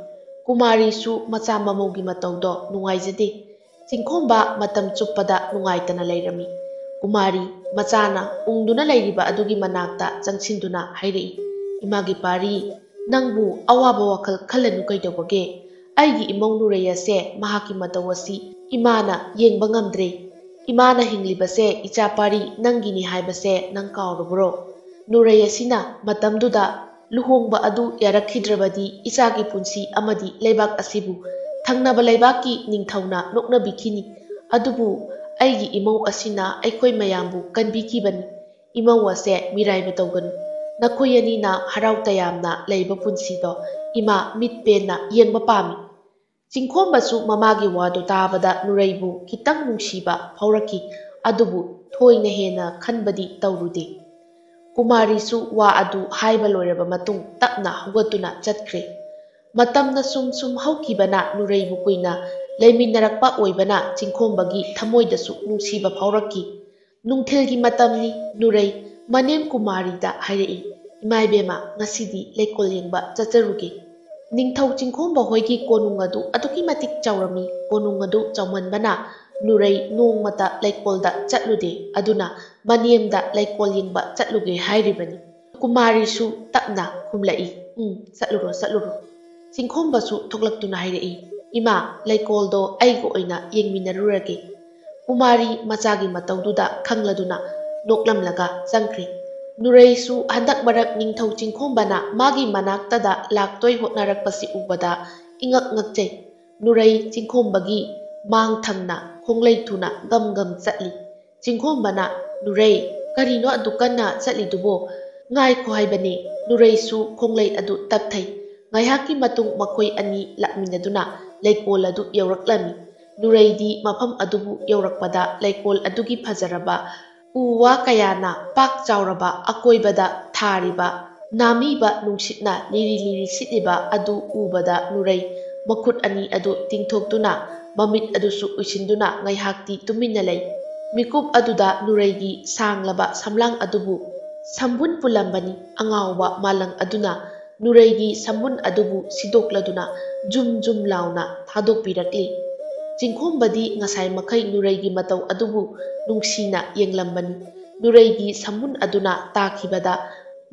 ꯀꯨꯃꯥꯔꯤꯁꯨ ꯃꯆꯥ ꯃꯃꯧꯒꯤ ꯃꯇꯧꯗꯣ ꯅꯨꯡꯉꯥꯏꯖꯗꯦ꯫ ꯆꯤꯡꯈꯣꯝꯕ ꯃꯇꯝ ꯆꯨꯞꯄꯗ ꯅꯨꯡꯉꯥꯏꯇꯅ ꯂꯩꯔꯝꯃꯤ꯫ ꯀꯨꯃꯥꯔꯤ ꯃꯆꯥꯅ ꯎꯪꯗꯨꯅ ꯂꯩꯔꯤꯕ ꯑꯗꯨꯒꯤ ꯃꯅꯥꯛꯇ ꯆꯪꯁꯤꯟꯗꯨꯅ ꯍꯥꯏꯔꯛꯏ, "ꯏꯃꯥꯒꯤ ꯄꯥꯔꯤ, ꯅꯪꯕꯨ ꯑꯋꯥꯕ ꯋꯥꯈꯜ ꯈꯜꯂꯅꯨ ꯀꯩꯗꯧꯕꯒꯦ? ꯑꯩꯒꯤ ꯏꯃꯧ ꯅꯨꯔꯩ ꯑꯁꯦ ꯃꯍꯥꯛꯀꯤ ꯃꯇꯧ ꯑꯁꯤ ꯏꯃꯥꯅ ꯌꯦꯡꯕ ꯉꯝꯗ꯭ꯔꯦ꯫ ꯏꯃꯥꯅ ꯍꯤꯡꯂꯤꯕꯁꯦ ꯏꯆꯥ ꯄꯥꯔꯤ ꯅꯪꯒꯤꯅꯤ ꯍꯥꯏꯕꯁꯦ ꯅꯪ ꯀꯥꯎꯔꯕ꯭ꯔꯣ? ꯅꯨꯔꯩ ꯑꯁꯤꯅ ꯃꯇꯝꯗꯨꯗ ꯂꯨꯍꯣꯡꯕ ꯑꯗꯨ ꯌꯥꯔꯛꯈꯤꯗ꯭ꯔꯕꯗꯤ ꯏꯆꯥꯒꯤ ꯄꯨꯟꯁꯤ ꯑꯃꯗꯤ ꯂꯩꯕꯥꯛ ꯑꯁꯤꯕꯨ ꯊꯪꯅꯕ ꯂꯩꯕꯥꯛꯀꯤ ꯅꯤꯡꯊꯧꯅ ꯅꯣꯛꯅꯕꯤꯈꯤꯅꯤ꯫ ꯑꯗꯨꯕꯨ ꯑꯩꯒꯤ ꯏꯃꯧ ꯑꯁꯤꯅ ꯑꯩꯈꯣꯏ ꯃꯌꯥꯝꯕꯨ ꯀꯟꯕꯤꯈꯤꯕꯅꯤ꯫ ꯏꯃꯧ ꯑꯁꯦ ꯃꯤꯔꯥꯏꯕ ꯇꯧꯒꯅꯨ꯫ ꯅꯈꯣꯏ ꯑꯅꯤꯅ ꯍꯔꯥꯎ ꯇꯌꯥꯝꯅ ꯂꯩꯕ ꯄꯨꯟꯁꯤꯗꯣ ꯏꯃꯥ ꯃꯤꯠ ꯄꯦꯟꯅ ꯌꯦꯡꯕ ꯄꯥꯝꯃꯤ"꯫ ꯆꯤꯡꯈꯣꯝꯕꯁꯨ ꯃꯃꯥꯒꯤ ꯋꯥꯗꯨ ꯇꯥꯕꯗ ꯅꯨꯔꯩꯕꯨ ꯈꯤꯇꯪ ꯅꯨꯡꯁꯤꯕ ꯐꯥꯎꯔꯛꯈꯤ꯫ ꯑꯗꯨꯕꯨ ꯊꯣꯏꯅ ꯍꯦꯟꯅ ꯈꯟꯕꯗꯤ ꯇꯧꯔꯨꯗꯦ꯫ ꯀꯨꯃꯥꯔꯤꯁꯨ ꯋꯥ ꯑꯗꯨ ꯍꯥꯏꯕ ꯂꯣꯏꯔꯕ ꯃꯇꯨꯡ ꯇꯞꯅ ꯍꯧꯒꯠꯇꯨꯅ ꯆꯠꯈ꯭ꯔꯦ꯫ ꯃꯇꯝꯅ ꯁꯨꯝ ꯍꯧꯈꯤꯕꯅ ꯅꯨꯔꯩꯕꯨ ꯀꯨꯏꯅ ꯂꯩꯃꯤꯟꯅꯔꯛꯄ ꯑꯣꯏꯕꯅ ꯆꯤꯡꯈꯣꯝꯕꯒꯤ ꯊꯃꯣꯏꯗꯁꯨ ꯅꯨꯡꯁꯤꯕ ꯐꯥꯎꯔꯛꯈꯤ꯫ ꯅꯨꯡꯊꯤꯜꯒꯤ ꯃꯇꯝꯅꯤ꯫ ꯅꯨꯔꯩ ꯃꯅꯦꯝ ꯀꯨꯃꯥꯔꯤꯗ ꯍꯥꯏꯔꯛꯏ, "ꯏꯃꯥꯏꯕꯦꯝꯃ, ꯉꯁꯤꯗꯤ ꯂꯩꯀꯣꯜ ꯌꯦꯡꯕ ꯆꯠꯆꯔꯨꯒꯦ꯫ ꯅꯤꯡꯊꯧ ꯆꯤꯡꯈꯣꯝꯕ ꯍꯣꯏꯒꯤ ꯀꯣꯅꯨꯡ ꯑꯗꯨ ꯑꯗꯨꯛꯀꯤ ꯃꯇꯤꯛ ꯆꯥꯎꯔꯝꯃꯤ꯫ ꯀꯣꯅꯨꯡ ꯑꯗꯨ ꯆꯥꯎꯃꯟꯕꯅ ꯅꯨꯔꯩ ꯅꯣꯡꯃꯇ ꯂꯩꯀꯣꯜꯗ ꯆꯠꯂꯨꯗꯦ꯫ ꯑꯗꯨꯅ ꯃꯅꯦꯝꯗ ꯂꯩꯀꯣꯜ ꯌꯦꯡꯕ ꯆꯠꯂꯨꯒꯦ ꯍꯥꯏꯔꯤꯕꯅꯤ"꯫ ꯀꯨꯃꯥꯔꯤꯁꯨ ꯇꯞꯅ ꯈꯨꯝꯂꯛꯏ, "ꯆꯠꯂꯨꯔꯣ ꯆꯠꯂꯨꯔꯣ"꯫ ꯆꯤꯡꯈꯣꯝꯕꯁꯨ ꯊꯣꯛꯂꯛꯇꯨꯅ ꯍꯥꯏꯔꯛꯏ, "ꯏꯃꯥ, ꯂꯩꯀꯣꯜꯗꯣ ꯑꯩꯒ ꯑꯣꯏꯅ ꯌꯦꯡꯃꯤꯟꯅꯔꯨꯔꯒꯦ"꯫ ꯀꯨꯃꯥꯔꯤ ꯃꯆꯥꯒꯤ ꯃꯇꯧꯗꯨꯗ ꯈꯪꯂꯗꯨꯅ ꯅꯣꯛꯂꯝꯂꯒ ꯆꯪꯈ꯭ꯔꯦ꯫ ꯅꯨꯔꯩꯁꯨ ꯍꯟꯗꯛ ꯃꯔꯛ ꯅꯤꯡꯊꯧ ꯆꯤꯡꯈꯣꯝꯕꯅ ꯃꯥꯒꯤ ꯃꯅꯥꯛꯇꯗ ꯂꯥꯛꯇꯣꯏ ꯍꯣꯠꯅꯔꯛꯄꯁꯤ ꯎꯕꯗ ꯏꯉꯛ ꯉꯛꯆꯩ꯫ ꯅꯨꯔꯩ ꯆꯤꯡꯈꯣꯝꯕꯒꯤ ꯃꯥꯡ ꯊꯪꯅ ꯈꯣꯡꯂꯩ ꯊꯨꯅ ꯒꯝ ꯒꯝ ꯆꯠꯂꯤ꯫ ꯆꯤꯡꯈꯣꯝꯕꯅ, "ꯅꯨꯔꯩ, ꯀꯔꯤꯅꯣ ꯑꯗꯨꯛ ꯀꯟꯅ ꯆꯠꯂꯤꯗꯨꯕꯣ? ꯉꯥꯏꯈꯣ ꯍꯥꯏꯕꯅꯦ"꯫ ꯅꯨꯔꯩꯁꯨ ꯈꯣꯡꯂꯩ ꯑꯗꯨ ꯇꯞꯊꯩ꯫ ꯉꯥꯏꯍꯥꯛꯀꯤ ꯃꯇꯨꯡ ꯃꯈꯣꯏ ꯑꯅꯤ ꯂꯥꯛꯃꯤꯟꯅꯗꯨꯅ ꯂꯩꯀꯣꯜ ꯑꯗꯨ ꯌꯧꯔꯛꯂꯝꯃꯤ꯫ ꯅꯨꯔꯩꯗꯤ ꯃꯐꯝ ꯑꯗꯨꯕꯨ ꯌꯧꯔꯛꯄꯗ ꯂꯩꯀꯣꯜ ꯑꯗꯨꯒꯤ ꯐꯖꯔꯕ ꯎ ꯋꯥ ꯀꯌꯥꯅ ꯄꯥꯛ ꯆꯥꯎꯔꯕ ꯑꯀꯣꯏꯕꯗ ꯊꯥꯔꯤꯕ ꯅꯥꯃꯤꯕ ꯅꯨꯡꯁꯤꯠꯅ ꯂꯤꯔꯤ ꯂꯤꯔꯤ ꯁꯤꯠꯂꯤꯕ ꯑꯗꯨ ꯎꯕꯗ ꯅꯨꯔꯩ ꯃꯈꯨꯠ ꯑꯅꯤ ꯑꯗꯨ ꯇꯤꯡꯊꯣꯛꯇꯨꯅ ꯃꯃꯤꯠ ꯑꯗꯨꯁꯨ ꯎꯏꯁꯤꯟꯗꯨꯅ ꯉꯥꯏꯍꯥꯛꯇꯤ ꯇꯨꯃꯤꯟꯅ ꯂꯩ꯫ ꯃꯤꯀꯨꯞ ꯑꯗꯨꯗ ꯅꯨꯔꯩꯒꯤ ꯁꯥꯡꯂꯕ ꯁꯝꯂꯥꯡ ꯑꯗꯨꯕꯨ ꯁꯝꯕꯨꯟ ꯄꯨꯜꯂꯝꯕꯅꯤ꯫ ꯑꯉꯥꯎꯕ ꯃꯥꯂꯪ ꯑꯗꯨꯅ ꯅꯨꯔꯩꯒꯤ ꯁꯝꯕꯨꯟ ꯑꯗꯨꯕꯨ ꯁꯤꯗꯣꯛꯂꯗꯨꯅ ꯖꯨꯝ ꯖꯨꯝ ꯂꯥꯎꯅ ꯊꯥꯗꯣꯛꯄꯤꯔꯛꯂꯤ꯫ ꯆꯤꯡꯈꯣꯝꯕꯗꯤ ꯉꯁꯥꯏ ꯃꯈꯩ ꯅꯨꯔꯩꯒꯤ ꯃꯇꯧ ꯑꯗꯨꯕꯨ ꯅꯨꯡꯁꯤꯅ ꯌꯦꯡꯂꯝꯕꯅꯤ꯫ ꯅꯨꯔꯩꯒꯤ ꯁꯝꯕꯨꯟ ꯑꯗꯨꯅ ꯇꯥꯈꯤꯕꯗ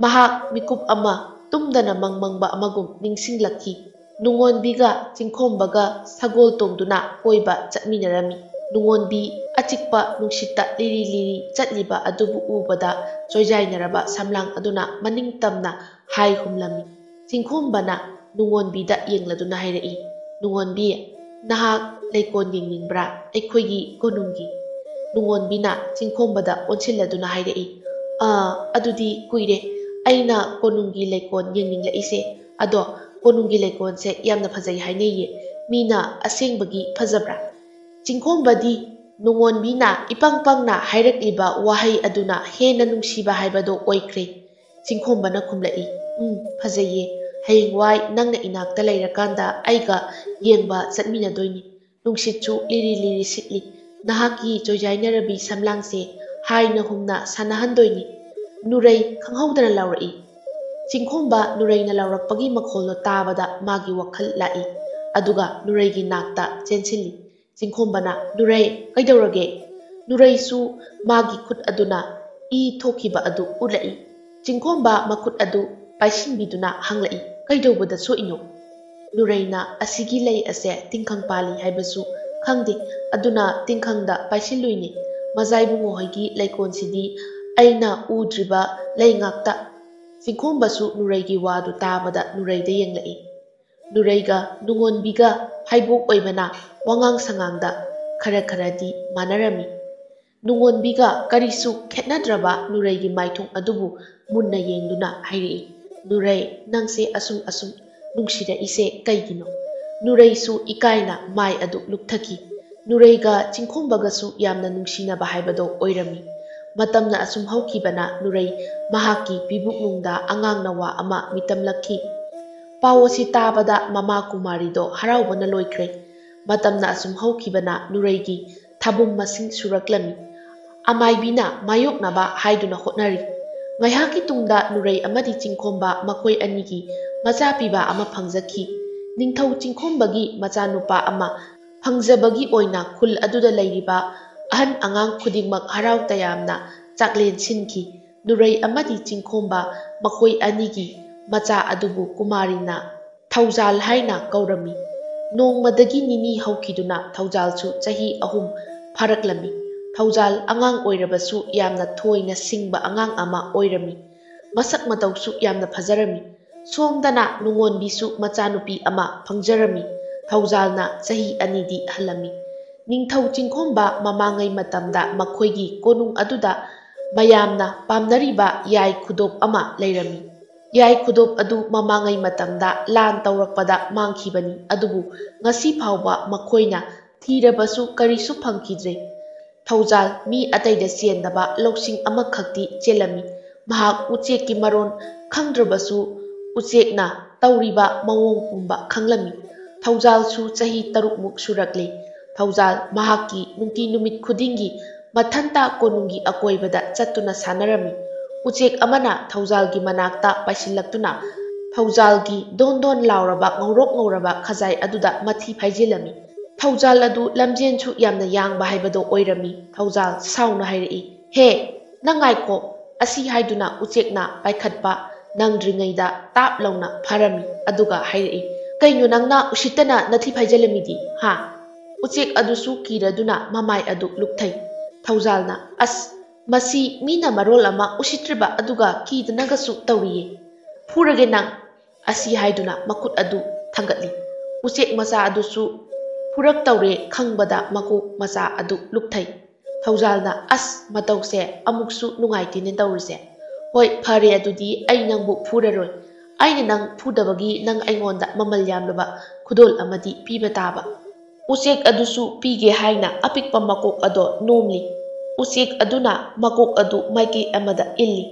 ꯃꯍꯥꯛ ꯃꯤꯀꯨꯞ ꯑꯃ ꯇꯨꯝꯗꯅ ꯃꯪꯕ ꯑꯃꯒꯨꯝ ꯅꯤꯡꯁꯤꯡꯂꯛꯈꯤ꯫ ꯅꯨꯡꯉꯣꯟꯕꯤꯒ ꯆꯤꯡꯈꯣꯝꯕꯒ ꯁꯒꯣꯜ ꯇꯣꯡꯗꯨꯅ ꯀꯣꯏꯕ ꯆꯠꯃꯤꯟꯅꯔꯝꯃꯤ꯫ ꯅꯨꯡꯉꯣꯟꯕꯤ ꯑꯆꯤꯛꯄ ꯅꯨꯡꯁꯤꯠꯇ ꯂꯤꯔꯤ ꯂꯤꯔꯤ ꯆꯠꯂꯤꯕ ꯑꯗꯨꯕꯨ ꯎꯕꯗ ꯆꯣꯏꯖꯥꯏꯅꯔꯕ ꯁꯝꯂꯥꯡ ꯑꯗꯨꯅ ꯃꯅꯤꯡ ꯇꯝꯅ ꯍꯥꯏ ꯍꯨꯝꯂꯝꯃꯤ꯫ ꯆꯤꯡꯈꯣꯝꯕꯅ ꯅꯨꯡꯉꯣꯟꯕꯤꯗ ꯌꯦꯡꯂꯗꯨꯅ ꯍꯥꯏꯔꯛꯏ, "ꯅꯨꯡꯉꯣꯟꯕꯤ, ꯅꯍꯥꯛ ꯂꯩꯀꯣꯜ ꯌꯦꯡꯅꯤꯡꯕ꯭ꯔꯥ? ꯑꯩꯈꯣꯏꯒꯤ ꯀꯣꯅꯨꯡꯒꯤ"꯫ ꯅꯨꯡꯉꯣꯟꯕꯤꯅ ꯆꯤꯡꯈꯣꯝꯕꯗ ꯑꯣꯟꯁꯤꯜꯂꯗꯨꯅ ꯍꯥꯏꯔꯛꯏ, "ꯑꯗꯨꯗꯤ ꯀꯨꯏꯔꯦ ꯑꯩꯅ ꯀꯣꯅꯨꯡꯒꯤ ꯂꯩꯀꯣꯜ ꯌꯦꯡꯅꯤꯡꯂꯛꯏꯁꯦ꯫ ꯑꯗꯣ ꯀꯣꯅꯨꯡꯒꯤ ꯂꯩꯀꯣꯜꯁꯦ ꯌꯥꯝꯅ ꯐꯖꯩ ꯍꯥꯏꯅꯩꯌꯦ꯫ ꯃꯤꯅ ꯑꯁꯦꯡꯕꯒꯤ ꯐꯖꯕ꯭ꯔꯥ"꯫ ꯆꯤꯡꯈꯣꯝꯕꯗꯤ ꯅꯨꯡꯉꯣꯟꯕꯤꯅ ꯏꯄꯪ ꯄꯪꯅ ꯍꯥꯏꯔꯛꯂꯤꯕ ꯋꯥꯍꯩ ꯑꯗꯨꯅ ꯍꯦꯟꯅ ꯅꯨꯡꯁꯤꯕ ꯍꯥꯏꯕꯗꯣ ꯑꯣꯏꯈ꯭ꯔꯦ꯫ ꯆꯤꯡꯈꯣꯝꯕꯅ ꯈꯨꯝꯂꯛꯏ, "ꯐꯖꯩꯌꯦ꯫ ꯍꯌꯦꯡꯋꯥꯏ ꯅꯪꯅ ꯏꯅꯥꯛꯇ ꯂꯩꯔꯀꯥꯟꯗ ꯑꯩꯒ ꯌꯦꯡꯕ ꯆꯠꯃꯤꯟꯅꯗꯣꯏꯅꯤ꯫ ꯅꯨꯡꯁꯤꯠꯁꯨ ꯂꯤꯔꯤ ꯂꯤꯔꯤ ꯁꯤꯠꯂꯤ꯫ ꯅꯍꯥꯛꯀꯤ ꯆꯣꯏꯖꯥꯏꯅꯔꯕꯤ ꯁꯝꯂꯥꯡꯁꯦ ꯍꯥꯏꯅ ꯍꯨꯝꯅ ꯁꯥꯟꯅꯍꯟꯗꯣꯏꯅꯤ"꯫ ꯅꯨꯔꯩ ꯈꯪꯍꯧꯗꯅ ꯂꯥꯎꯔꯛꯏ꯫ ꯆꯤꯡꯈꯣꯝꯕ ꯅꯨꯔꯩꯅ ꯂꯥꯎꯔꯛꯄꯒꯤ ꯃꯈꯣꯜꯗꯣ ꯇꯥꯕꯗ ꯃꯥꯒꯤ ꯋꯥꯈꯜ ꯂꯥꯛꯏ꯫ ꯑꯗꯨꯒ ꯅꯨꯔꯩꯒꯤ ꯅꯥꯛꯇ ꯆꯦꯟꯁꯤꯜꯂꯤ꯫ ꯆꯤꯡꯈꯣꯝꯕꯅ, "ꯅꯨꯔꯩ, ꯀꯩꯗꯧꯔꯒꯦ"꯫ ꯅꯨꯔꯩꯁꯨ ꯃꯥꯒꯤ ꯈꯨꯠ ꯑꯗꯨꯅ ꯏ ꯊꯣꯛꯈꯤꯕ ꯑꯗꯨ ꯎꯠꯂꯛꯏ꯫ ꯆꯤꯡꯈꯣꯝꯕ ꯃꯈꯨꯠ ꯑꯗꯨ ꯄꯥꯏꯁꯤꯟꯕꯤꯗꯨꯅ ꯍꯪꯂꯛꯏ, "ꯀꯩꯗꯧꯕꯗ ꯁꯣꯛꯏꯅꯣ"꯫ ꯅꯨꯔꯩꯅ, "ꯑꯁꯤꯒꯤ ꯂꯩ ꯑꯁꯦ ꯇꯤꯡꯈꯪ ꯄꯥꯜꯂꯤ ꯍꯥꯏꯕꯁꯨ ꯈꯪꯗꯦ, ꯑꯗꯨꯅ ꯇꯤꯡꯈꯪꯗ ꯄꯥꯏꯁꯤꯜꯂꯨꯏꯅꯤ꯫ ꯃꯆꯥꯏꯕꯨꯡꯉꯣ ꯍꯣꯏꯒꯤ ꯂꯩꯀꯣꯜꯁꯤꯗꯤ ꯑꯩꯅ ꯎꯗ꯭ꯔꯤꯕ ꯂꯩ ꯉꯥꯛꯇ"꯫ ꯆꯤꯡꯈꯣꯝꯕꯁꯨ ꯅꯨꯔꯩꯒꯤ ꯋꯥꯗꯨ ꯇꯥꯕꯗ ꯅꯨꯔꯩꯗ ꯌꯦꯡꯂꯛꯏ꯫ ꯅꯨꯔꯩꯒ ꯅꯨꯡꯉꯣꯟꯕꯤꯒ ꯐꯥꯏꯕꯣꯛ ꯑꯣꯏꯕꯅ ꯋꯥꯉꯥꯡ ꯁꯉꯥꯡꯗ ꯈꯔꯗꯤ ꯃꯥꯟꯅꯔꯝꯃꯤ꯫ ꯅꯨꯡꯉꯣꯟꯕꯤꯒ ꯀꯔꯤꯁꯨ ꯈꯦꯠꯅꯗ꯭ꯔꯕ ꯅꯨꯔꯩꯒꯤ ꯃꯥꯏꯊꯣꯡ ꯑꯗꯨꯕꯨ ꯃꯨꯟꯅ ꯌꯦꯡꯗꯨꯅ ꯍꯥꯏꯔꯛꯏ, "ꯅꯨꯔꯩ, ꯅꯪꯁꯦ ꯑꯁꯨꯝ ꯅꯨꯡꯁꯤꯔꯛꯏꯁꯦ ꯀꯩꯒꯤꯅꯣ?" ꯅꯨꯔꯩꯁꯨ ꯏꯀꯥꯏꯅ ꯃꯥꯏ ꯑꯗꯨ ꯂꯨꯞꯊꯈꯤ꯫ ꯅꯨꯔꯩꯒ ꯆꯤꯡꯈꯣꯡꯕꯒꯁꯨ ꯌꯥꯝꯅ ꯅꯨꯡꯁꯤꯅꯕ ꯍꯥꯏꯕꯗꯣ ꯑꯣꯏꯔꯝꯃꯤ꯫ ꯃꯇꯝꯅ ꯑꯁꯨꯝ ꯍꯧꯈꯤꯕꯅ ꯅꯨꯔꯩ ꯃꯍꯥꯛꯀꯤ ꯄꯤꯕꯨꯛꯅꯨꯡꯗ ꯑꯉꯥꯡ ꯅꯋꯥ ꯑꯃ ꯃꯤꯇꯝꯂꯛꯈꯤ꯫ ꯄꯥꯎ ꯑꯁꯤ ꯇꯥꯕꯗ ꯃꯃꯥ ꯀꯨꯃꯥꯔꯤꯗꯣ ꯍꯔꯥꯎꯕꯅ ꯂꯣꯏꯈ꯭ꯔꯦ꯫ ꯃꯇꯝꯅ ꯑꯁꯨꯝ ꯍꯧꯈꯤꯕꯅ ꯅꯨꯔꯩꯒꯤ ꯊꯥꯕꯨꯝ ꯃꯁꯤꯡ ꯁꯨꯔꯛꯂꯝꯃꯤ꯫ ꯑꯃꯥꯏꯕꯤꯅ ꯃꯥꯌꯣꯛꯅꯕ ꯍꯥꯏꯗꯨꯅ ꯍꯣꯠꯅꯔꯤ꯫ ꯉꯥꯏꯍꯥꯛꯀꯤ ꯇꯨꯡꯗ ꯅꯨꯔꯩ ꯑꯃꯗꯤ ꯆꯤꯡꯈꯣꯝꯕ ꯃꯈꯣꯏ ꯑꯅꯤꯒꯤ ꯃꯆꯥ ꯄꯤꯕ ꯑꯃ ꯐꯪꯖꯈꯤ꯫ ꯅꯤꯡꯊꯧ ꯆꯤꯡꯈꯣꯝꯕꯒꯤ ꯃꯆꯥꯅꯨꯄꯥ ꯑꯃ ꯐꯪꯖꯕꯒꯤ ꯑꯣꯏꯅ ꯈꯨꯜ ꯑꯗꯨꯗ ꯂꯩꯔꯤꯕ ꯑꯍꯟ ꯑꯉꯥꯡ ꯈꯨꯗꯤꯡꯃꯛ ꯍꯔꯥꯎ ꯇꯌꯥꯝꯅ ꯆꯥꯛꯂꯦꯟ ꯁꯤꯟꯈꯤ꯫ ꯅꯨꯔꯩ ꯑꯃꯗꯤ ꯆꯤꯡꯈꯣꯝꯕ ꯃꯈꯣꯏ ꯑꯅꯤꯒꯤ ꯃꯆꯥ ꯑꯗꯨꯕꯨ ꯀꯨꯃꯥꯔꯤꯅ ꯊꯧꯖꯥꯜ ꯍꯥꯏꯅ ꯀꯧꯔꯝꯃꯤ꯫ ꯅꯣꯡꯃꯗꯒꯤ ꯅꯤꯅꯤ ꯍꯧꯈꯤꯗꯨꯅ ꯊꯧꯖꯥꯜꯁꯨ ꯆꯍꯤ 3 ꯐꯥꯔꯛꯂꯝꯃꯤ꯫ ꯊꯧꯖꯥꯜ ꯑꯉꯥꯡ ꯑꯣꯏꯔꯕꯁꯨ ꯌꯥꯝꯅ ꯊꯣꯏꯅ ꯁꯤꯡꯕ ꯑꯉꯥꯡ ꯑꯃ ꯑꯣꯏꯔꯝꯃꯤ꯫ ꯃꯁꯛ ꯃꯇꯧꯁꯨ ꯌꯥꯝꯅ ꯐꯖꯔꯝꯃꯤ꯫ ꯁꯣꯝꯗꯅ ꯅꯨꯡꯉꯣꯟꯕꯤꯁꯨ ꯃꯆꯥꯅꯨꯄꯤ ꯑꯃ ꯐꯪꯖꯔꯝꯃꯤ꯫ ꯊꯧꯖꯥꯜꯅ ꯆꯍꯤ 2ꯗꯤ ꯍꯜꯂꯝꯃꯤ꯫ ꯅꯤꯡꯊꯧ ꯆꯤꯡꯈꯣꯝꯕ ꯃꯃꯥꯡꯉꯩ ꯃꯇꯝꯗ ꯃꯈꯣꯏꯒꯤ ꯀꯣꯅꯨꯡ ꯑꯗꯨꯗ ꯃꯌꯥꯝꯅ ꯄꯥꯝꯅꯔꯤꯕ ꯌꯥꯏ ꯈꯨꯗꯣꯞ ꯑꯃ ꯂꯩꯔꯝꯃꯤ꯫ ꯌꯥꯏ ꯈꯨꯗꯣꯞ ꯑꯗꯨ ꯃꯃꯥꯡꯉꯩ ꯃꯇꯝꯗ ꯂꯥꯟ ꯇꯧꯔꯛꯄꯗ ꯃꯥꯡꯈꯤꯕꯅꯤ꯫ ꯑꯗꯨꯕꯨ ꯉꯁꯤ ꯐꯥꯎꯕ ꯃꯈꯣꯏꯅ ꯊꯤꯔꯕꯁꯨ ꯀꯔꯤꯁꯨ ꯐꯪꯈꯤꯗ꯭ꯔꯦ꯫ ꯊꯧꯖꯥꯜ ꯃꯤ ꯑꯇꯩꯗ ꯆꯦꯟꯗꯕ ꯂꯧꯁꯤꯡ ꯑꯃꯈꯛꯇꯤ ꯆꯦꯜꯂꯝꯃꯤ꯫ ꯃꯍꯥꯛ ꯎꯆꯦꯛꯀꯤ ꯃꯔꯣꯟ ꯈꯪꯗ꯭ꯔꯕꯁꯨ ꯎꯆꯦꯛꯅ ꯇꯧꯔꯤꯕ ꯃꯑꯣꯡ ꯄꯨꯝꯕ ꯈꯪꯂꯝꯃꯤ꯫ ꯊꯧꯖꯥꯜꯁꯨ ꯆꯍꯤ 3 ꯁꯨꯔꯛꯂꯦ꯫ ꯊꯧꯖꯥꯜ ꯃꯍꯥꯛꯀꯤ ꯅꯨꯡꯇꯤ ꯅꯨꯃꯤꯠ ꯈꯨꯗꯤꯡꯒꯤ ꯃꯊꯟꯇ ꯀꯣꯅꯨꯡꯒꯤ ꯑꯀꯣꯏꯕꯗ ꯆꯠꯇꯨꯅ ꯁꯥꯟꯅꯔꯝꯃꯤ꯫ ꯎꯆꯦꯛ ꯑꯃꯅ ꯊꯧꯖꯥꯜꯒꯤ ꯃꯅꯥꯛꯇ ꯄꯥꯏꯁꯤꯜꯂꯛꯇꯨꯅ ꯊꯧꯖꯥꯜꯒꯤ ꯗꯣꯟ ꯗꯣꯟ ꯂꯥꯎꯔꯕ ꯉꯧꯔꯣꯛ ꯉꯧꯔꯕ ꯈꯖꯥꯏ ꯑꯗꯨꯗ ꯃꯊꯤ ꯐꯥꯏꯖꯤꯜꯂꯝꯃꯤ꯫ ꯊꯧꯖꯥꯜ ꯑꯗꯨ ꯂꯝꯖꯦꯟꯁꯨ ꯌꯥꯝꯅ ꯌꯥꯡꯕ ꯍꯥꯏꯕꯗꯣ ꯑꯣꯏꯔꯝꯃꯤ꯫ ꯊꯧꯖꯥꯜ ꯁꯥꯎꯅ ꯍꯥꯏꯔꯛꯏ, "ꯍꯦ, ꯅꯪ ꯉꯥꯏꯈꯣ!" ꯑꯁꯤ ꯍꯥꯏꯗꯨꯅ ꯎꯆꯦꯛꯅ ꯄꯥꯏꯈꯠꯄ ꯅꯪꯗ꯭ꯔꯤꯉꯩꯗ ꯇꯥꯞ ꯂꯥꯎꯅ ꯐꯥꯔꯝꯃꯤ꯫ ꯑꯗꯨꯒ ꯍꯥꯏꯔꯛꯏ, "ꯀꯩꯅꯣ ꯅꯪꯅ ꯎꯁꯤꯠꯇꯅ ꯅꯊꯤ ꯐꯥꯏꯖꯤꯜꯂꯝꯃꯤꯗꯤ, ꯍꯥ?" ꯎꯆꯦꯛ ꯑꯗꯨꯁꯨ ꯀꯤꯔꯗꯨꯅ ꯃꯃꯥꯏ ꯑꯗꯨ ꯂꯨꯞꯊꯩ꯫ ꯊꯧꯖꯥꯜꯅ, "ꯑꯁ, ꯃꯁꯤ ꯃꯤꯅ ꯃꯔꯣꯜ ꯑꯃ ꯎꯁꯤꯠꯇ꯭ꯔꯤꯕ ꯑꯗꯨꯒ ꯀꯤꯗꯅꯒꯁꯨ ꯇꯧꯔꯤꯌꯦ꯫ ꯐꯨꯔꯒꯦ ꯅꯪ!" ꯑꯁꯤ ꯍꯥꯏꯗꯨꯅ ꯃꯈꯨꯠ ꯑꯗꯨ ꯊꯥꯡꯒꯠꯂꯤ꯫ ꯎꯆꯦꯛ ꯃꯆꯥ ꯑꯗꯨꯁꯨ ꯐꯨꯔꯛꯇꯧꯔꯦ ꯈꯪꯕꯗ ꯃꯀꯣꯛ ꯃꯆꯥ ꯑꯗꯨ ꯂꯨꯞꯊꯩ꯫ ꯊꯧꯖꯥꯜꯅ, "ꯑꯁ, ꯃꯇꯧꯁꯦ ꯑꯃꯨꯛꯁꯨ ꯅꯨꯡꯉꯥꯏꯇꯦꯅꯦ ꯇꯧꯔꯤꯁꯦ꯫ ꯍꯣꯏ, ꯐꯔꯦ ꯑꯗꯨꯗꯤ ꯑꯩ ꯅꯪꯕꯨ ꯐꯨꯔꯔꯣꯏ꯫ ꯑꯩꯅ ꯅꯪ ꯐꯨꯗꯕꯒꯤ ꯅꯪ ꯑꯩꯉꯣꯟꯗ ꯃꯃꯜ ꯌꯥꯝꯂꯕ ꯈꯨꯗꯣꯜ ꯑꯃꯗꯤ ꯄꯤꯕ ꯇꯥꯕ." ꯎꯆꯦꯛ ꯑꯗꯨꯁꯨ ꯄꯤꯒꯦ ꯍꯥꯏꯅ ꯑꯄꯤꯛꯄ ꯃꯀꯣꯛ ꯑꯗꯣ ꯅꯣꯝꯂꯤ꯫ ꯎꯆꯦꯛ ꯑꯗꯨꯅ ꯃꯀꯣꯛ ꯑꯗꯨ ꯃꯥꯏꯀꯩ ꯑꯃꯗ ꯏꯜꯂꯤ꯫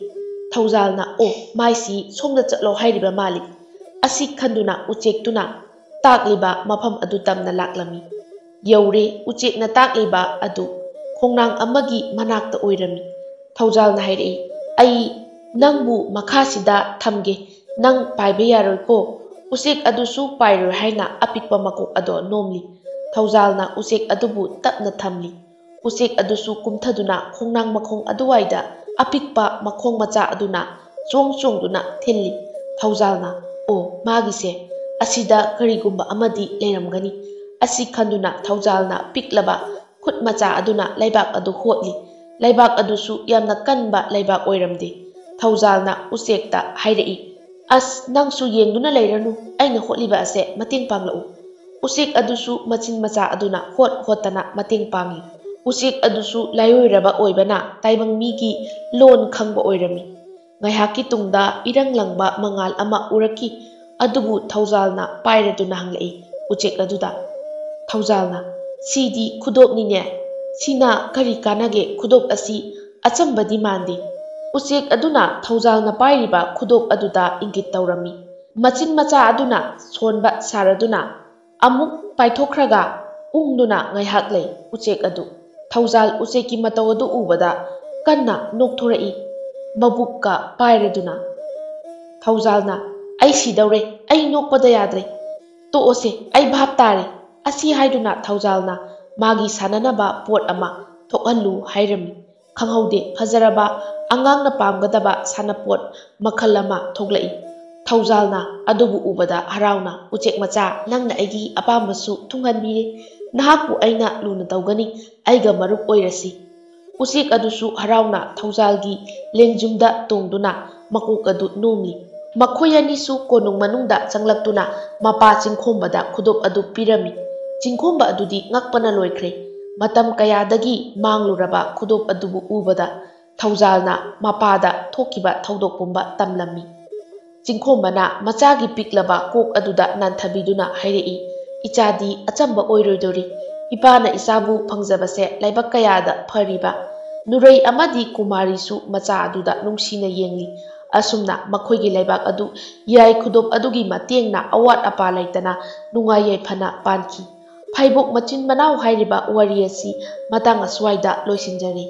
ꯊꯧꯖꯥꯜꯅ, "ꯑꯣ, ꯃꯥꯏꯁꯤ ꯁꯣꯝꯗ ꯆꯠꯂꯣ ꯍꯥꯏꯔꯤꯕ ꯃꯥꯜꯂꯤ." ꯑꯁꯤ ꯈꯟꯗꯨꯅ ꯎꯆꯦꯛꯇꯨꯅ ꯇꯥꯛꯂꯤꯕ ꯃꯐꯝ ꯑꯗꯨ ꯇꯝꯅ ꯂꯥꯛꯂꯝꯃꯤ꯫ ꯌꯧꯔꯦ꯫ ꯎꯆꯦꯛꯅ ꯇꯥꯛꯂꯤꯕ ꯑꯗꯨ ꯈꯣꯡꯅꯥꯡ ꯑꯃꯒꯤ ꯃꯅꯥꯛꯇ ꯑꯣꯏꯔꯝꯃꯤ꯫ ꯊꯧꯖꯥꯜꯅ ꯍꯥꯏꯔꯛꯏ, "ꯑꯩ ꯅꯪꯕꯨ ꯃꯈꯥꯁꯤꯗ ꯊꯝꯒꯦ, ꯅꯪ ꯄꯥꯏꯕ ꯌꯥꯔꯣꯏꯀꯣ." ꯎꯆꯦꯛ ꯑꯗꯨꯁꯨ ꯄꯥꯏꯔꯣꯏ ꯍꯥꯏꯅ ꯑꯄꯤꯛꯄ ꯃꯀꯣꯛ ꯑꯗꯣ ꯅꯣꯝꯂꯤ꯫ ꯊꯧꯖꯥꯜꯅ ꯎꯆꯦꯛ ꯑꯗꯨꯕꯨ ꯇꯞꯅ ꯊꯝꯂꯤ꯫ ꯎꯆꯦꯛ ꯑꯗꯨꯁꯨ ꯀꯨꯝꯊꯗꯨꯅ ꯈꯣꯡꯅꯥꯡ ꯃꯈꯣꯡ ꯑꯗꯨꯋꯥꯏꯗ ꯑꯄꯤꯛꯄ ꯃꯈꯣꯡ ꯃꯆꯥ ꯑꯗꯨꯅ ꯆꯣꯡꯗꯨꯅ ꯊꯤꯜꯂꯤ꯫ ꯊꯧꯖꯥꯜꯅ, "ꯑꯣ, ꯃꯥꯒꯤꯁꯦ ꯑꯁꯤꯗ ꯀꯔꯤꯒꯨꯝꯕ ꯑꯃꯗꯤ ꯂꯩꯔꯝꯒꯅꯤ." ꯑꯁꯤ ꯈꯟꯗꯨꯅ ꯊꯧꯖꯥꯜꯅ ꯄꯤꯛꯂꯕ ꯈꯨꯠ ꯃꯆꯥ ꯑꯗꯨꯅ ꯂꯩꯕꯥꯛ ꯑꯗꯨ ꯍꯣꯠꯂꯤ꯫ ꯂꯩꯕꯥꯛ ꯑꯗꯨꯁꯨ ꯌꯥꯝꯅ ꯀꯟꯕ ꯂꯩꯕꯥꯛ ꯑꯣꯏꯔꯝꯗꯦ꯫ ꯊꯧꯖꯥꯜꯅ ꯎꯆꯦꯛꯇ ꯍꯥꯏꯔꯛꯏ, "ꯑꯁ, ꯅꯪꯁꯨ ꯌꯦꯡꯗꯨꯅ ꯂꯩꯔꯅꯨ, ꯑꯩꯅ ꯍꯣꯠꯂꯤꯕ ꯑꯁꯦ ꯃꯇꯦꯡ ꯄꯥꯡꯂꯛꯎ." ꯎꯆꯦꯛ ꯑꯗꯨꯁꯨ ꯃꯆꯤꯟ ꯃꯆꯥ ꯑꯗꯨꯅ ꯍꯣꯠꯇꯅ ꯃꯇꯦꯡ ꯄꯥꯡꯂꯤ꯫ ꯎꯆꯦꯛ ꯑꯗꯨꯁꯨ ꯂꯥꯏꯑꯣꯏꯔꯕ ꯑꯣꯏꯕꯅ ꯇꯥꯏꯕꯪ ꯃꯤꯒꯤ ꯂꯣꯟ ꯈꯪꯕ ꯑꯣꯏꯔꯝꯃꯤ꯫ ꯉꯥꯏꯍꯥꯛꯀꯤ ꯇꯨꯡꯗ ꯏꯔꯪ ꯂꯪꯕ ꯃꯉꯥꯜ ꯑꯃ ꯎꯔꯛꯈꯤ꯫ ꯑꯗꯨꯕꯨ ꯊꯧꯖꯥꯜꯅ ꯄꯥꯏꯔꯗꯨꯅ ꯍꯪꯂꯛꯏ ꯎꯆꯦꯛ ꯑꯗꯨꯗ꯫ ꯊꯧꯖꯥꯜꯅ, "ꯁꯤꯗꯤ ꯈꯨꯗꯣꯞꯅꯤꯅꯦ, ꯁꯤꯅ ꯀꯔꯤ ꯀꯥꯟꯅꯒꯦ? ꯈꯨꯗꯣꯞ ꯑꯁꯤ ꯑꯆꯝꯕꯗꯤ ꯃꯥꯟꯗꯦ." ꯎꯆꯦꯛ ꯑꯗꯨꯅ ꯊꯧꯖꯥꯜꯅ ꯄꯥꯏꯔꯤꯕ ꯈꯨꯗꯣꯞ ꯑꯗꯨꯗ ꯏꯪꯒꯤꯠ ꯇꯧꯔꯝꯃꯤ꯫ ꯃꯆꯤꯟ ꯃꯆꯥ ꯑꯗꯨꯅ ꯁꯣꯟꯕ ꯁꯥꯔꯗꯨꯅ ꯑꯃꯨꯛ ꯄꯥꯏꯊꯣꯛꯈ꯭ꯔꯒ ꯎꯪꯗꯨꯅ ꯉꯥꯏꯍꯥꯛ ꯂꯩ ꯎꯆꯦꯛ ꯑꯗꯨ꯫ ꯊꯧꯖꯥꯜ ꯎꯆꯦꯛꯀꯤ ꯃꯇꯧ ꯑꯗꯨ ꯎꯕꯗ ꯀꯟꯅ ꯅꯣꯛꯊꯣꯔꯛꯏ, ꯃꯕꯨꯛꯀ ꯄꯥꯏꯔꯗꯨꯅ꯫ ꯊꯧꯖꯥꯜꯅ, "ꯑꯩ ꯁꯤꯗꯧꯔꯦ, ꯑꯩ ꯅꯣꯛꯄꯗ ꯌꯥꯗ꯭ꯔꯦ, ꯇꯣꯛꯑꯁꯦ, ꯑꯩ ꯚꯥꯞ ꯇꯥꯔꯦ." ꯑꯁꯤ ꯍꯥꯏꯗꯨꯅ ꯊꯧꯖꯥꯜꯅ ꯃꯥꯒꯤ ꯁꯥꯟꯅꯅꯕ ꯄꯣꯠ ꯑꯃ ꯊꯣꯛꯍꯜꯂꯨ ꯍꯥꯏꯔꯝꯃꯤ꯫ ꯈꯪꯍꯧꯗꯦ ꯐꯖꯔꯕ ꯑꯉꯥꯡꯅ ꯄꯥꯝꯒꯗꯕ ꯁꯥꯟꯅꯄꯣꯠ ꯃꯈꯜ ꯑꯃ ꯊꯣꯛꯂꯛꯏ꯫ ꯊꯧꯖꯥꯜꯅ ꯑꯗꯨꯕꯨ ꯎꯕꯗ ꯍꯔꯥꯎꯅ, "ꯎꯆꯦꯛ ꯃꯆꯥ, ꯅꯪꯅ ꯑꯩꯒꯤ ꯑꯄꯥꯝꯕꯁꯨ ꯊꯨꯡꯍꯟꯕꯤꯔꯦ꯫ ꯅꯍꯥꯛꯄꯨ ꯑꯩꯅ ꯂꯨꯅ ꯇꯧꯒꯅꯤ, ꯑꯩꯒ ꯃꯔꯨꯞ ꯑꯣꯏꯔꯁꯤ." ꯎꯆꯦꯛ ꯑꯗꯨꯁꯨ ꯍꯔꯥꯎꯅ ꯊꯧꯖꯥꯜꯒꯤ ꯂꯦꯡꯖꯨꯝꯗ ꯇꯣꯡꯗꯨꯅ ꯃꯀꯣꯛ ꯑꯗꯨ ꯅꯣꯝꯂꯤ꯫ ꯃꯈꯣꯏ ꯑꯅꯤꯁꯨ ꯀꯣꯅꯨꯡ ꯃꯅꯨꯡꯗ ꯆꯪꯂꯛꯇꯨꯅ ꯃꯄꯥ ꯆꯤꯡꯈꯣꯝꯕꯗ ꯈꯨꯗꯣꯞ ꯑꯗꯨ ꯄꯤꯔꯝꯃꯤ꯫ ꯆꯤꯡꯈꯣꯝꯕ ꯑꯗꯨꯗꯤ ꯉꯛꯄꯅ ꯂꯣꯏꯈ꯭ꯔꯦ꯫ Matam kayadagi mangluraba khudop adubu ubada Thaujalna mapada thokiba thaudok pumba tamlami. Chingkhomana machagi piklaba kok aduda nanthabiduna hairei ichadi achamba oiroidori ipana isabu phangjabase laibak kayada phariba Nurei amadi kumarisu macha aduda nungsina yengli asumna makhoigi laibak adu yai khudop adugi matengna awat apa laitana nungai yaifana panki Phaibok machin manau hairiba wari asi matang aswaida loisinjari